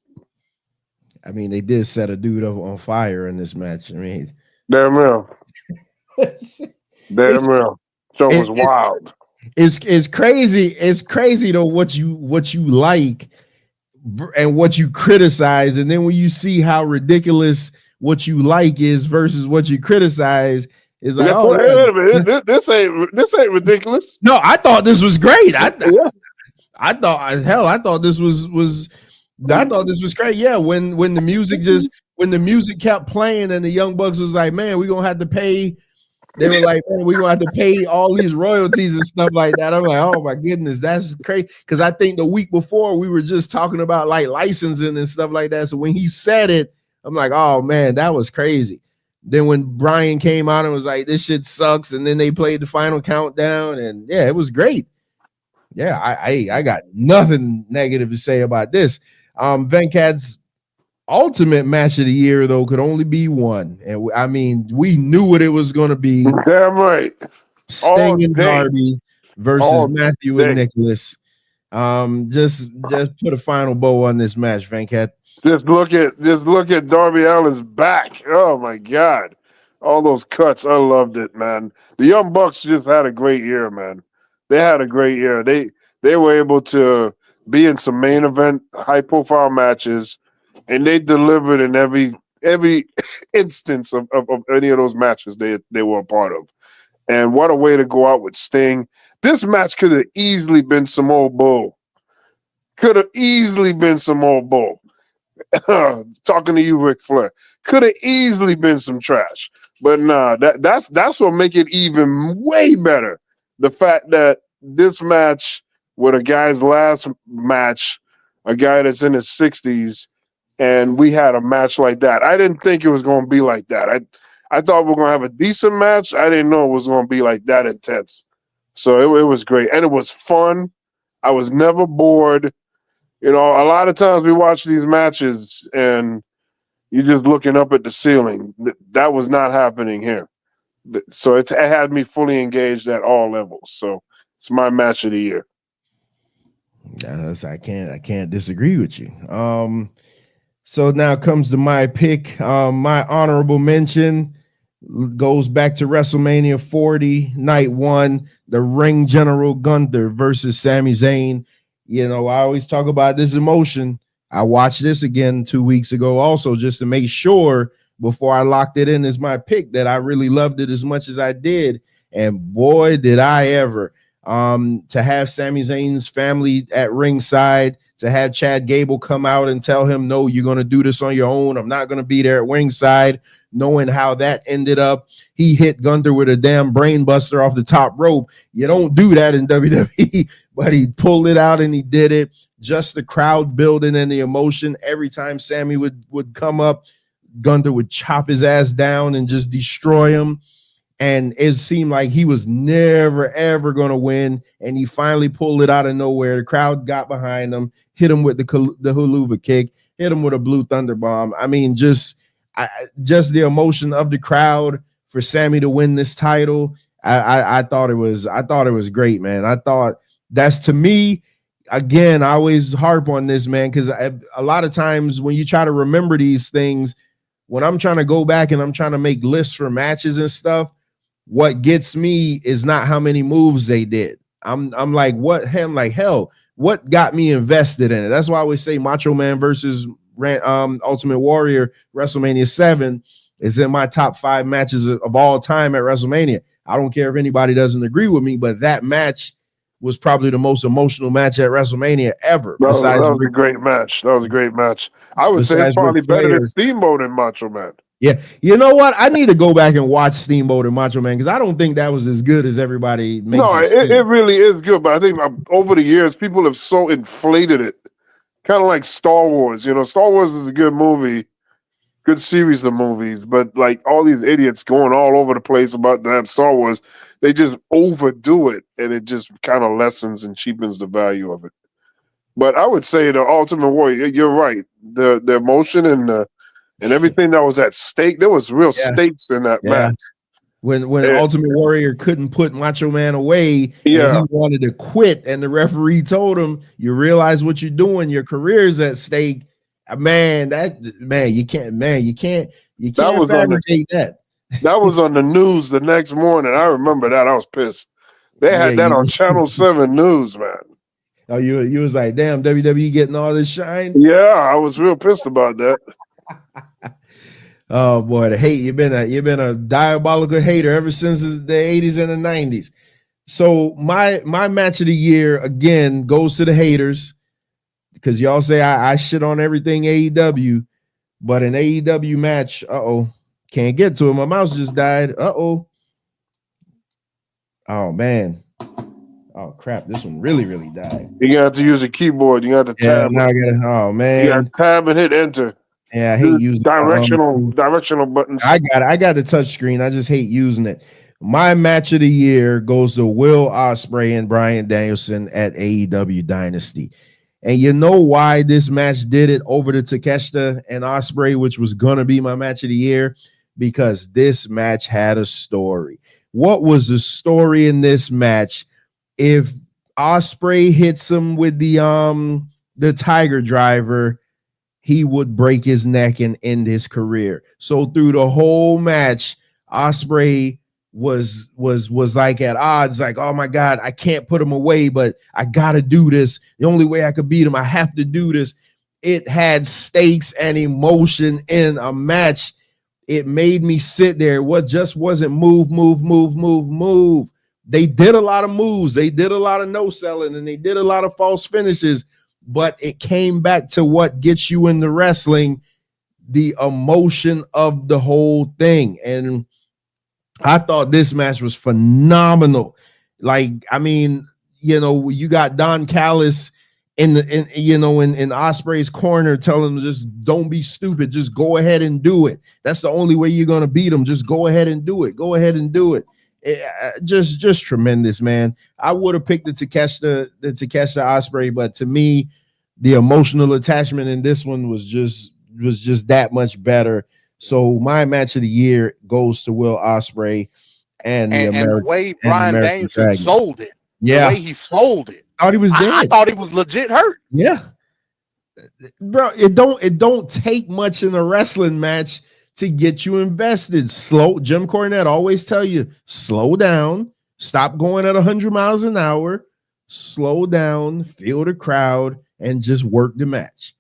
Speaker 11: I mean, they did set a dude up on fire in this match. I mean,
Speaker 12: damn real. Damn real. Show was wild.
Speaker 11: It's crazy. It's crazy though what you like and what you criticize, and then when you see how ridiculous what you like is versus what you criticize, is like, oh,
Speaker 12: wait a minute. This ain't ridiculous.
Speaker 11: No, I thought this was great. I thought this was I thought this was great. Yeah, when the music kept playing and the Young Bucks was like, man, we're gonna have to pay. They were like, man, we're gonna have to pay all these royalties and stuff like that. I'm like, oh my goodness, that's crazy. Because I think the week before we were just talking about like licensing and stuff like that. So when he said it, I'm like, oh man, that was crazy. Then when Brian came out and was like, this shit sucks, and then they played the final countdown, and yeah, it was great. Yeah, I got nothing negative to say about this. Venkat's ultimate match of the year, though, could only be one. And I mean, we knew what it was going to be.
Speaker 12: Damn right.
Speaker 11: Sting and Darby versus Matthew and Nicholas. Just put a final bow on this match, Venkat.
Speaker 12: Just look at Darby Allin's back. Oh my God. All those cuts. I loved it, man. The Young Bucks just had a great year, man. They had a great year. They were able to be in some main event, high profile matches, and they delivered in every instance of any of those matches they were a part of. And what a way to go out with Sting. This match could have easily been some old bull. Could have easily been some old bull. Talking to you, Ric Flair. Could have easily been some trash. But nah, that's what make it even way better. The fact that this match with a guy's last match, a guy that's in his 60s, and we had a match like that. I didn't think it was going to be like that. I thought we were going to have a decent match. I didn't know it was going to be like that intense. So it was great. And it was fun. I was never bored. You know, a lot of times we watch these matches and you're just looking up at the ceiling. That was not happening here. So it had me fully engaged at all levels. So it's my match of the year.
Speaker 11: I can't disagree with you. So now comes to my pick. My honorable mention goes back to WrestleMania 40, night 1, the Ring General Gunther versus Sami Zayn. You know, I always talk about this emotion. I watched this again 2 weeks ago also just to make sure before I locked it in as my pick that I really loved it as much as I did. And boy, did I ever. To have Sami Zayn's family at ringside, to have Chad Gable come out and tell him, no, you're going to do this on your own. I'm not going to be there at ringside. Knowing how that ended up, he hit Gunther with a damn brain buster off the top rope. You don't do that in WWE, but he pulled it out and he did it. Just the crowd building and the emotion. Every time Sammy would come up, Gunther would chop his ass down and just destroy him. And it seemed like he was never, ever going to win. And he finally pulled it out of nowhere. The crowd got behind him, hit him with the Huluva kick, hit him with a blue thunder bomb. I mean, just just the emotion of the crowd for Sammy to win this title. I thought it was great, man. I thought that's, to me, again, I always harp on this, man, because a lot of times when you try to remember these things, when I'm trying to go back and I'm trying to make lists for matches and stuff, what gets me is not how many moves they did. I'm like, hell, what got me invested in it? That's why I always say Macho Man versus Ultimate Warrior WrestleMania 7 is in my top 5 matches of all time at WrestleMania. I don't care if anybody doesn't agree with me, but that match was probably the most emotional match at WrestleMania ever.
Speaker 12: That was a great match. That was a great match. I would say it's probably better than Steamboat and Macho Man.
Speaker 11: Yeah, you know what? I need to go back and watch Steamboat and Macho Man because I don't think that was as good as everybody makes it.
Speaker 12: No, it really is good, but I think over the years people have so inflated it, kind of like Star Wars. You know, Star Wars is a good movie, good series of movies, but like all these idiots going all over the place about that Star Wars, they just overdo it, and it just kind of lessens and cheapens the value of it. But I would say the Ultimate Warrior, you're right. The emotion and everything that was at stake, there was real stakes in that match.
Speaker 11: When Ultimate Warrior couldn't put Macho Man away, and he wanted to quit, and the referee told him, "You realize what you're doing. Your career is at stake." Man, you can't fabricate that.
Speaker 12: That was on the news the next morning. I remember that. I was pissed. They had that on Channel 7 News, man.
Speaker 11: Oh, you was like, damn, WWE getting all this shine?
Speaker 12: Yeah, I was real pissed about that.
Speaker 11: Oh boy, the hate. You've been a diabolical hater ever since the 80s and the 90s. So my match of the year again goes to the haters, because y'all say I shit on everything AEW, but an AEW match, can't get to it. My mouse just died. Oh man. Oh crap, this one really died.
Speaker 12: You got to use a keyboard. You got to tab.
Speaker 11: Now I gotta, oh man.
Speaker 12: You got to tab and hit enter.
Speaker 11: Yeah, I hate using
Speaker 12: directional buttons.
Speaker 11: I got the touch screen. I just hate using it. My match of the year goes to Will Ospreay and Bryan Danielson at AEW Dynasty. And you know why this match did it over to Takeshita and Ospreay, which was gonna be my match of the year? Because this match had a story. What was the story in this match? If Ospreay hits him with the Tiger Driver, he would break his neck and end his career. So through the whole match, Ospreay was like at odds, like, oh my God, I can't put him away, but I gotta do this. The only way I could beat him, I have to do this. It had stakes and emotion in a match. It made me sit there. What just wasn't move. They did a lot of moves. They did a lot of no selling, and they did a lot of false finishes. But it came back to what gets you into wrestling, the emotion of the whole thing. And I thought this match was phenomenal. Like, I mean, you got Don Callis in Ospreay's corner telling him, just don't be stupid. Just go ahead and do it. That's the only way you're going to beat him. Just go ahead and do it. Go ahead and do it. Just tremendous, man. I would have picked the Takeshita Ospreay, but to me, the emotional attachment in this one was just that much better. So my match of the year goes to Will Ospreay and the
Speaker 13: way Bryan Danielson sold it.
Speaker 11: Yeah,
Speaker 13: the way he sold it.
Speaker 11: Thought he was dead.
Speaker 13: I thought he was legit hurt.
Speaker 11: Yeah, bro. It don't take much in a wrestling match to get you invested. Jim Cornette always tell you, slow down, stop going at 100 miles an hour, slow down, feel the crowd, and just work the match.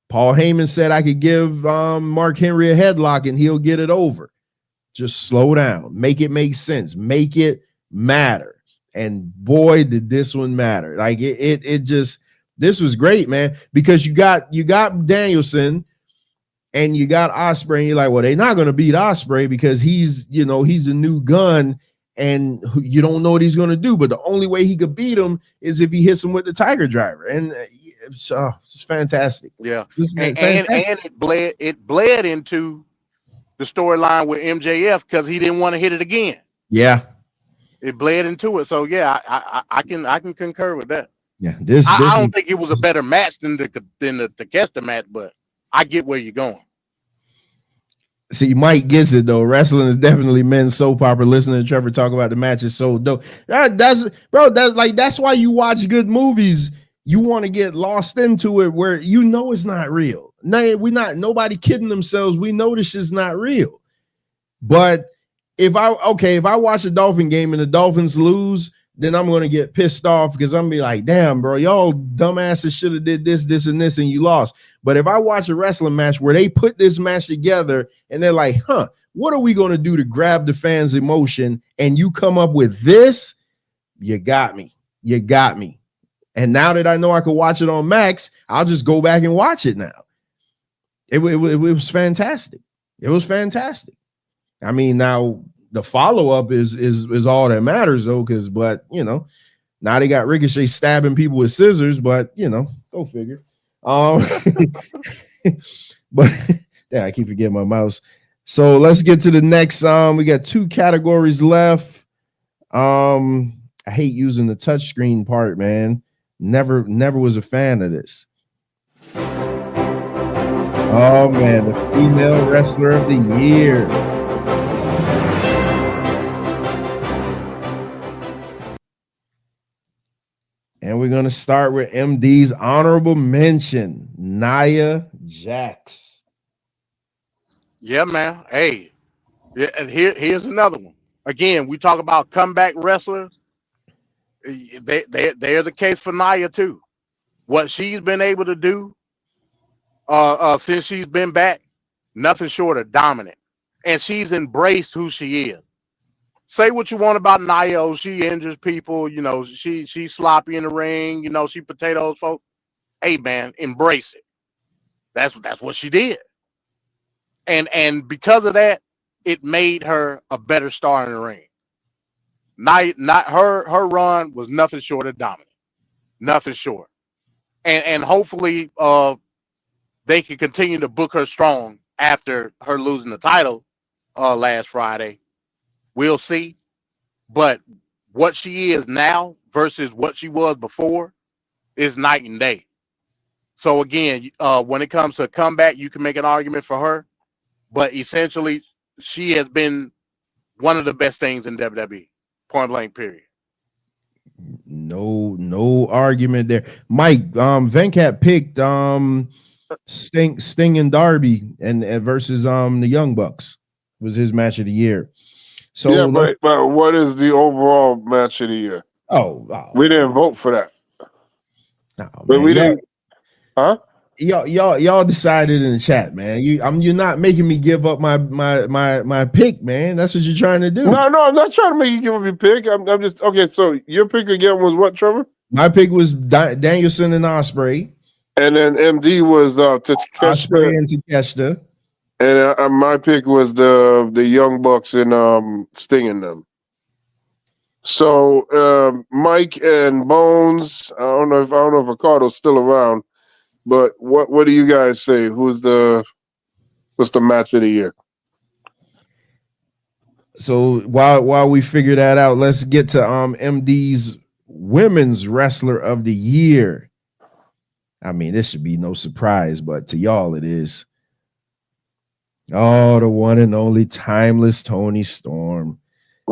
Speaker 11: Paul Heyman said I could give Mark Henry a headlock and he'll get it over. Just slow down, make it make sense, make it matter. And boy, did this one matter. Like this was great, man, because you got Danielson and you got Ospreay, and you're like, well, they're not going to beat Ospreay because he's a new gun and you don't know what he's going to do. But the only way he could beat him is if he hits him with the Tiger Driver. And it's fantastic.
Speaker 13: Yeah. And it bled into the storyline with MJF because he didn't want to hit it again.
Speaker 11: Yeah.
Speaker 13: It bled into it. So yeah, I can concur with that.
Speaker 11: Yeah.
Speaker 13: I don't think it was a better match than the Takeshita match, but I get where you're going.
Speaker 11: See, Mike gets it though. Wrestling is definitely men's soap opera. Listening to Trevor talk about the match is so dope. That's why you watch good movies. You want to get lost into it where you know it's not real. Nobody kidding themselves. We know this is not real. But if I watch a Dolphin game and the Dolphins lose, then I'm gonna get pissed off because I'm gonna be like, damn, bro, y'all dumbasses should have did this, this, and this, and you lost. But if I watch a wrestling match where they put this match together and they're like, what are we gonna do to grab the fans' emotion? And you come up with this, you got me. You got me. And now that I know I could watch it on Max, I'll just go back and watch it now. It was fantastic. It was fantastic. I mean, now the follow-up is all that matters though, but you know, now they got Ricochet stabbing people with scissors, but you know, go figure. But yeah, I keep forgetting my mouse. So let's get to the next. We got 2 categories left. I hate using the touchscreen part, man. Never was a fan of this. Oh man, the female wrestler of the year. And we're going to start with MD's honorable mention, Nia Jax.
Speaker 13: Yeah, man. Hey, here's another one. Again, we talk about comeback wrestlers. They're the case for Nia too. What she's been able to do since she's been back, nothing short of dominant. And she's embraced who she is. Say what you want about Nia. She injures people. You know, she's sloppy in the ring. You know, she potatoes folks. Hey, man, embrace it. That's what she did. And because of that, it made her a better star in the ring. Not her run was nothing short of dominant. Nothing short. And hopefully they can continue to book her strong after her losing the title last Friday. We'll see. But what she is now versus what she was before is night and day. So again, when it comes to a comeback, you can make an argument for her. But essentially, she has been one of the best things in WWE. Point blank, period.
Speaker 11: No argument there. Mike, Venkat picked Sting and Darby and versus the Young Bucks was his match of the year. So
Speaker 12: yeah, but what is the overall match of the year?
Speaker 11: Oh
Speaker 12: we didn't vote for that.
Speaker 11: No,
Speaker 12: but
Speaker 11: man,
Speaker 12: we didn't. Huh?
Speaker 11: Y'all decided in the chat, man. You're not making me give up my pick, man. That's what you're trying to do.
Speaker 12: No, I'm not trying to make you give up your pick. I'm just okay. So your pick again was what, Trevor?
Speaker 11: My pick was Danielson and Ospreay,
Speaker 12: and then MD was
Speaker 11: Ospreay and Takeshita.
Speaker 12: And my pick was the Young Bucks and Sting them. So Mike and Bones. I don't know if Ricardo's still around, but what do you guys say? What's the match of the year?
Speaker 11: So while we figure that out, let's get to MD's women's wrestler of the year. I mean, this should be no surprise, but to y'all it is. Oh, the one and only timeless Toni Storm.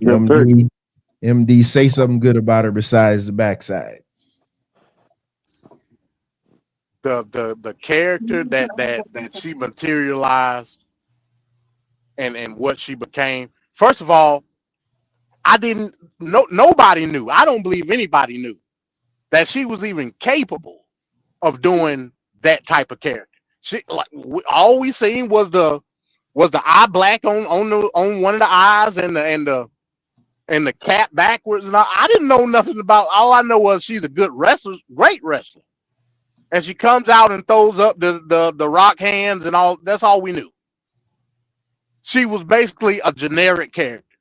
Speaker 11: MD, say something good about her besides the backside.
Speaker 13: The character that she materialized and what she became. First of all, nobody knew. I don't believe anybody knew that she was even capable of doing that type of character. She all we seen was the eye black on one of the eyes and the cap backwards, and I didn't know nothing about. All I know was she's a good wrestler, great wrestler, and she comes out and throws up the rock hands and all. That's all we knew. She was basically a generic character,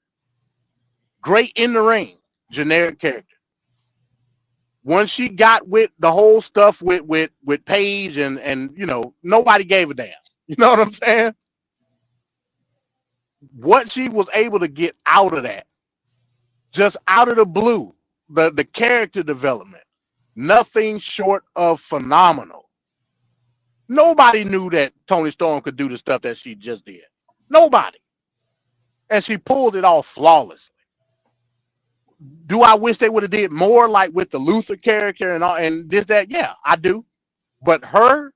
Speaker 13: great in the ring, generic character. Once she got with the whole stuff with Paige and you know, nobody gave a damn. You know what I'm saying? What she was able to get out of that, just out of the blue, the character development, nothing short of phenomenal. Nobody knew that Toni Storm could do the stuff that she just did. Nobody. And she pulled it off flawlessly. Do I wish they would have did more like with the Luther character and all and this, that? Yeah, I do. But her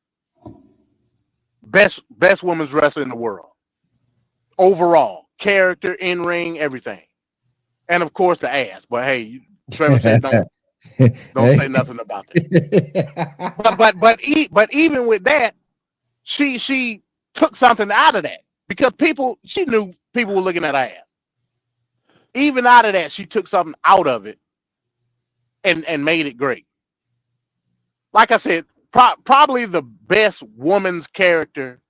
Speaker 13: best women's wrestler in the world. Overall. Character, in-ring, everything. And of course the ass. But hey, Trevor said don't say nothing about that. but even with that, she took something out of that because she knew people were looking at her ass. Even out of that, she took something out of it and made it great. Like I said, probably the best woman's character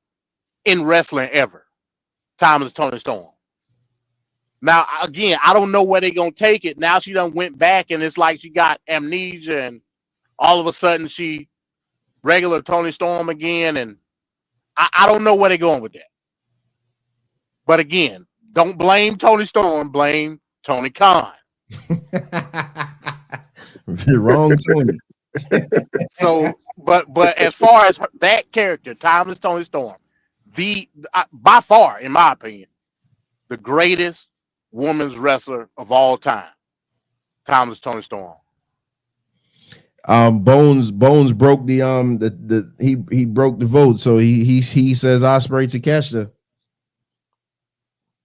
Speaker 13: in wrestling ever. Timeless Toni Storm. Now, again, I don't know where they're going to take it. Now she done went back and it's like she got amnesia and all of a sudden she regular Toni Storm again. And I don't know where they're going with that. But again, don't blame Toni Storm, blame Tony Khan.
Speaker 11: Wrong Tony.
Speaker 13: So, but as far as that character, Timeless Toni Storm, by far, in my opinion, the greatest women's wrestler of all time, Timeless Toni Storm.
Speaker 11: Bones broke he broke the vote, so he says Ospreay Takeshita.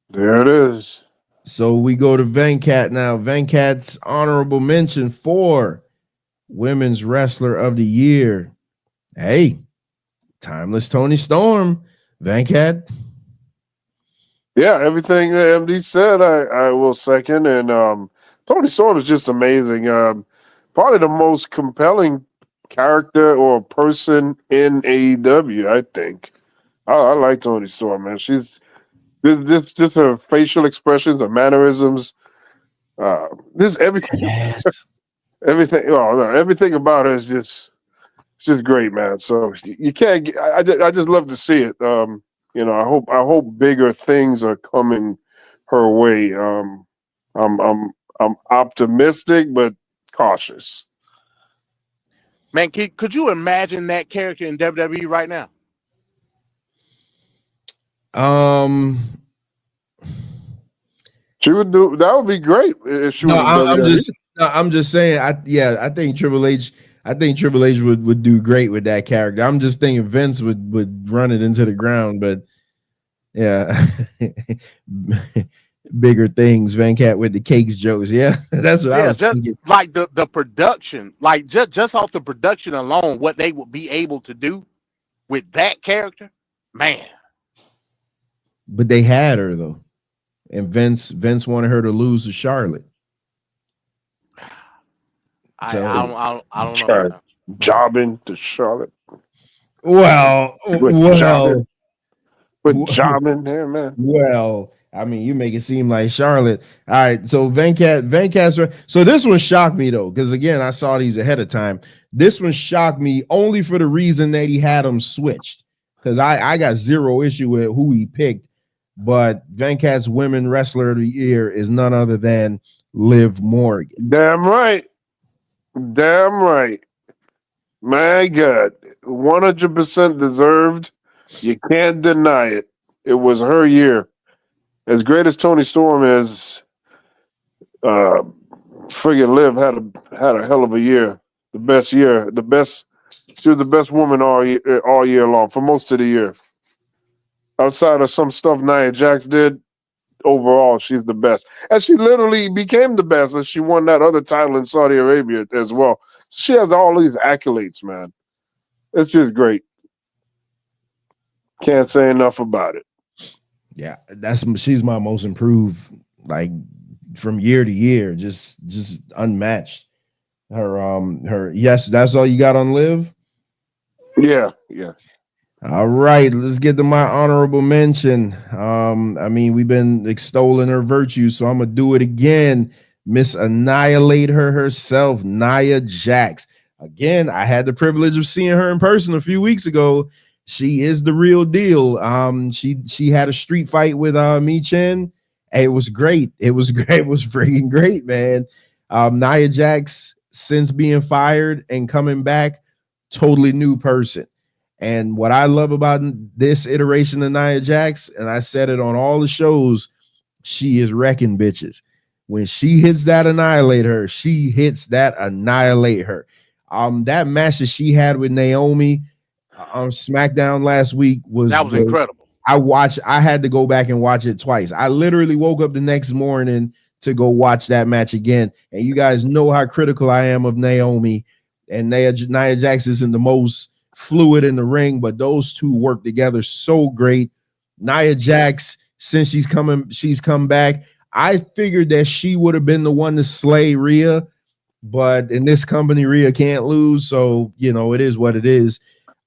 Speaker 12: There it is.
Speaker 11: So we go to Venkat now. Venkat's honorable mention for Women's Wrestler of the Year. Hey, Timeless Toni Storm. Venkat.
Speaker 12: Yeah, everything that MD said, I will second. And Toni Storm is just amazing. Probably the most compelling character or person in AEW, I think. I like Toni Storm, man. She's just her facial expressions, her mannerisms. This everything.
Speaker 11: Yes.
Speaker 12: Everything. Oh no, everything about her is just great, man. So you can't. I just love to see it. I hope bigger things are coming her way. I'm optimistic but cautious.
Speaker 13: Man, could you imagine that character in WWE right now?
Speaker 12: She would do that. Would be great if she was.
Speaker 11: I'm just saying. I think Triple H. I think Triple H would do great with that character. I'm just thinking Vince would run it into the ground, but yeah, bigger things. Venkat with the cakes jokes. Yeah, that's what I was thinking.
Speaker 13: Like the production, like just off the production alone, what they would be able to do with that character, man.
Speaker 11: But they had her though, and Vince wanted her to lose to Charlotte.
Speaker 13: I don't know.
Speaker 12: Jobbing to Charlotte.
Speaker 11: Well,
Speaker 12: jobbing there, man.
Speaker 11: Well, I mean, you make it seem like Charlotte. All right, so Venkat's. So this one shocked me though, because again, I saw these ahead of time. This one shocked me only for the reason that he had them switched. Because I got zero issue with who he picked, but Venkat's Women Wrestler of the Year is none other than Liv Morgan.
Speaker 12: Damn right. My God, 100% deserved. You can't deny it. It was her year. As great as Toni Storm is, friggin' Liv had a hell of a year. The best year. She was the best woman all year long for most of the year. Outside of some stuff Nia Jax did, overall, she's the best. And she literally became the best as she won that other title in Saudi Arabia as well. She has all these accolades, man. It's just great. Can't say enough about it.
Speaker 11: Yeah, she's my most improved, like from year to year, just unmatched. Her yes, that's all you got on Liv?
Speaker 12: Yeah.
Speaker 11: All right, let's get to my honorable mention. I mean, we've been extolling her virtue, so I'm gonna do it again. Miss Annihilate her herself, Nia Jax. Again, I had the privilege of seeing her in person a few weeks ago. She is the real deal. She had a street fight with Mi Chen. It was great. It was freaking great, man. Nia Jax, since being fired and coming back, totally new person. And what I love about this iteration of Nia Jax, and I said it on all the shows, she is wrecking bitches. When she hits that annihilate her, she hits that annihilate her. That match that she had with Naomi on SmackDown last week was
Speaker 13: incredible.
Speaker 11: I had to go back and watch it twice. I literally woke up the next morning to go watch that match again. And you guys know how critical I am of Naomi, and Nia Jax isn't the most fluid in the ring, but those two work together so great. Nia Jax, since she's come back, I figured that she would have been the one to slay Rhea, but in this company, Rhea can't lose. So, it is what it is.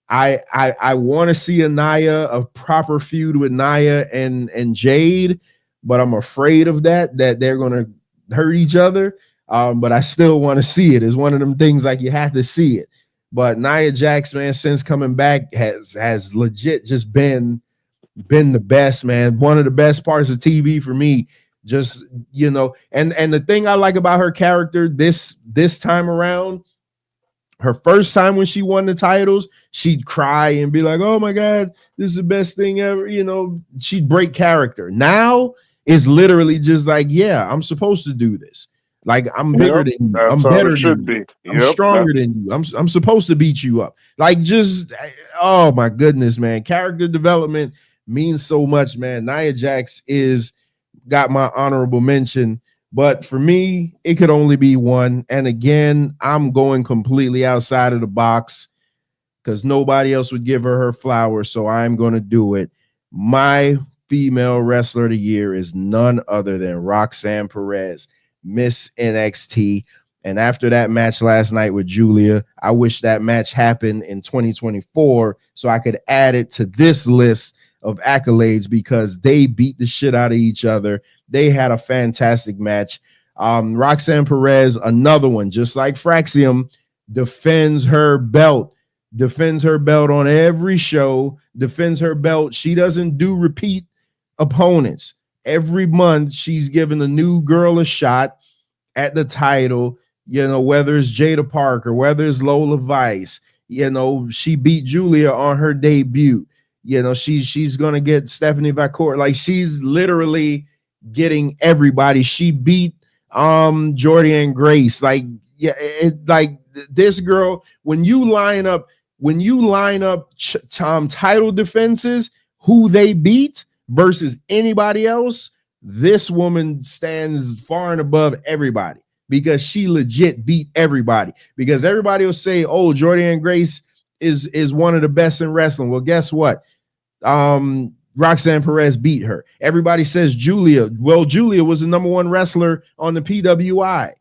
Speaker 11: I want to see a proper feud with Nia and Jade, but I'm afraid of that they're going to hurt each other. But I still want to see it. It's one of them things like you have to see it. But Nia Jax, man, since coming back has legit just been the best, man. One of the best parts of TV for me. Just, and the thing I like about her character this time around, her first time when she won the titles, she'd cry and be like, oh my God, this is the best thing ever. She'd break character. Now it's literally just like, yeah, I'm supposed to do this. Like, I'm bigger than you. I'm better than you. I'm stronger than you. I'm supposed to beat you up. Like, just, oh my goodness, man. Character development means so much, man. Nia Jax got my honorable mention. But for me, it could only be one. And again, I'm going completely outside of the box because nobody else would give her flowers. So I'm going to do it. My female wrestler of the year is none other than Roxanne Perez, Miss NXT. And after that match last night with Julia, I wish that match happened in 2024 so I could add it to this list of accolades because they beat the shit out of each other. They had a fantastic match. Roxanne Perez, another one, just like Fraxium, defends her belt on every show, defends her belt. She doesn't do repeat opponents. Every month, she's giving a new girl a shot at the title, whether it's Jada Parker, whether it's Lola Vice. She beat Julia on her debut. She's going to get Stephanie Vacour. Like, she's literally getting everybody. She beat Jordan Grace. Like, yeah, this girl, when you line up title defenses, who they beat versus anybody else, this woman stands far and above everybody because she legit beat everybody. Because everybody will say, oh, Jordan Grace is one of the best in wrestling. Well, guess what? Roxanne Perez beat her. Everybody says Julia. Well, Julia was the number one wrestler on the PWI.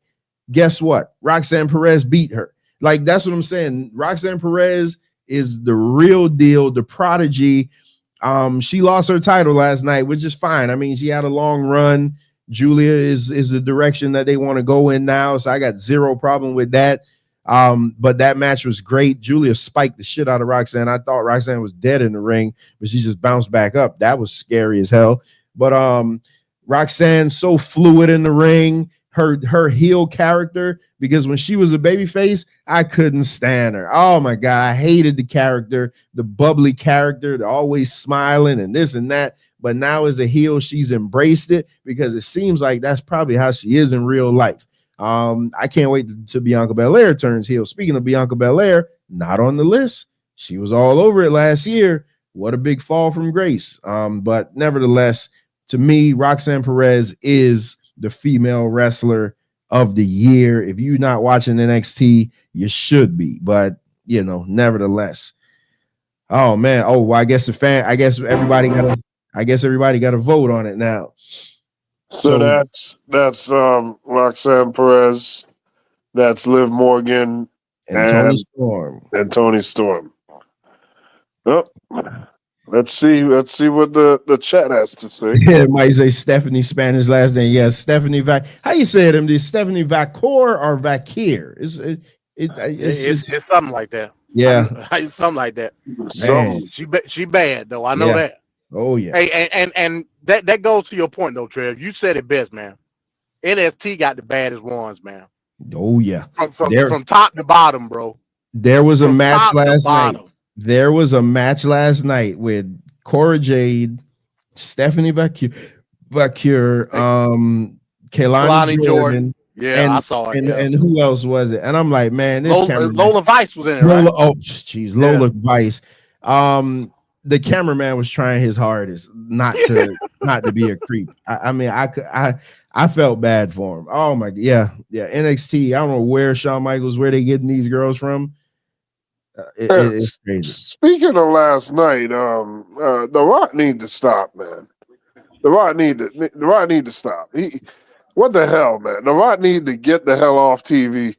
Speaker 11: Guess what? Roxanne Perez beat her. Like, that's what I'm saying. Roxanne Perez is the real deal, the prodigy. She lost her title last night, which is fine. I mean, she had a long run. Julia is the direction that they want to go in now, so I got zero problem with that. But that match was great. Julia spiked the shit out of Roxanne. I thought Roxanne was dead in the ring, but she just bounced back up. That was scary as hell. But Roxanne so fluid in the ring. Her heel character, because when she was a babyface, I couldn't stand her. Oh my God, I hated the character, the bubbly character, the always smiling and this and that. But now as a heel, she's embraced it because it seems like that's probably how she is in real life. I can't wait till Bianca Belair turns heel. Speaking of Bianca Belair, not on the list. She was all over it last year. What a big fall from grace. But nevertheless, to me, Roxanne Perez is the female wrestler of the year. If you're not watching NXT, you should be. But nevertheless. Oh man. Oh, well, I guess everybody got to vote on it now.
Speaker 12: So that's Roxanne Perez, that's Liv Morgan,
Speaker 11: and Toni Storm.
Speaker 12: And Toni Storm. Oh, let's see what the chat has to say.
Speaker 11: Yeah, it might say Stephanie Spanish last name. Yes, Stephanie How you say it? Is Stephanie Vacour or Vakir?
Speaker 13: It's something like that.
Speaker 11: Yeah,
Speaker 13: it's something like that.
Speaker 12: So
Speaker 13: she bad though. I know that.
Speaker 11: Oh yeah.
Speaker 13: Hey, and that goes to your point though, Trev. You said it best, man. NXT got the baddest ones, man.
Speaker 11: Oh yeah.
Speaker 13: From top to bottom, bro.
Speaker 11: There was a match last night. There was a match last night with Cora Jade, Stephanie Bakure, Kaylani Jordan,
Speaker 13: Yeah, I
Speaker 11: and
Speaker 13: saw it. Yeah,
Speaker 11: and who else was it? And I'm like, man, this cameraman,
Speaker 13: Lola Vice was in it,
Speaker 11: Lola,
Speaker 13: right?
Speaker 11: oh jeez, Lola Vice. The cameraman was trying his hardest not to be a creep. I mean, I felt bad for him. Oh my, yeah. NXT. I don't know where Shawn Michaels, where they getting these girls from. It's crazy.
Speaker 12: Speaking of last night, The Rock need to stop, man. The Rock need to stop. What the hell, man? The Rock need to get the hell off TV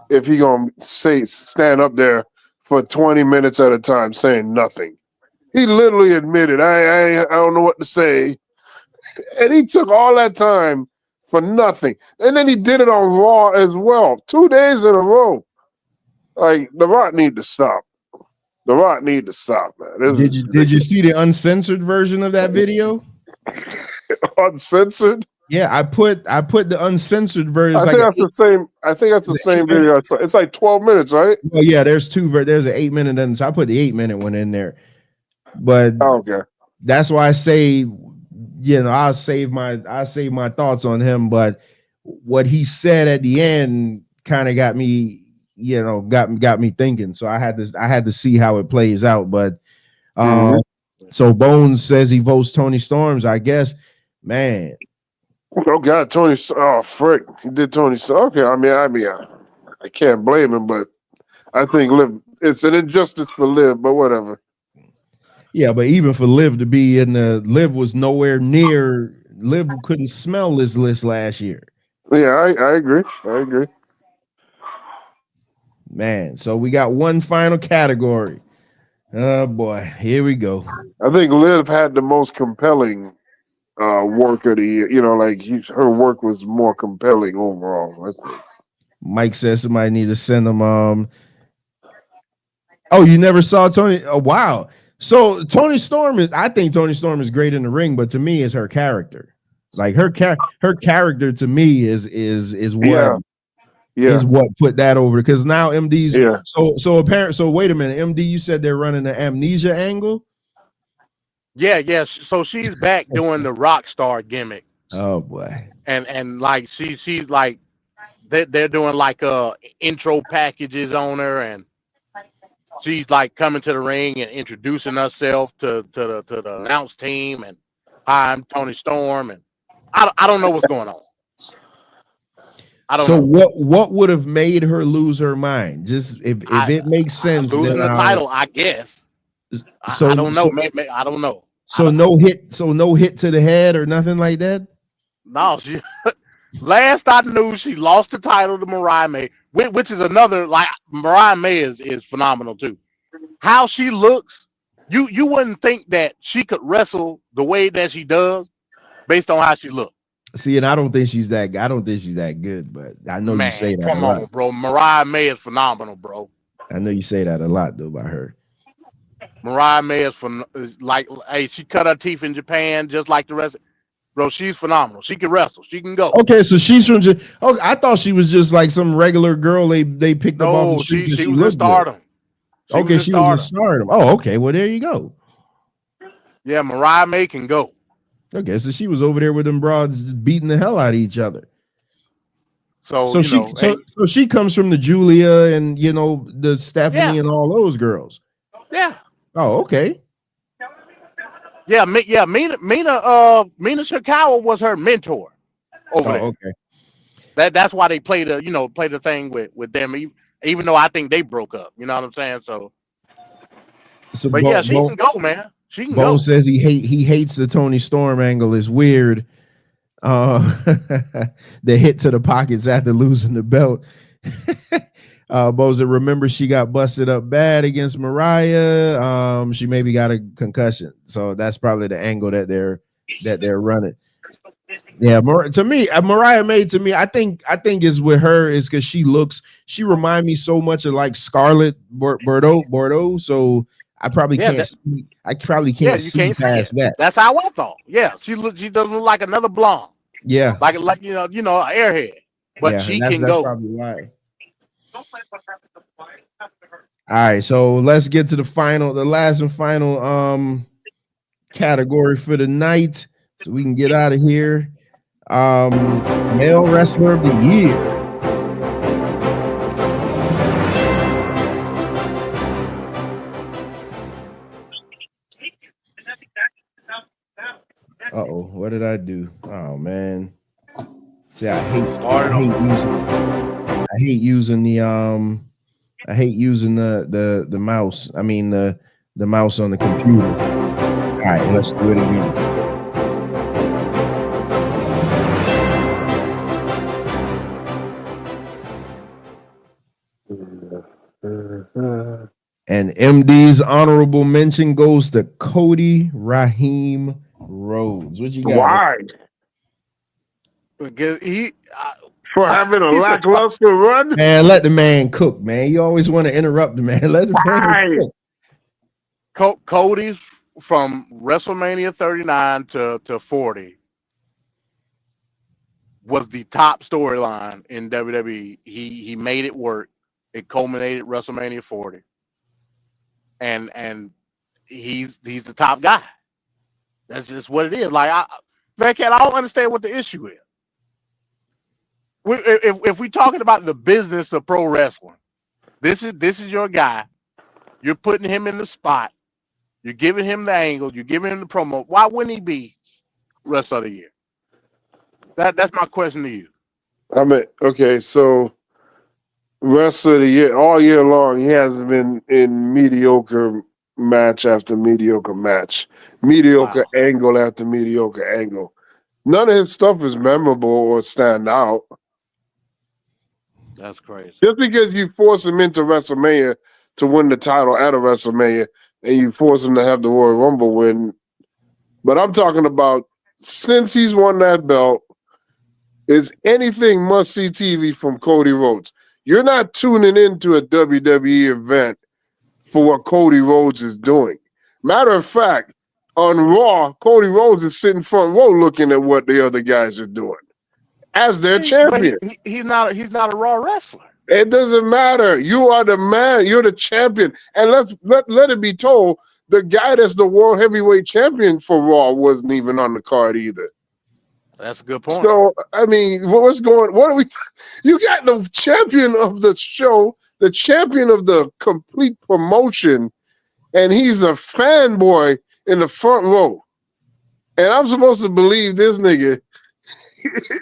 Speaker 12: if he gonna stand up there for 20 minutes at a time saying nothing. He literally admitted, I don't know what to say, and he took all that time for nothing. And then he did it on Raw as well, 2 days in a row. Like, The Rock need to stop. The Rock need to stop, man.
Speaker 11: Did you see the uncensored version of that video?
Speaker 12: Uncensored?
Speaker 11: Yeah, I put the uncensored version.
Speaker 12: I think that's the same video. It's like 12 minutes, right?
Speaker 11: Well, yeah, there's there's an 8-minute, and so I put the 8-minute one in there. But
Speaker 12: okay,
Speaker 11: that's why I say, I'll save my thoughts on him. But what he said at the end kind of got me, got me thinking. So I had to see how it plays out. But so Bones says he votes Tony Storms. I guess, man.
Speaker 12: Oh God, Tony! Oh frick, he did Tony. Okay, I mean, I can't blame him, but I think it's an injustice for Liv, but whatever.
Speaker 11: Yeah, but even for Liv to be in Liv was nowhere near. Liv couldn't smell this list last year.
Speaker 12: Yeah, I agree.
Speaker 11: Man, so we got one final category. Oh boy, here we go.
Speaker 12: I think Liv had the most compelling work of the year. Her work was more compelling overall. I think.
Speaker 11: Mike says somebody needs to send him. Oh, you never saw Tony? Oh, wow. So Tony Storm I think Tony Storm is great in the ring, but to me, it's her character. Like her character to me is what is what put that over, because now MD's so apparent. So wait a minute, MD, you said they're running the amnesia angle.
Speaker 13: Yeah. So she's back doing the rock star gimmick.
Speaker 11: Oh boy.
Speaker 13: And like she's like they're doing like intro packages on her, and she's like coming to the ring and introducing herself to the announce team, and hi, I'm Tony Storm, and I don't know what's going on. I don't know.
Speaker 11: What would have made her lose her mind? Just if it makes sense,
Speaker 13: losing the title, I guess.
Speaker 11: So
Speaker 13: I don't know. Maybe, I don't know.
Speaker 11: So no hit to the head or nothing like that.
Speaker 13: No, she. Last I knew, she lost the title to Mariah May, which is another, like, Mariah May is phenomenal too. How she looks, you wouldn't think that she could wrestle the way that she does based on how she looks.
Speaker 11: See, and I don't think she's that good, but I know you say that.
Speaker 13: Come on, bro. Mariah May is phenomenal, bro.
Speaker 11: I know you say that a lot though about her.
Speaker 13: Mariah May is like, hey, she cut her teeth in Japan just like the rest. Bro, she's phenomenal. She can wrestle. She can go.
Speaker 11: Okay, so she's from. Oh, I thought she was just like some regular girl they picked up off the street.
Speaker 13: She was in Stardom.
Speaker 11: She was in Stardom. Oh, okay. Well, there you go.
Speaker 13: Yeah, Mariah May can go.
Speaker 11: Okay, so she was over there with them broads beating the hell out of each other. So she comes from the Julia and the Stephanie and all those girls.
Speaker 13: Yeah.
Speaker 11: Oh, okay.
Speaker 13: Yeah, Mina Shakawa was her mentor over there.
Speaker 11: Okay.
Speaker 13: That's why they played the thing with them, even though I think they broke up. You know what I'm saying? So but yeah, she can go, man. She can go.
Speaker 11: Bo says he hates the Tony Storm angle. It's weird. The hit to the pockets after losing the belt. Boza, remember she got busted up bad against Mariah. She maybe got a concussion, so that's probably the angle that they're running. Yeah, to me, Mariah May, to me, I think is with her is because she reminds me so much of like Scarlett Bordeaux. So I probably can't see. I probably can't see past that.
Speaker 13: That's how I thought. Yeah, she doesn't look like another blonde.
Speaker 11: Yeah,
Speaker 13: like an airhead, but she can
Speaker 11: that's
Speaker 13: go.
Speaker 11: Probably why. All right, so let's get to the last and final category for the night, so we can get out of here. Male wrestler of the year. Uh-oh, what did I do? Oh man. See, I hate using the mouse. I mean the mouse on the computer. All right, let's do it again. And MD's honorable mention goes to Cody Raheem Rhodes. What you got?
Speaker 12: Why?
Speaker 13: Because
Speaker 12: for having a lackluster run?
Speaker 11: Man, let the man cook, man. You always want to interrupt the man. Let the man
Speaker 13: cook. Cody's from WrestleMania 39 to 40 was the top storyline in WWE. He made it work. It culminated WrestleMania 40. And he's the top guy. That's just what it is. Like I don't understand what the issue is. If we're talking about the business of pro wrestling, this is your guy. You're putting him in the spot. You're giving him the angle. You're giving him the promo. Why wouldn't he be rest of the year? That's my question to you.
Speaker 12: I mean, okay, so rest of the year, all year long, he has been in mediocre match after mediocre match, mediocre angle after mediocre angle. None of his stuff is memorable or stand out.
Speaker 13: That's crazy.
Speaker 12: Just because you force him into WrestleMania to win the title at a WrestleMania and you force him to have the Royal Rumble win. But I'm talking about since he's won that belt, is anything must-see TV from Cody Rhodes. You're not tuning into a WWE event for what Cody Rhodes is doing. Matter of fact, on Raw, Cody Rhodes is sitting front row looking at what the other guys are doing as their champion.
Speaker 13: He's not a Raw wrestler.
Speaker 12: It doesn't matter. You are the man. You're the champion. And let it be told, the guy that's the world heavyweight champion for Raw wasn't even on the card either.
Speaker 13: That's a good point.
Speaker 12: So, I mean, what are we? You got the champion of the show, the champion of the complete promotion, and he's a fanboy in the front row. And I'm supposed to believe this nigga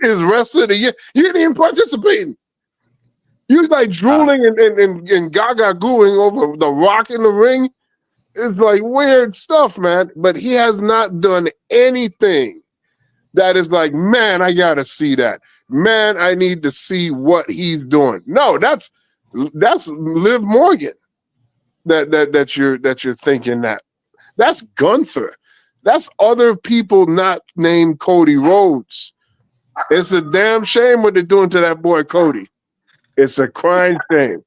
Speaker 12: is wrestler of the year. You ain't even participating. You like drooling and gaga gooing over the Rock in the ring. It's like weird stuff, man. But he has not done anything that is like, man, I gotta see that. Man, I need to see what he's doing. No, that's Liv Morgan. That you're thinking that. That's Gunther. That's other people not named Cody Rhodes. It's a damn shame what they're doing to that boy Cody. It's a crying shame.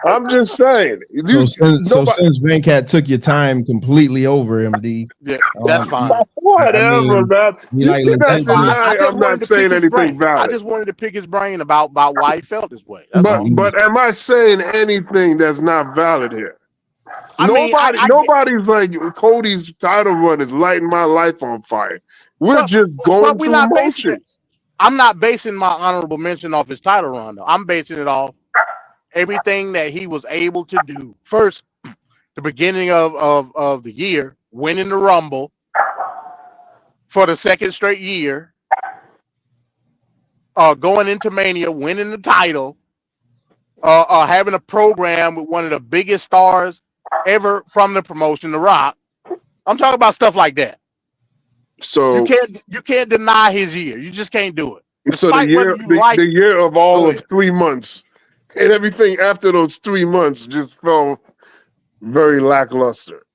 Speaker 12: I'm just saying.
Speaker 11: Since Venkat took your time completely over, MD.
Speaker 13: Yeah, that's fine.
Speaker 12: Whatever, man. I'm not saying anything valid.
Speaker 13: I just wanted to pick his brain about why he felt this way.
Speaker 12: But am I saying anything that's not valid here? Nobody's like Cody's title run is lighting my life on fire. We're just going through motions.
Speaker 13: I'm not basing my honorable mention off his title run, though. I'm basing it off everything that he was able to do. First, the beginning of the year, winning the Rumble for the second straight year, going into Mania, winning the title, having a program with one of the biggest stars ever from the promotion, The Rock. I'm talking about stuff like that.
Speaker 12: So
Speaker 13: you can't deny his year. You just can't do it.
Speaker 12: So the year of all of 3 months and everything after those 3 months just felt very lackluster.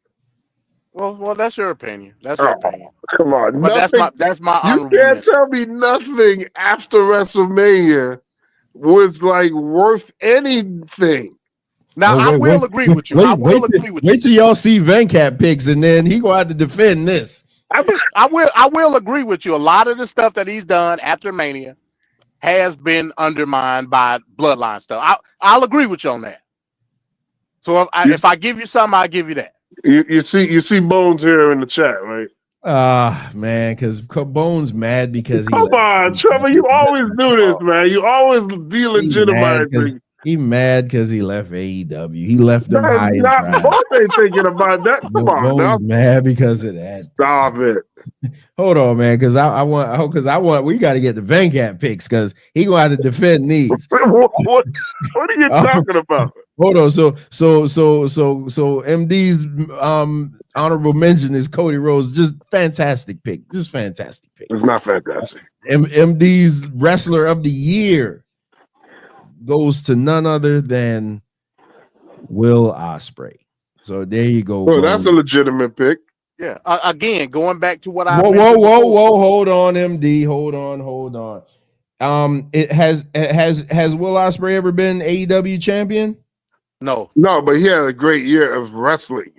Speaker 13: Well, that's your opinion. That's your opinion.
Speaker 12: Come on,
Speaker 13: but that's my honorable
Speaker 12: You can't
Speaker 13: mention.
Speaker 12: tell me nothing after WrestleMania was like worth anything.
Speaker 13: Now I will agree with you.
Speaker 11: Wait till y'all see Venkat picks, and then he gonna have to defend this.
Speaker 13: I will agree with you. A lot of the stuff that he's done after Mania has been undermined by Bloodline stuff. I'll agree with you on that. So if I give you something, I'll give you that.
Speaker 12: You see Bones here in the chat, right?
Speaker 11: Man, because Bones mad because
Speaker 12: Come on, Trevor, you always do this, man. You always delegitimize.
Speaker 11: He mad because he left AEW. He left them
Speaker 12: That's
Speaker 11: high and
Speaker 12: not
Speaker 11: dry.
Speaker 12: Bones ain't thinking about that. Come on now.
Speaker 11: Bones mad because of that.
Speaker 12: Stop it.
Speaker 11: Hold on, man, because I want we got to get the Venkat picks because he gonna have to defend these.
Speaker 12: what are you talking about?
Speaker 11: Hold on, so MD's honorable mention is Cody Rhodes. Just fantastic pick. Just fantastic pick.
Speaker 12: It's not fantastic.
Speaker 11: MD's wrestler of the year goes to none other than Will Ospreay. So there you go.
Speaker 12: Well, that's a legitimate pick.
Speaker 13: Yeah. Again, going back to what I
Speaker 11: whoa, hold on, MD. Hold on. It has Will Ospreay ever been AEW champion?
Speaker 13: No,
Speaker 12: but he had a great year of wrestling.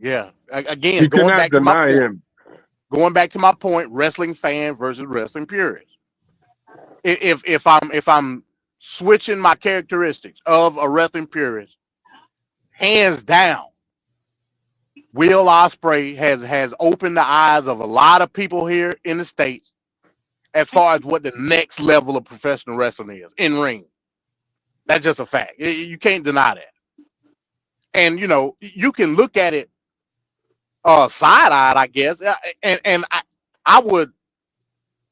Speaker 13: Yeah. Again, going back to my point, wrestling fan versus wrestling purist. If I'm switching my characteristics of a wrestling purist, hands down, Will Ospreay has opened the eyes of a lot of people here in the States as far as what the next level of professional wrestling is in ring. That's just a fact. You can't deny that. And you can look at it side-eyed, I guess. And I would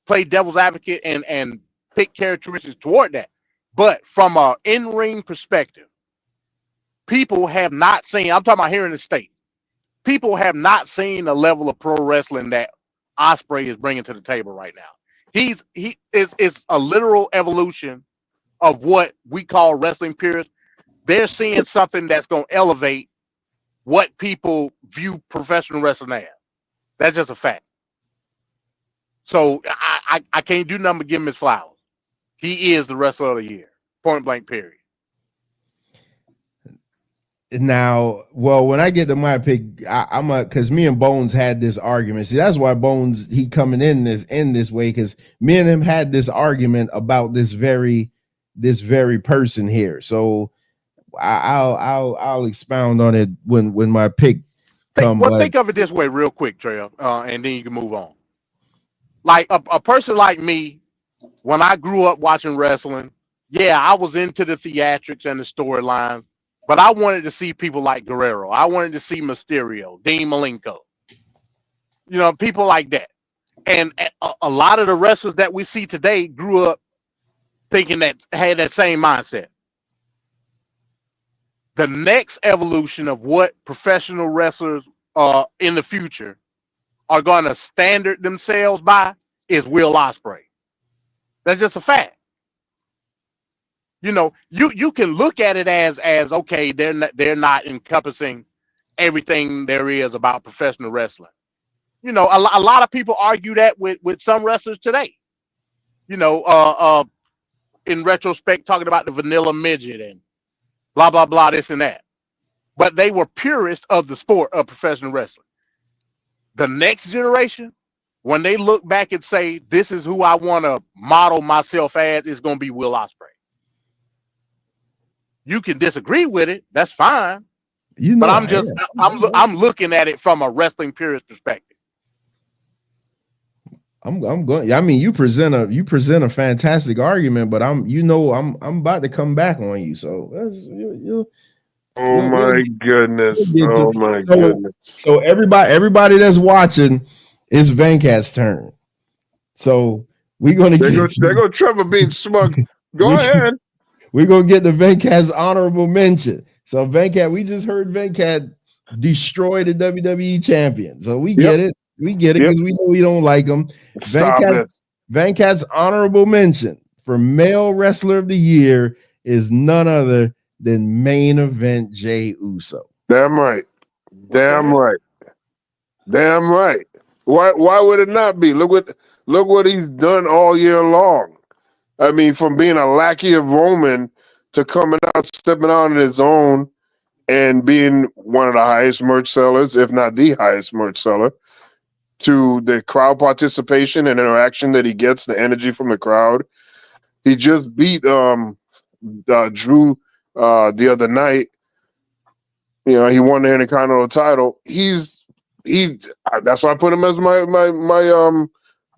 Speaker 13: play devil's advocate and pick characteristics toward that. But from an in-ring perspective, people have not seen, I'm talking about here in the States, people have not seen the level of pro wrestling that Ospreay is bringing to the table right now. He is a literal evolution of what we call wrestling purists. They're seeing something that's going to elevate what people view professional wrestling as. That's just a fact. So I can't do nothing but give him his flowers. He is the wrestler of the year. Point blank, period.
Speaker 11: Now, well, when I get to my pick, I'm because me and Bones had this argument. See, that's why Bones he coming in this way, because me and him had this argument about this very person here. So I'll expound on it when my pick comes.
Speaker 13: Think of it this way, real quick, Trail, and then you can move on. Like a person like me, when I grew up watching wrestling, yeah, I was into the theatrics and the storylines. But I wanted to see people like Guerrero. I wanted to see Mysterio, Dean Malenko. People like that. And a lot of the wrestlers that we see today grew up thinking that had that same mindset. The next evolution of what professional wrestlers in the future are going to standard themselves by is Will Ospreay. That's just a fact. You can look at it as okay, they're not encompassing everything there is about professional wrestling. A lot of people argue that with some wrestlers today. In retrospect, talking about the vanilla midget and blah blah blah, this and that. But they were purists of the sport of professional wrestling. The next generation, when they look back and say, "This is who I want to model myself as," is going to be Will Ospreay. You can disagree with it. That's fine. But I'm looking at it from a wrestling purist perspective.
Speaker 11: I'm going. I mean, you present a fantastic argument, but I'm about to come back on you. So that's
Speaker 12: Oh my goodness.
Speaker 11: So everybody that's watching, it's Venkat's turn. So we're gonna
Speaker 12: there go Trevor being smug. Go ahead.
Speaker 11: We're going to get the Venkat's honorable mention. So Venkat, we just heard Venkat destroy the WWE champion. So we get it. We get it because we know we don't like him. Venkat's honorable mention for male wrestler of the year is none other than main event Jey Uso.
Speaker 12: Damn right. Why would it not be? Look what he's done all year long. I mean, from being a lackey of Roman to coming out, stepping out on his own, and being one of the highest merch sellers, if not the highest merch seller, to the crowd participation and interaction that he gets, the energy from the crowd. He just beat Drew the other night. You know, he won the Intercontinental title. That's why I put him as my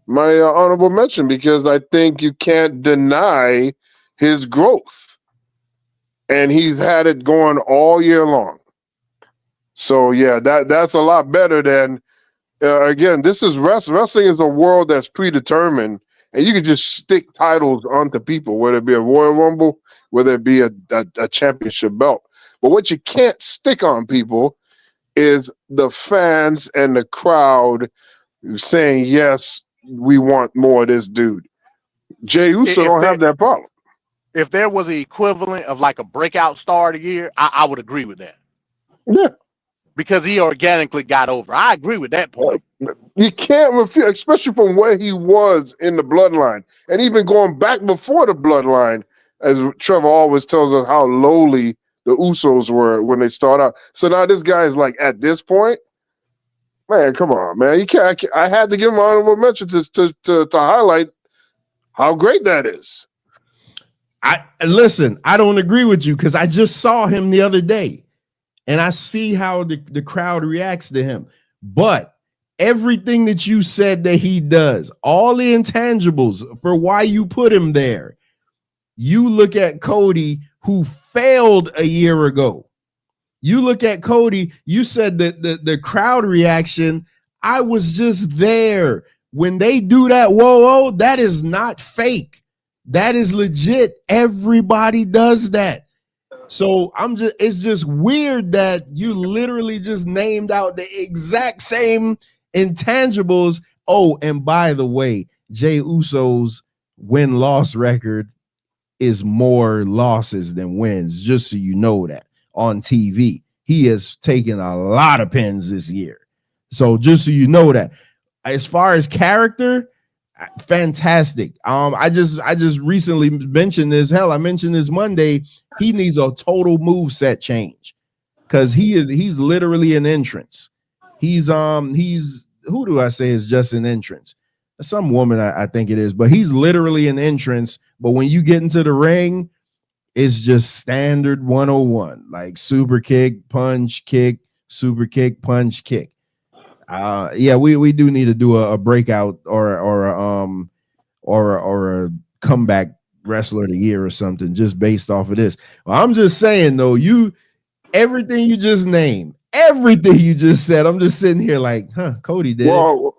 Speaker 12: honorable mention, because I think you can't deny his growth, and he's had it going all year long. So yeah, that's a lot better than again. This is wrestling. Wrestling is a world that's predetermined, and you can just stick titles onto people, whether it be a Royal Rumble, whether it be a championship belt. But what you can't stick on people is the fans and the crowd saying, yes, we want more of this dude. Jey Uso don't have that problem.
Speaker 13: If there was an equivalent of like a breakout star of the year, I would agree with that.
Speaker 12: Yeah.
Speaker 13: Because he organically got over. I agree with that point.
Speaker 12: You can't refuse, especially from where he was in the bloodline. And even going back before the bloodline, as Trevor always tells us how lowly the Usos were when they start out. So now this guy is like, at this point, man, come on, man. You can't. I had to give him an honorable mention to highlight how great that is.
Speaker 11: I don't agree with you, because I just saw him the other day. And I see how the crowd reacts to him. But everything that you said that he does, all the intangibles for why you put him there, you look at Cody, who failed a year ago. You look at Cody, you said that the crowd reaction, I was just there. When they do that, whoa, that is not fake. That is legit. Everybody does that. So it's just weird that you literally just named out the exact same intangibles. Oh, and by the way, Jey Uso's win-loss record is more losses than wins, just so you know that on TV. He has taken a lot of pins this year. So just so you know that. As far as character, fantastic. I just recently mentioned this. Hell, I mentioned this Monday. He needs a total move set change, because he's literally an entrance. He's who do I say is just an entrance? Some woman, I think it is, but he's literally an entrance. But when you get into the ring, it's just standard 101, like super kick, punch, kick, super kick, punch, kick. Yeah, we do need to do a breakout or a comeback wrestler of the year or something, just based off of this. Well, I'm just saying though, everything you just named, everything you just said, I'm just sitting here like, Cody did.
Speaker 12: Well.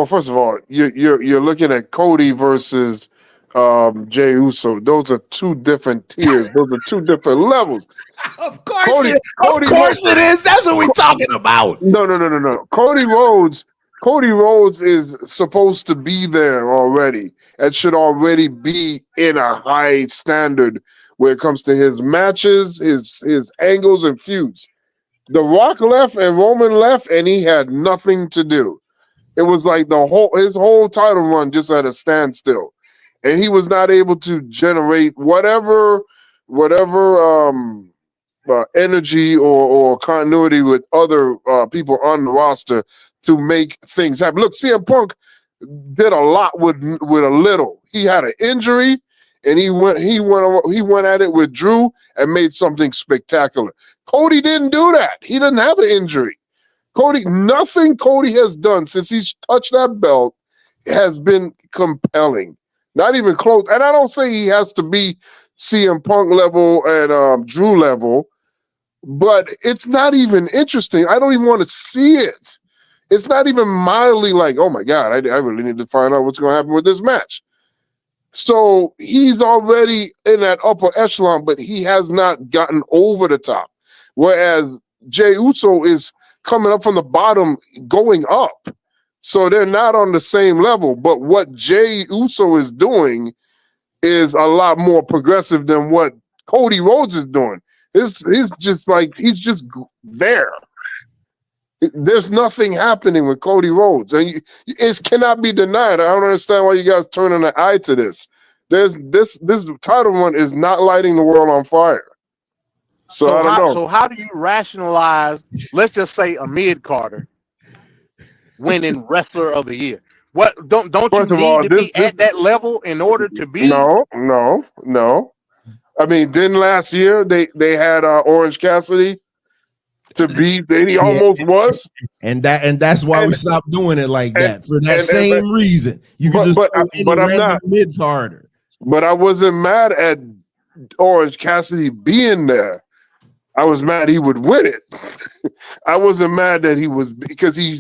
Speaker 12: First of all, you're looking at Cody versus Jey Uso. Those are two different tiers. Those are two different levels.
Speaker 11: Of course it is. That's what we're talking about.
Speaker 12: No. Cody Rhodes is supposed to be there already and should already be in a high standard when it comes to his matches, his angles and feuds. The Rock left and Roman left, and he had nothing to do. It was like his whole title run just at a standstill, and he was not able to generate whatever energy or continuity with other people on the roster to make things happen. Look, CM Punk did a lot with a little. He had an injury, and he went at it with Drew and made something spectacular. Cody didn't do that. He didn't have an injury. Nothing Cody has done since he's touched that belt has been compelling. Not even close. And I don't say he has to be CM Punk level and Drew level, but it's not even interesting. I don't even want to see it. It's not even mildly like, oh my God, I really need to find out what's going to happen with this match. So he's already in that upper echelon, but he has not gotten over the top. Whereas Jey Uso is coming up from the bottom, going up. So they're not on the same level. But what Jey Uso is doing is a lot more progressive than what Cody Rhodes is doing. He's just there. There's nothing happening with Cody Rhodes, and it cannot be denied. I don't understand why you guys turning an eye to this. This title run is not lighting the world on fire. So I don't know.
Speaker 13: So how do you rationalize? Let's just say a mid-carder winning wrestler of the year. What don't you need to be at that level in order to be?
Speaker 12: No. I mean, didn't last year they had Orange Cassidy? to be than he almost was.
Speaker 11: And that's why we stopped doing it like that for that same reason. You can just
Speaker 12: but I'm not
Speaker 11: mid carder.
Speaker 12: But I wasn't mad at Orange Cassidy being there. I was mad he would win it. I wasn't mad that he was, because he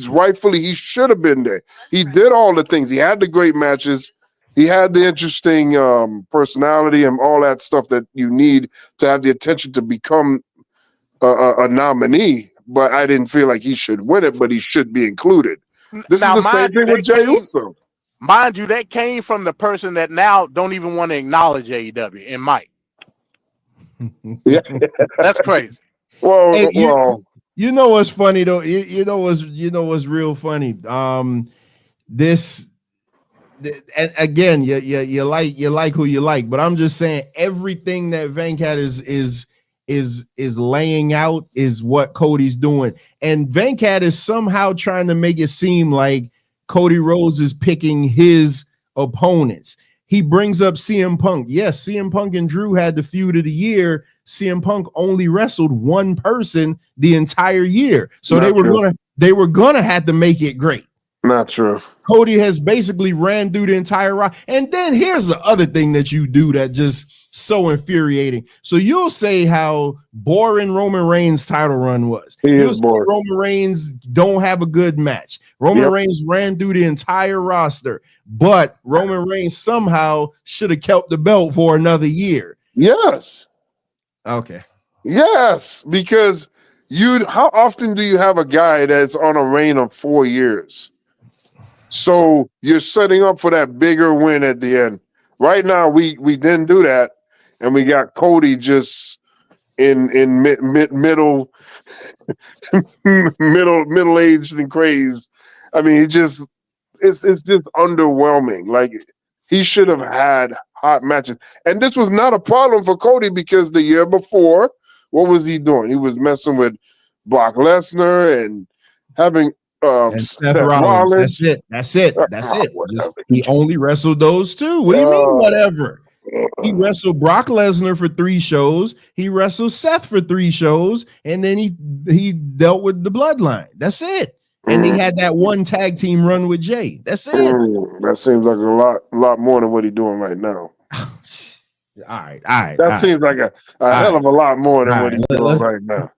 Speaker 12: should have been there. He did all the things. He had the great matches. He had the interesting personality and all that stuff that you need to have the attention to become a nominee. But I didn't feel like he should win it, but he should be included. This is the same thing with Jey Uso.
Speaker 13: Mind you, that came from the person that now don't even want to acknowledge AEW and Mike.
Speaker 12: Yeah,
Speaker 13: that's crazy.
Speaker 12: Well,
Speaker 11: hey, you know what's funny though? You know what's real funny. Again, you like who you like, but I'm just saying everything that Venkat is laying out is what Cody's doing, and Venkat is somehow trying to make it seem like Cody Rhodes is picking his opponents. He brings up CM Punk. Yes, CM Punk and Drew had the feud of the year. CM Punk only wrestled one person the entire year, so they were gonna have to make it great.
Speaker 12: Not true.
Speaker 11: Cody has basically ran through the entire rock. And then here's the other thing that you do that just so infuriating. So you'll say how boring Roman Reigns' title run was. You'll say Roman Reigns don't have a good match. Roman Reigns ran through the entire roster, but Roman Reigns somehow should have kept the belt for another year.
Speaker 12: Yes.
Speaker 11: Okay.
Speaker 12: Yes, because how often do you have a guy that's on a reign of 4 years? So you're setting up for that bigger win at the end. Right now, we didn't do that, and we got Cody just in middle aged and crazed. I mean, it's just underwhelming. Like, he should have had hot matches, and this was not a problem for Cody because the year before, what was he doing? He was messing with Brock Lesnar and having.
Speaker 11: Seth Rollins. That's it. He only wrestled those two. What do you mean, whatever? He wrestled Brock Lesnar for 3 shows. He wrestled Seth for 3 shows, and then he dealt with the Bloodline. That's it. And he had that one tag team run with Jay. That's it.
Speaker 12: That seems like a lot more than what he's doing right now.
Speaker 11: All right.
Speaker 12: That seems like a hell of a lot more than what he's doing right now.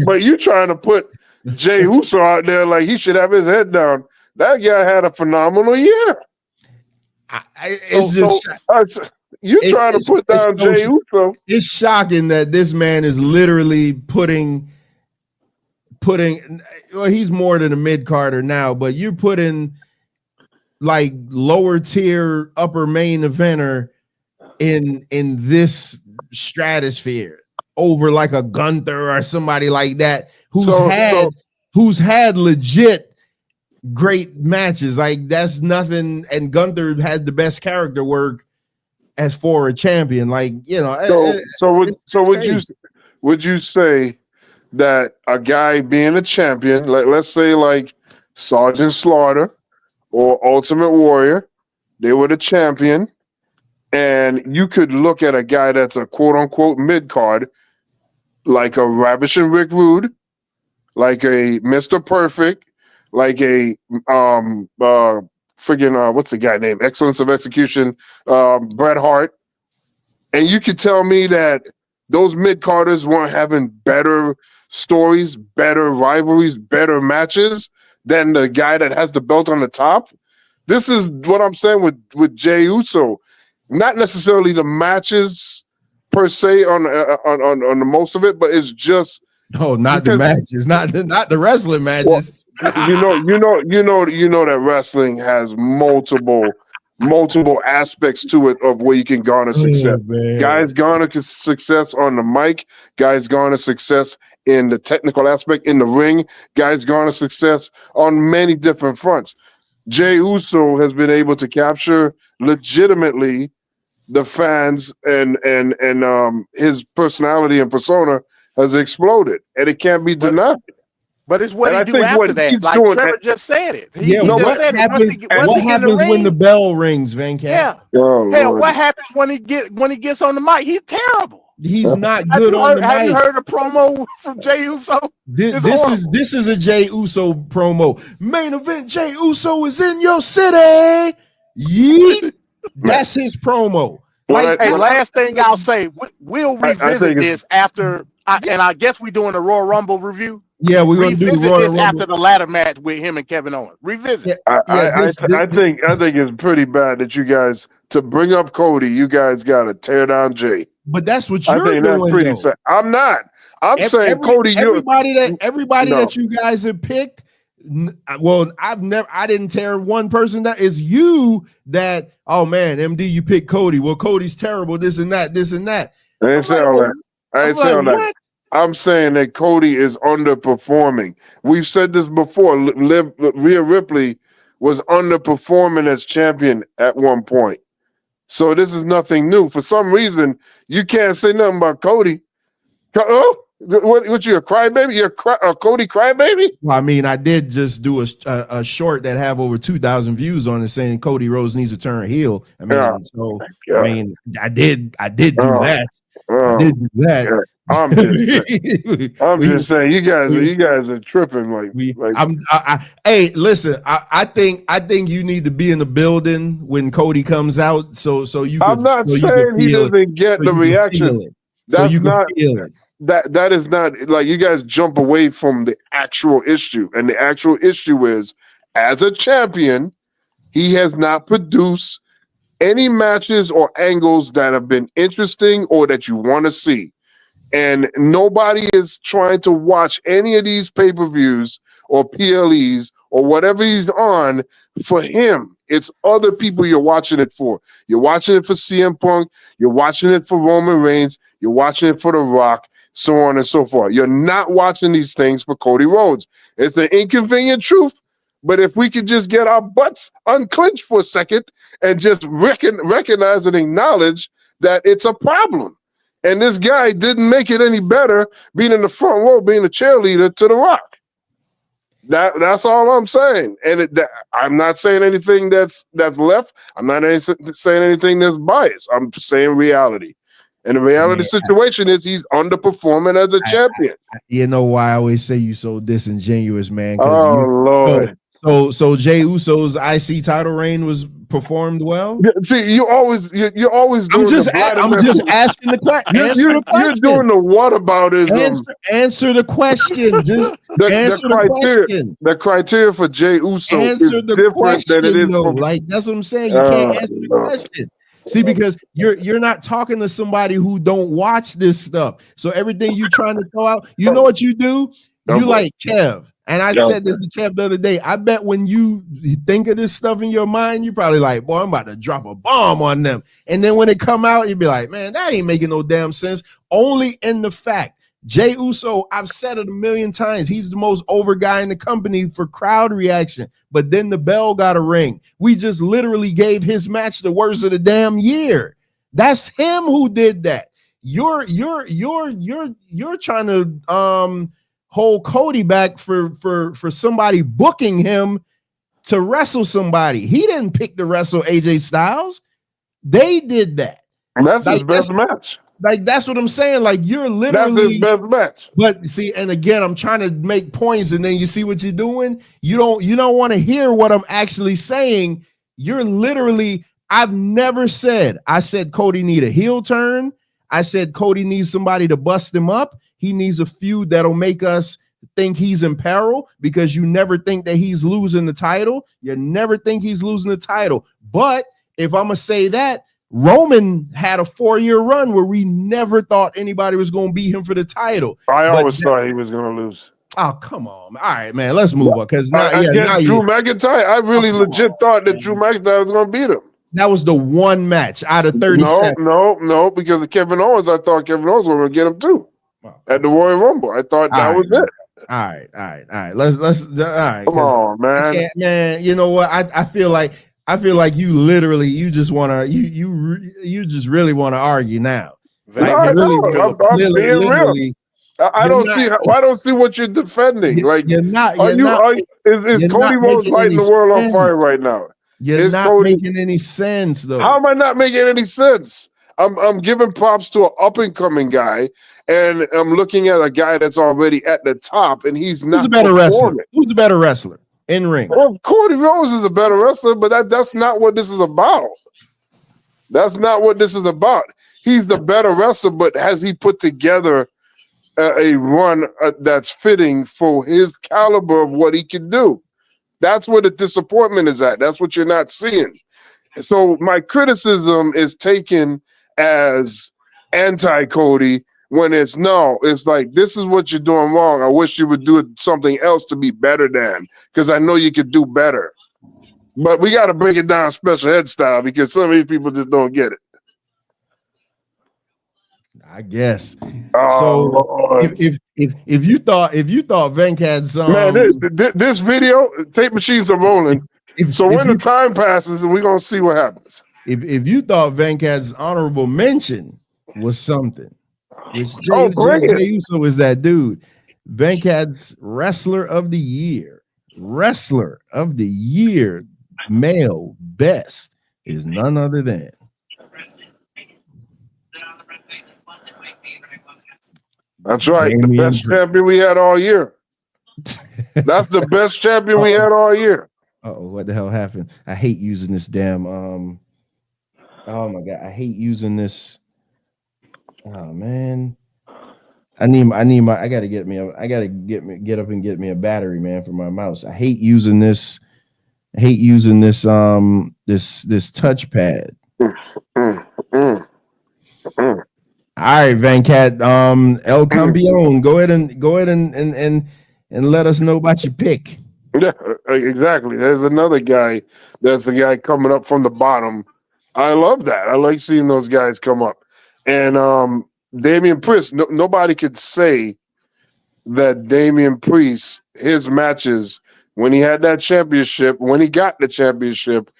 Speaker 12: But you trying to put Jey Uso out there like he should have his head down. That guy had a phenomenal year. You trying to put down Jey Uso?
Speaker 11: It's shocking that this man is literally putting. Well, he's more than a mid carder now, but you're putting like lower tier, upper main eventer in this stratosphere over like a Gunther or somebody like that who's had legit great matches. Like, that's nothing. And Gunther had the best character work as for a champion. Like, you know.
Speaker 12: Would you say that a guy being a champion, let's say like Sergeant Slaughter or Ultimate Warrior, they were the champion, and you could look at a guy that's a quote unquote mid card, like a Ravishing Rick Rude, like a Mr. Perfect, like a what's the guy name? Excellence of Execution, Bret Hart. And you could tell me that those mid-carders weren't having better stories, better rivalries, better matches than the guy that has the belt on the top. This is what I'm saying with Jey Uso. Not necessarily the matches per se on the most of it, but it's just
Speaker 11: not the matches, not the wrestling matches.
Speaker 12: Well, you know that wrestling has multiple aspects to it of where you can garner success. Guys garner success on the mic. Guys garner success in the technical aspect in the ring. Guys garner success on many different fronts. Jey Uso has been able to capture legitimately the fans, and his personality and persona has exploded, and it can't be denied.
Speaker 13: But it's what he do after that. Like Trevor just said it.
Speaker 11: What happens when the bell rings, Venkat?
Speaker 13: Yeah. Hell, what happens when he gets on the mic? He's terrible.
Speaker 11: He's not good on the mic.
Speaker 13: Have you heard a promo from Jey Uso?
Speaker 11: This is a Jey Uso promo. Main event, Jey Uso is in your city. Yeet. That's his promo.
Speaker 13: Last thing I'll say, we'll revisit this after, and I guess we're doing a Royal Rumble review.
Speaker 11: Yeah, we're gonna do the Royal
Speaker 13: this
Speaker 11: Rumble
Speaker 13: after the ladder match with him and Kevin Owens. Revisit.
Speaker 12: I think it's pretty bad that you guys, to bring up Cody, you guys got to tear down Jay.
Speaker 11: But that's what you're doing.
Speaker 12: That's pretty sad. I'm not. I'm saying Cody.
Speaker 11: Everybody that you guys have picked. Well, I didn't tear one person. That is you. That, oh man, MD, you picked Cody. Well, Cody's terrible. This and that.
Speaker 12: I ain't say all that. I ain't say all that. I'm saying that Cody is underperforming. We've said this before. Rhea Ripley was underperforming as champion at one point. So this is nothing new. For some reason, you can't say nothing about Cody. Oh, what you a crybaby? You're a Cody crybaby?
Speaker 11: Well, I mean, I did just do a short that have over 2,000 views on it saying Cody Rhodes needs to turn heel. I mean, I did do that. I did do that.
Speaker 12: Yeah. I'm just saying, you guys are tripping.
Speaker 11: Hey, listen, I think you need to be in the building when Cody comes out, so you.
Speaker 12: I'm not saying he doesn't get the reaction. That's not that is not like you guys jump away from the actual issue, and the actual issue is, as a champion, he has not produced any matches or angles that have been interesting or that you want to see. And nobody is trying to watch any of these pay-per-views or PLEs or whatever he's on for him. It's other people you're watching it for. You're watching it for CM Punk. You're watching it for Roman Reigns. You're watching it for The Rock, so on and so forth. You're not watching these things for Cody Rhodes. It's an inconvenient truth, but if we could just get our butts unclenched for a second and just recognize and acknowledge that it's a problem. And this guy didn't make it any better being in the front row, being a cheerleader to The Rock. That's all I'm saying. And I'm not saying anything that's left. I'm not saying anything that's biased. I'm saying reality. And the reality situation is he's underperforming as a champion.
Speaker 11: You know why I always say you so disingenuous, man?
Speaker 12: Oh, Lord.
Speaker 11: So Jey Uso's IC title reign was performed well.
Speaker 12: See, you're always doing.
Speaker 11: I'm just asking the question.
Speaker 12: You're doing the whataboutism.
Speaker 11: Answer the question. Just answer the question.
Speaker 12: The criteria for Jey Uso is different than it is for.
Speaker 11: Like that's what I'm saying. You can't answer the question. See, because you're not talking to somebody who don't watch this stuff. So everything you trying to throw out, you know what you do? You like Kev. And I said this to Kev the other day. I bet when you think of this stuff in your mind, you're probably like, boy, I'm about to drop a bomb on them. And then when it come out, you'd be like, man, that ain't making no damn sense. Only in the fact, Jey Uso, I've said it a million times, he's the most over guy in the company for crowd reaction. But then the bell got a ring. We just literally gave his match the worst of the damn year. That's him who did that. You're trying to hold Cody back for somebody booking him to wrestle somebody. He didn't pick to wrestle AJ Styles. They did that.
Speaker 12: And that's his best match.
Speaker 11: Like that's what I'm saying. Like you're literally
Speaker 12: that's his best match.
Speaker 11: But see, and again, I'm trying to make points, and then you see what you're doing. You don't want to hear what I'm actually saying. You're literally. I've never said. I said Cody need a heel turn. I said Cody needs somebody to bust him up. He needs a feud that'll make us think he's in peril, because you never think that he's losing the title. You never think he's losing the title. But if I'm gonna say that, Roman had a 4-year run where we never thought anybody was going to beat him for the title.
Speaker 12: I always thought he was going to lose.
Speaker 11: Oh, come on. All right, man. Let's move on. Because now,
Speaker 12: against Drew McIntyre, I really legit thought that Drew McIntyre was going to beat him.
Speaker 11: That was the one match out of 37.
Speaker 12: No, because of Kevin Owens, I thought Kevin Owens was going to get him too. At the Royal Rumble. I thought that was it.
Speaker 11: All right. Let's all right.
Speaker 12: Come on, man.
Speaker 11: Man, you know what? I feel like you literally you just want to you just really want to argue now.
Speaker 12: Like, I'm being real. I don't see what you're defending. Like is Cody Rhodes lighting the world on fire right now?
Speaker 11: You're not making any sense though.
Speaker 12: How am I not making any sense? I'm giving props to an up and coming guy, and I'm looking at a guy that's already at the top, and he's not.
Speaker 11: Who's a better wrestler? Who's a better wrestler in ring?
Speaker 12: Well, Cody Rhodes is a better wrestler, but that's not what this is about. That's not what this is about. He's the better wrestler, but has he put together a run that's fitting for his caliber of what he can do? That's where the disappointment is at. That's what you're not seeing. So my criticism is taken as anti-Cody when it's like, this is what you're doing wrong. I wish you would do something else to be better than, because I know you could do better. But we got to break it down special ed style, because some of these people just don't get it.
Speaker 11: I guess. So if you thought Venkat's
Speaker 12: man, this video tape machines are rolling. So when the time passes, we're gonna see what happens.
Speaker 11: If you thought Venkat's honorable mention was something, which Jey Uso is that dude. Venkat's wrestler of the year, male best is none other than
Speaker 12: that's right, the best champion we had all year. That's the best champion we had all year.
Speaker 11: Oh, what the hell happened? I hate using this damn oh my god, I hate using this. Oh man. I gotta get up and get me a battery, man, for my mouse. I hate using this. This touchpad. All right, Venkat. El Campeon. Go ahead and let us know about your pick.
Speaker 12: Yeah, exactly. There's another guy. That's a guy coming up from the bottom. I love that. I like seeing those guys come up. And Damian Priest, nobody could say that Damian Priest, his matches, when he had that championship, when he got the championship,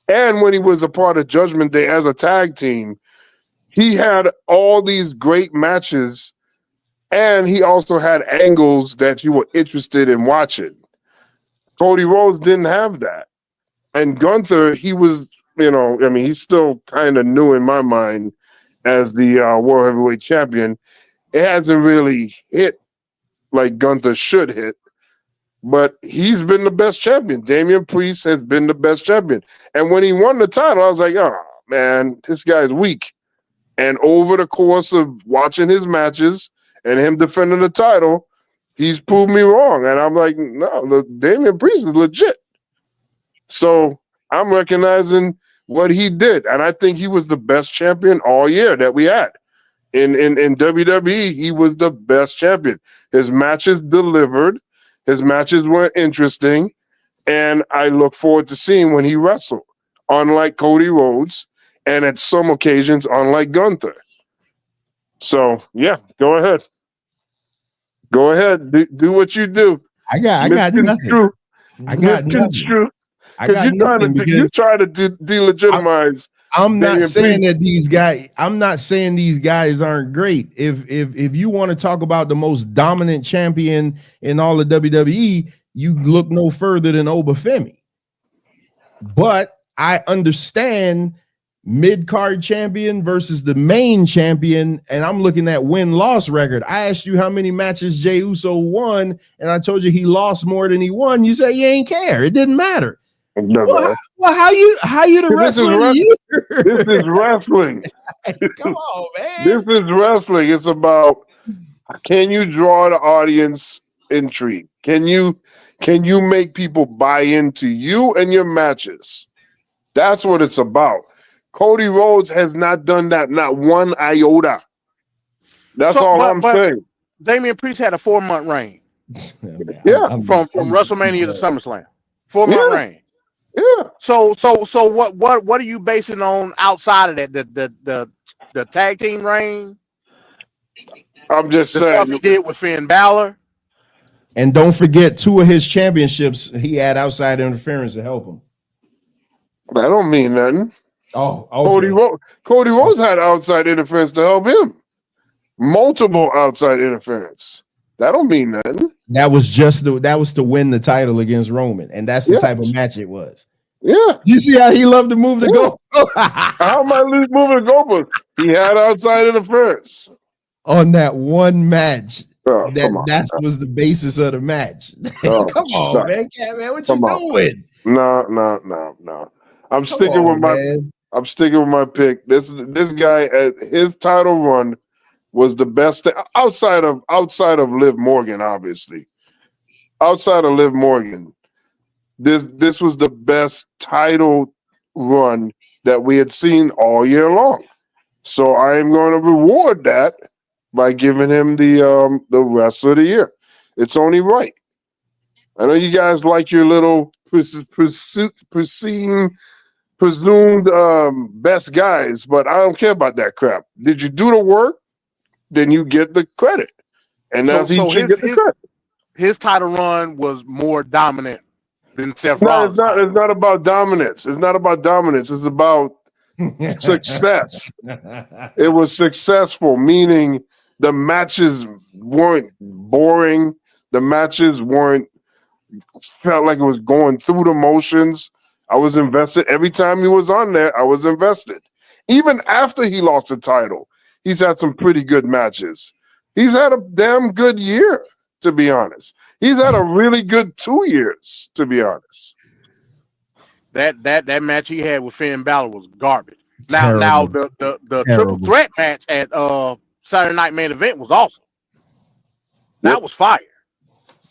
Speaker 12: and when he was a part of Judgment Day as a tag team, he had all these great matches, and he also had angles that you were interested in watching. Cody Rhodes didn't have that. And Gunther, he was, he's still kind of new in my mind as the World Heavyweight Champion. It hasn't really hit like Gunther should hit, but he's been the best champion. Damian Priest has been the best champion. And when he won the title, I was like, oh, man, this guy's weak. And over the course of watching his matches and him defending the title, he's proved me wrong. And I'm like, no, Damian Priest is legit. So I'm recognizing what he did. And I think he was the best champion all year that we had. In WWE, he was the best champion. His matches delivered. His matches were interesting. And I look forward to seeing when he wrestled, unlike Cody Rhodes, and at some occasions, unlike Gunther. So, yeah, go ahead. Go ahead. Do what you do.
Speaker 11: I got nothing. Because
Speaker 12: you're trying to delegitimize.
Speaker 11: I'm not saying that these guys. I'm not saying these guys aren't great. If you want to talk about the most dominant champion in all of WWE, you look no further than Obafemi. But I understand mid-card champion versus the main champion, and I'm looking at win-loss record. I asked you how many matches Jey Uso won, and I told you he lost more than he won. You say you ain't care. It didn't matter. Well, how you the wrestler of the year?
Speaker 12: This is wrestling.
Speaker 11: Come on, man.
Speaker 12: This is wrestling. It's about, can you draw the audience intrigue? Can you make people buy into you and your matches? That's what it's about. Cody Rhodes has not done that, not one iota. That's all I'm saying.
Speaker 13: Damian Priest had a 4-month reign.
Speaker 12: Yeah,
Speaker 13: from WrestleMania to SummerSlam, 4-month reign.
Speaker 12: Yeah.
Speaker 13: So what are you basing on outside of that? The tag team reign.
Speaker 12: I'm just saying
Speaker 13: stuff he did with Finn Balor.
Speaker 11: And don't forget 2 of his championships he had outside interference to help him.
Speaker 12: That don't mean nothing.
Speaker 11: Oh, okay.
Speaker 12: Cody Rhodes had outside interference to help him. Multiple outside interference. That don't mean nothing.
Speaker 11: That was to win the title against Roman, and that's the type of match it was.
Speaker 12: Yeah.
Speaker 11: You see how he loved to move the goal?
Speaker 12: How am I moving the goalpost? He had outside interference.
Speaker 11: On that one match.
Speaker 12: Oh, come on.
Speaker 11: That was the basis of the match.
Speaker 12: Oh,
Speaker 11: Come on, man. Man, what
Speaker 12: come
Speaker 11: you
Speaker 12: on.
Speaker 11: doing?
Speaker 12: No. I'm sticking with my pick. This guy, his title run was the best outside of Liv Morgan, obviously. Outside of Liv Morgan, this was the best title run that we had seen all year long. So I am going to reward that by giving him the rest of the year. It's only right. I know you guys like your little presumed best guys, but I don't care about that crap. Did you do the work? Then you get the credit, and he should get the credit.
Speaker 13: His title run was more dominant than Seth
Speaker 12: No,
Speaker 13: Rollins.
Speaker 12: it's not about dominance. It's not about dominance. It's about success. It was successful, meaning the matches weren't boring. The matches felt like it was going through the motions. I was invested. Every time he was on there, I was invested. Even after he lost the title, he's had some pretty good matches. He's had a damn good year, to be honest. He's had a really good 2 years, to be honest.
Speaker 13: That match he had with Finn Balor was garbage. Now the triple threat match at Saturday Night Main Event was awesome. That was fire.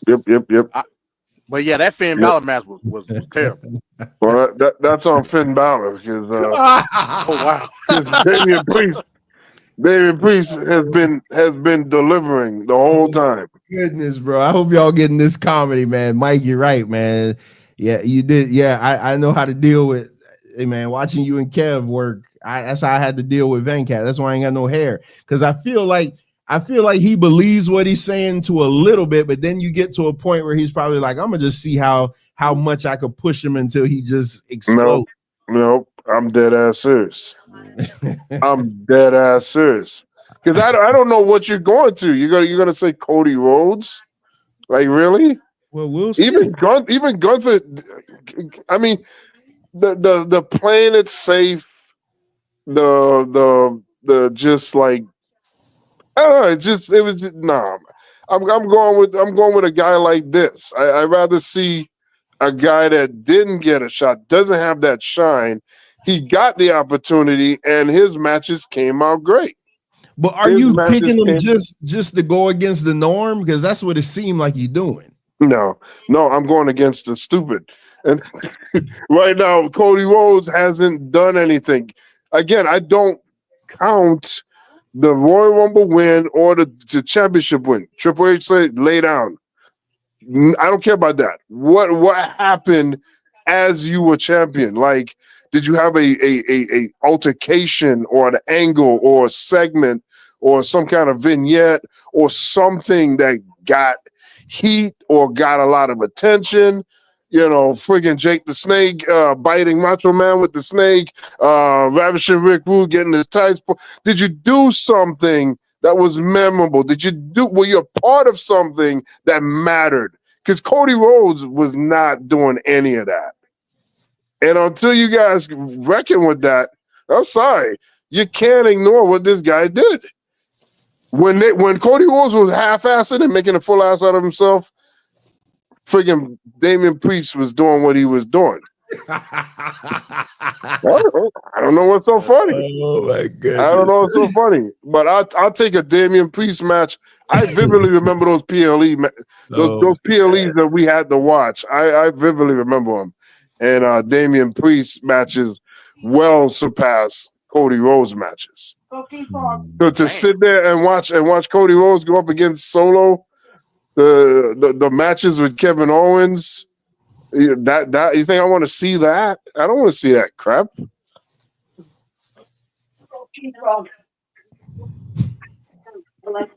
Speaker 12: Yep.
Speaker 13: But yeah, that Finn Balor match was terrible.
Speaker 12: Well, that's on Finn Balor because
Speaker 13: oh wow,
Speaker 12: Damian Priest has been delivering the whole time.
Speaker 11: Goodness, bro. I hope y'all getting this comedy, man. Mike, you're right, man. Yeah, you did. Yeah, I know how to deal with. Hey, man, watching you and Kev work. That's how I had to deal with Venkat. That's why I ain't got no hair, because I feel like he believes what he's saying to a little bit, but then you get to a point where he's probably like, I'm gonna just see how much I could push him until he just explodes.
Speaker 12: Nope. I'm dead ass serious. I'm dead ass serious. Because I don't know what you're going to. You're gonna say Cody Rhodes? Like, really?
Speaker 11: Well, we'll see.
Speaker 12: Even Gunther. I mean, the playing it safe. The just like, I don't know. It was just, nah. I'm going with a guy like this. I'd rather see a guy that didn't get a shot, doesn't have that shine. He got the opportunity, and his matches came out great.
Speaker 11: But are you picking him just to go against the norm? Because that's what it seemed like you're doing.
Speaker 12: No, I'm going against the stupid. And right now, Cody Rhodes hasn't done anything. Again, I don't count the Royal Rumble win or the championship win. Triple H said, lay down. I don't care about that. What happened as you were champion? Like, did you have a altercation or an angle or a segment or some kind of vignette or something that got heat or got a lot of attention? You know, friggin' Jake the Snake biting Macho Man with the snake, ravishing Rick Rude getting his tights. Did you do something that was memorable? Were you a part of something that mattered? Because Cody Rhodes was not doing any of that. And until you guys reckon with that, I'm sorry, you can't ignore what this guy did. When Cody Rhodes was half-assing and making a full ass out of himself, friggin' Damian Priest was doing what he was doing. I don't know what's so funny.
Speaker 11: Oh my goodness!
Speaker 12: I don't know what's so funny. But I'll take a Damian Priest match. I vividly remember those PLE those PLEs that we had to watch. I vividly remember them. And Damian Priest matches well surpass Cody Rhodes matches. So to sit there and watch Cody Rhodes go up against Solo, the matches with Kevin Owens, that you think I want to see that? I don't want to see that crap. Go ahead.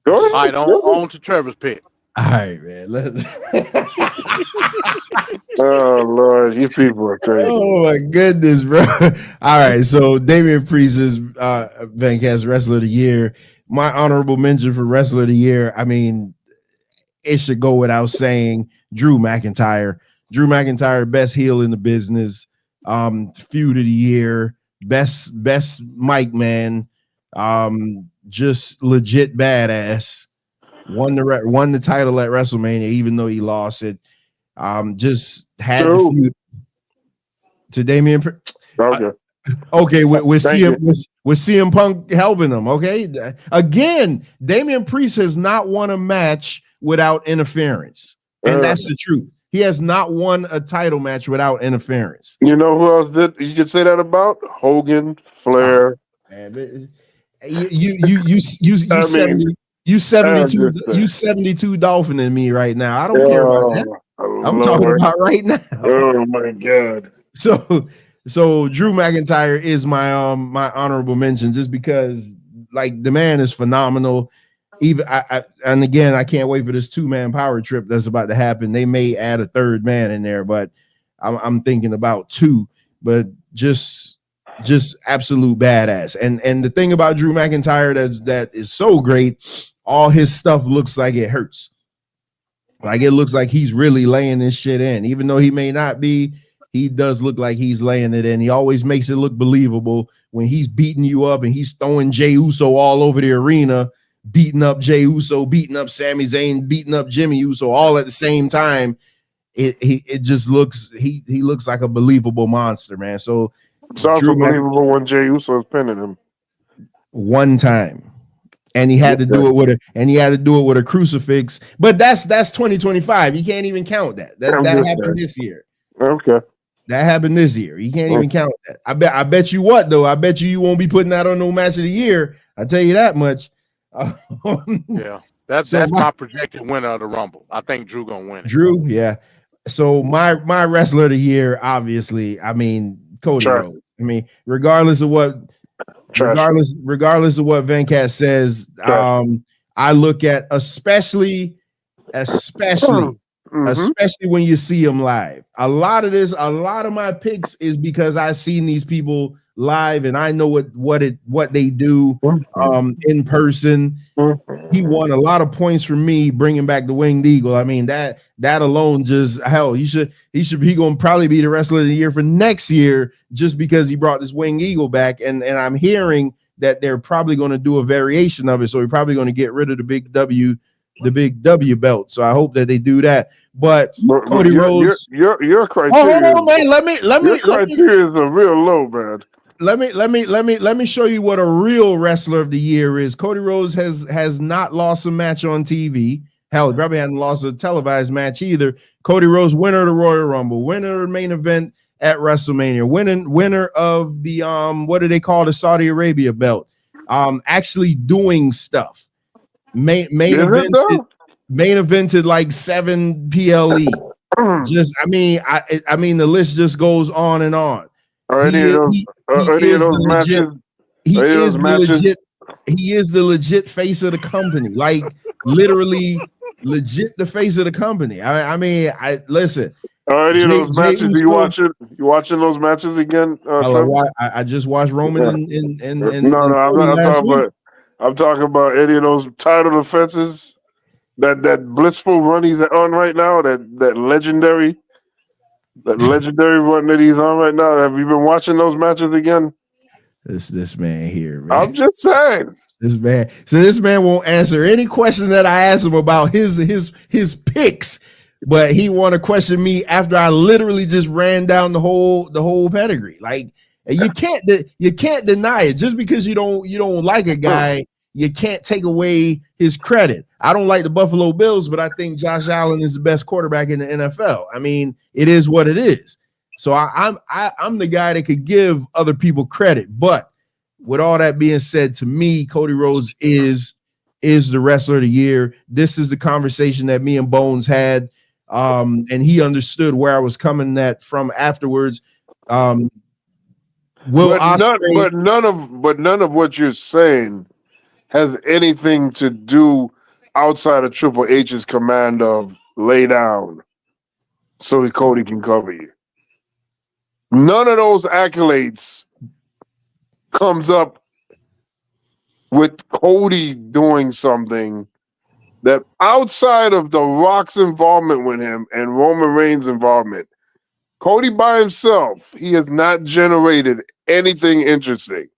Speaker 13: All right, on to Trevor's pick.
Speaker 11: All right, man.
Speaker 12: Oh Lord, you people are crazy.
Speaker 11: Oh my goodness, bro. All right, so Damian Priest is Vancast Wrestler of the Year. My honorable mention for Wrestler of the Year, I mean, it should go without saying, Drew McIntyre. Drew McIntyre, best heel in the business, feud of the year, best mic man, just legit badass. Won the title at WrestleMania, even though he lost it. Just had the feud to Damian. Okay, with CM Punk helping him. Okay, again, Damian Priest has not won a match without interference, and that's the truth. He has not won a title match without interference.
Speaker 12: You know who else did? You could say that about Hogan, Flair.
Speaker 11: You 72 Dolphin in me right now. I don't care about that. I'm talking about right now.
Speaker 12: Oh my God.
Speaker 11: So Drew McIntyre is my my honorable mention, just because like the man is phenomenal. Even and again, I can't wait for this 2-man power trip that's about to happen. They may add a third man in there, but I'm thinking about 2. But just absolute badass. And the thing about Drew McIntyre that is so great, all his stuff looks like it hurts. Like it looks like he's really laying this shit in, even though he may not be. He does look like he's laying it in. He always makes it look believable when he's beating you up and he's throwing Jey Uso all over the arena, beating up Jey Uso, beating up Sami Zayn, beating up Jimmy Uso all at the same time. It just looks he looks like a believable monster, man. So
Speaker 12: it's also believable when Jey Uso is pinning him
Speaker 11: one time. And he had to do it with a crucifix. But that's 2025. You can't even count that. That happened this year.
Speaker 12: Okay.
Speaker 11: That happened this year. You can't even count that. I bet you what though. I bet you won't be putting that on no match of the year. I tell you that much.
Speaker 13: Yeah. That's my projected winner of the Rumble. I think Drew gonna win it.
Speaker 11: Drew, yeah. So my wrestler of the year, obviously, I mean Cody Rhodes. I mean, regardless of what Venkat says, I look at especially when you see them live. A lot of my picks is because I've seen these people live and I know what they do in person. He won a lot of points for me bringing back the Winged Eagle. I mean that alone just hell. He gonna probably be the wrestler of the year for next year just because he brought this Winged Eagle back. And I'm hearing that they're probably going to do a variation of it. So we're probably going to get rid of the big W belt. So I hope that they do that. But Cody Rhodes,
Speaker 12: your criteria.
Speaker 11: Oh, man, let me.
Speaker 12: Your criteria is a real low, man.
Speaker 11: Let me show you what a real wrestler of the year is. Cody Rhodes has not lost a match on TV. Hell, he probably hasn't lost a televised match either. Cody Rhodes, winner of the Royal Rumble, winner of the main event at WrestleMania, winner of the what do they call the Saudi Arabia belt? Actually doing stuff. Main evented like 7 PLE. Just I mean the list just goes on and on. He is the legit face of the company. Like literally legit the face of the company. I mean, listen.
Speaker 12: Already those matches. You watching those matches again?
Speaker 11: I just watched Roman and
Speaker 12: I'm talking about any of those title defenses. That blissful run he's on right now. That legendary run that he's on right now. Have you been watching those matches again?
Speaker 11: This man here, man.
Speaker 12: I'm just saying.
Speaker 11: This man won't answer any question that I ask him about his picks. But he want to question me after I literally just ran down the whole pedigree. Like you can't deny it. Just because you don't like a guy, you can't take away his credit. I don't like the Buffalo Bills, but I think Josh Allen is the best quarterback in the NFL. I mean, it is what it is. So I'm the guy that could give other people credit. But with all that being said, to me, Cody Rhodes is the wrestler of the year. This is the conversation that me and Bones had. And he understood where I was coming from afterwards. But
Speaker 12: none of what you're saying has anything to do outside of Triple H's command of lay down so Cody can cover you. None of those accolades comes up with Cody doing something that outside of The Rock's involvement with him and Roman Reigns' involvement, Cody by himself, he has not generated anything interesting.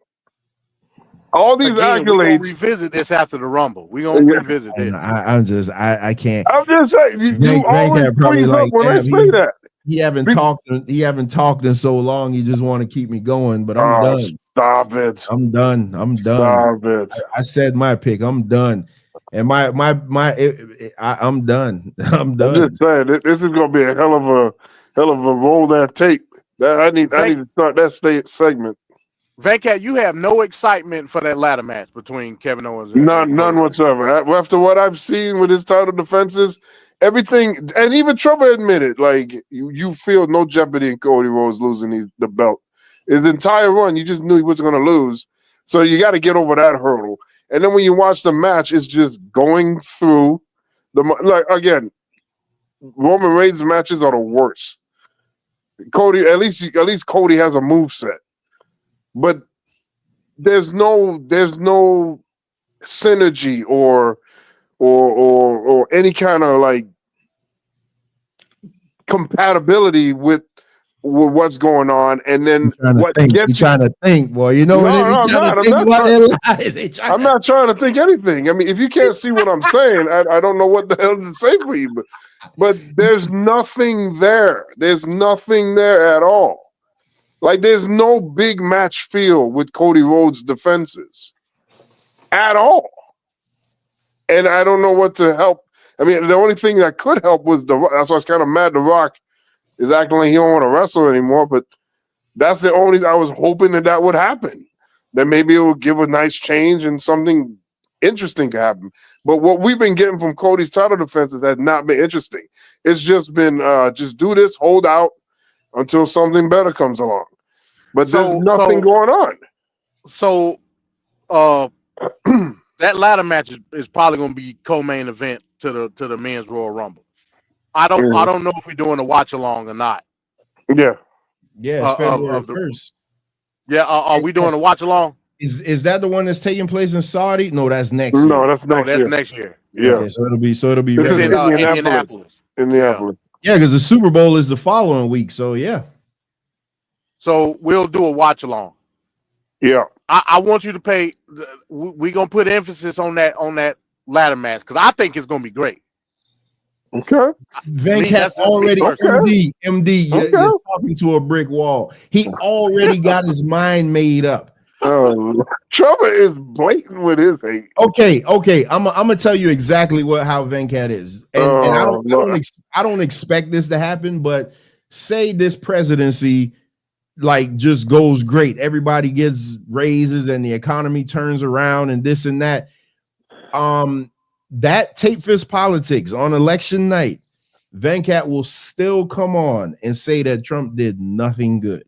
Speaker 12: All these
Speaker 13: Again, we're gonna
Speaker 12: accolades.
Speaker 13: revisit this after the Rumble. We're gonna revisit this.
Speaker 11: I'm just I can't.
Speaker 12: I'm just saying you always
Speaker 11: probably
Speaker 12: freeze up
Speaker 11: like,
Speaker 12: when I
Speaker 11: damn,
Speaker 12: say that.
Speaker 11: He haven't talked in so long. You just want to keep me going, but I'm done.
Speaker 12: Stop it.
Speaker 11: I'm done.
Speaker 12: Stop it.
Speaker 11: I said my pick. I'm done. And I'm done. I'm done.
Speaker 12: I'm just saying this is gonna be a hell of a roll that tape. I need to start that segment.
Speaker 13: Venkat, you have no excitement for that ladder match between Kevin Owens
Speaker 12: and none whatsoever. After what I've seen with his title defenses, everything, and even Trevor admitted, like you feel no jeopardy in Cody Rhodes losing the belt. His entire run, you just knew he wasn't going to lose, so you got to get over that hurdle. And then when you watch the match, it's just going through again. Roman Reigns matches are the worst. Cody, at least Cody has a moveset. But there's no synergy or any kind of like compatibility with what's going on. And then what gets
Speaker 11: trying to think, boy. You know,
Speaker 12: I'm not trying to think anything. I mean, if you can't see what I'm saying, I don't know what the hell to say for you. But there's nothing there. There's nothing there at all. Like, there's no big match feel with Cody Rhodes' defenses at all. And I don't know what to help. I mean, the only thing that could help was that's why I was kind of mad The Rock is acting like he don't want to wrestle anymore. But that's the only, I was hoping that would happen. That maybe it would give a nice change and something interesting could happen. But what we've been getting from Cody's title defenses has not been interesting. It's just been just do this, hold out until something better comes along. But there's nothing going on.
Speaker 13: So that ladder match is probably going to be co-main event to the men's Royal Rumble. I don't know if we're doing a watch along or not.
Speaker 12: Yeah.
Speaker 11: Yeah, February 1st.
Speaker 13: Yeah, are we doing a watch along?
Speaker 11: Is that the one that's taking place in Saudi? No, that's next year.
Speaker 12: No, that's
Speaker 13: next year.
Speaker 12: Yeah.
Speaker 11: Okay, so it'll be
Speaker 12: this is
Speaker 13: Indianapolis.
Speaker 11: Yeah, because the Super Bowl is the following week. So yeah.
Speaker 13: So we'll do a watch along.
Speaker 12: Yeah.
Speaker 13: I want you to pay. We're gonna put emphasis on that ladder match because I think it's gonna be great.
Speaker 12: Okay.
Speaker 11: Venkat already MD. You're talking to a brick wall. He already got his mind made up.
Speaker 12: Trevor is blatant with his hate.
Speaker 11: Okay. I'm gonna tell you exactly how Venkat is, and I don't expect this to happen. But say this presidency like just goes great, everybody gets raises, and the economy turns around, and this and that. That tape fist politics on election night, Venkat will still come on and say that Trump did nothing good.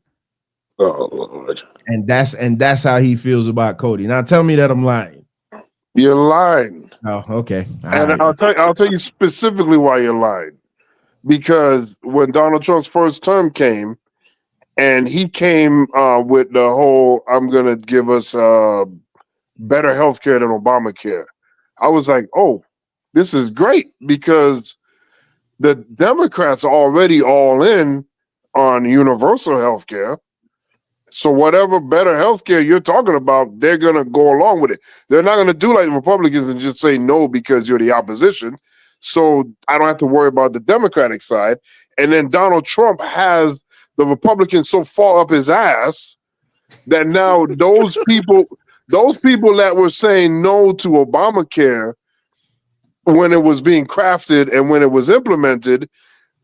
Speaker 12: Oh Lord.
Speaker 11: And that's how he feels about Cody. Now tell me that I'm lying.
Speaker 12: You're lying.
Speaker 11: Oh, okay.
Speaker 12: And I'll tell you specifically why you're lying. Because when Donald Trump's first term came, and he came with the whole I'm gonna give us better health care than Obamacare. I was like, oh, this is great because the Democrats are already all in on universal health care. So whatever better health care you're talking about, they're going to go along with it. They're not going to do like the Republicans and just say no because you're the opposition. So I don't have to worry about the Democratic side. And then Donald Trump has the Republicans so far up his ass that now those people that were saying no to Obamacare when it was being crafted and when it was implemented,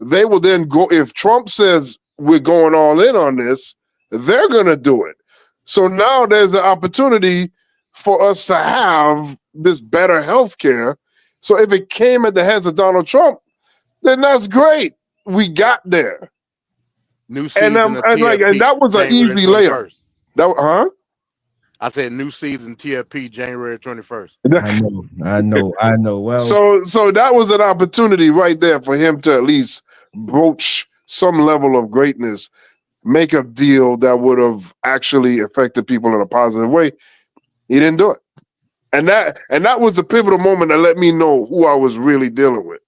Speaker 12: they will then go, if Trump says we're going all in on this, they're going to do it. So now there's an opportunity for us to have this better health care. So if it came at the hands of Donald Trump, then that's great. We got there.
Speaker 13: New season
Speaker 12: and that was an easy layup.
Speaker 13: I said new season TFP January 21st.
Speaker 11: I know. Well,
Speaker 12: so that was an opportunity right there for him to at least broach some level of greatness, make a deal that would have actually affected people in a positive way. He didn't do it. And that was the pivotal moment that let me know who I was really dealing with.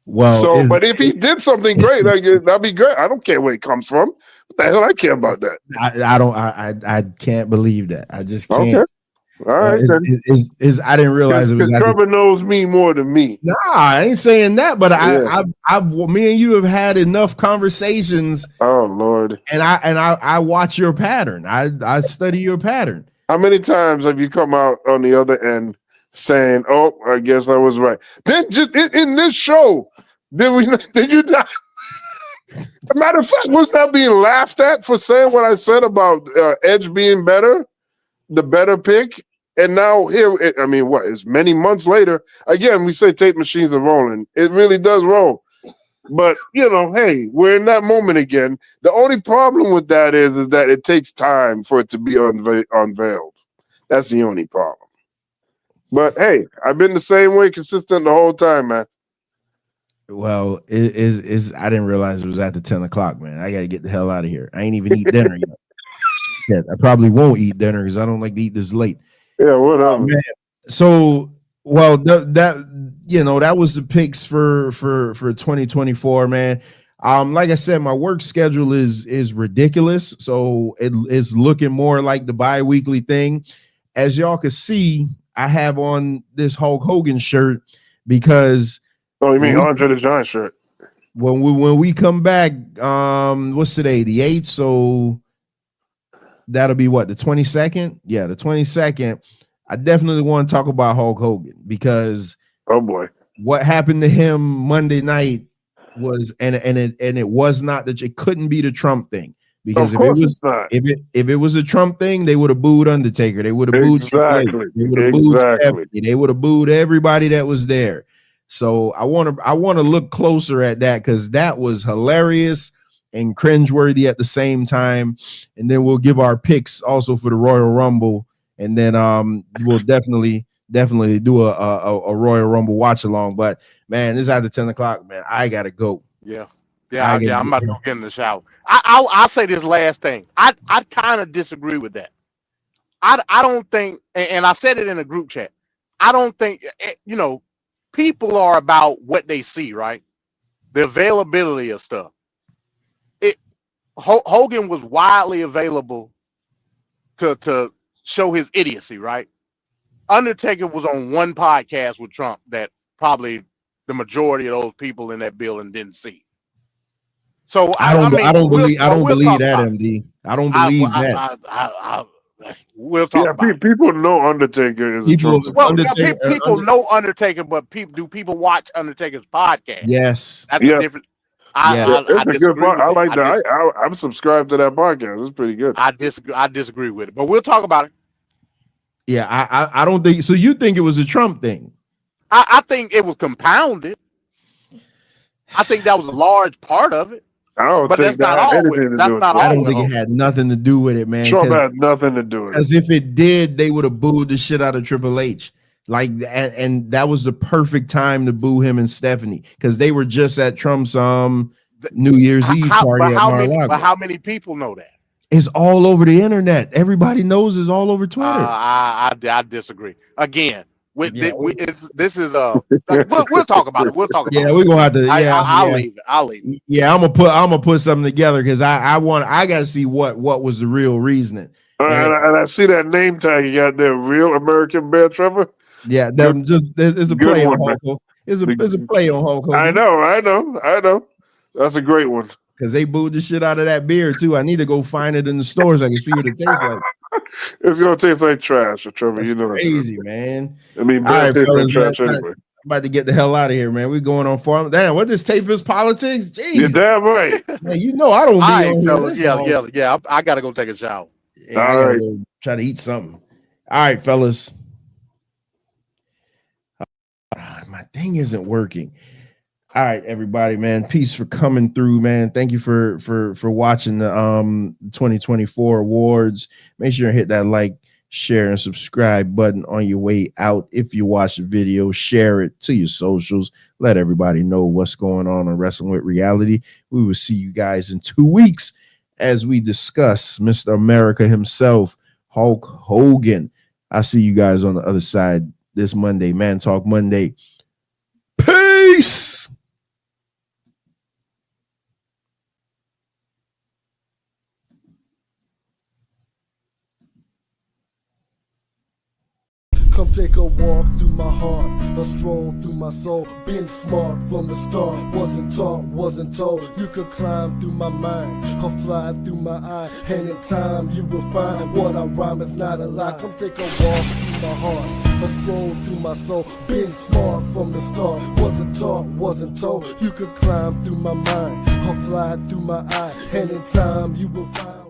Speaker 11: Well,
Speaker 12: so, but if he did something great, that'd be great. I don't care where it comes from. What the hell I care about that?
Speaker 11: I can't believe that. I just can't.
Speaker 12: Okay. All right.
Speaker 11: I didn't realize it was
Speaker 12: Trevor knows me more than me.
Speaker 11: Nah, I ain't saying that, but me and you have had enough conversations.
Speaker 12: Oh Lord.
Speaker 11: And I watch your pattern. I study your pattern.
Speaker 12: How many times have you come out on the other end saying, "Oh, I guess I was right"? Then just in this show, did you not? As a matter of fact, was not being laughed at for saying what I said about Edge being better, the better pick. And now here, I mean, what is many months later? Again, we say tape machines are rolling. It really does roll. But, hey, we're in that moment again. The only problem with that is that it takes time for it to be unveiled. That's the only problem. But, hey, I've been the same way consistent the whole time, man.
Speaker 11: Well, it is. I didn't realize it was after 10 o'clock, man. I got to get the hell out of here. I ain't even eat dinner yet. Yeah, I probably won't eat dinner because I don't like to eat this late.
Speaker 12: Yeah, whatever.
Speaker 11: Man. So, well, that was the picks for 2024, man. Like I said, my work schedule is ridiculous, so it is looking more like the bi-weekly thing. As y'all can see, I have on this Hulk Hogan shirt because.
Speaker 12: Oh, you mean Andre the Giant shirt?
Speaker 11: When we come back, what's today? The 8th, so that'll be what, the 22nd? Yeah, the 22nd. I definitely want to talk about Hulk Hogan because
Speaker 12: oh boy,
Speaker 11: what happened to him Monday night was and it was not that it couldn't be the Trump thing because if it was a Trump thing, they would have booed Undertaker, they would have booed
Speaker 12: exactly,
Speaker 11: they would have booed Stephanie, they would have booed everybody that was there. So I want to look closer at that because that was hilarious and cringeworthy at the same time. And then we'll give our picks also for the Royal Rumble. And then we'll definitely do a Royal Rumble watch along. But man, this is after 10 o'clock, man. I gotta go.
Speaker 13: Yeah. I'm about to go get in the shower. I'll say this last thing. I kind of disagree with that. I don't think, and I said it in a group chat. I don't think people are about what they see, right? The availability of stuff. Hogan was widely available to show his idiocy, right? Undertaker was on one podcast with Trump that probably the majority of those people in that building didn't see. So I don't believe
Speaker 11: that, MD. I don't believe that.
Speaker 13: We'll talk about it.
Speaker 12: People know Undertaker is a Trump supporter.
Speaker 13: People know Undertaker, but do people watch Undertaker's podcast?
Speaker 11: Yes.
Speaker 13: That's a different.
Speaker 12: It's a good part. I like that. I'm subscribed to that podcast. It's pretty good.
Speaker 13: I disagree with it, but we'll talk about it.
Speaker 11: Yeah, I don't think so. You think it was a Trump thing?
Speaker 13: I think it was compounded. I think that was a large part of it.
Speaker 12: I don't think
Speaker 13: that's not all.
Speaker 11: I don't think it had nothing to do with it, man.
Speaker 12: Trump had nothing to do with it.
Speaker 11: Because if it did, they would have booed the shit out of Triple H. And that was the perfect time to boo him and Stephanie because they were just at Trump's New Year's Eve party at Mar-a-Lago.
Speaker 13: But how many people know that?
Speaker 11: It's all over the internet. Everybody knows it's all over Twitter.
Speaker 13: I disagree. Again, we'll talk about it. We'll talk about it.
Speaker 11: Yeah, we're gonna have to.
Speaker 13: I'll leave it.
Speaker 11: Yeah, I'm gonna put something together because I got to see what was the real reasoning.
Speaker 12: And I see that name tag you got there, Real American Bear Trevor.
Speaker 11: Yeah, it's a play on Hulk Hogan. It's a play on Hulk Hogan.
Speaker 12: I know. That's a great one.
Speaker 11: Because they booed the shit out of that beer too. I need to go find it in the stores. So I can see what it tastes like.
Speaker 12: It's gonna taste like trash, Trevor.
Speaker 11: That's crazy, man.
Speaker 12: I mean, all right, fellas, trash anyway.
Speaker 11: I'm about to get the hell out of here, man. We're going on farm. Damn, what this tape is politics? Jeez.
Speaker 12: You're damn right.
Speaker 11: Man, I don't be on here.
Speaker 13: Yeah. I gotta go take a shower.
Speaker 11: Yeah, I gotta go try to eat something. All right, fellas. My thing isn't working. All right, everybody, man. Peace for coming through, man. Thank you for watching the 2024 awards. Make sure you hit that like, share, and subscribe button on your way out. If you watch the video, share it to your socials. Let everybody know what's going on Wrestling with Reality. We will see you guys in 2 weeks as we discuss Mr. America himself, Hulk Hogan. I'll see you guys on the other side this Monday. Man Talk Monday. Peace.
Speaker 6: Come take a walk through my heart, a stroll through my soul. Been smart from the start, wasn't taught, wasn't told. You could climb through my mind, or fly through my eye. And in time you will find what I rhyme is not a lie. Come take a walk through my heart, a stroll through my soul. Been smart from the start, wasn't taught, wasn't told. You could climb through my mind, or fly through my eye. And in time you will find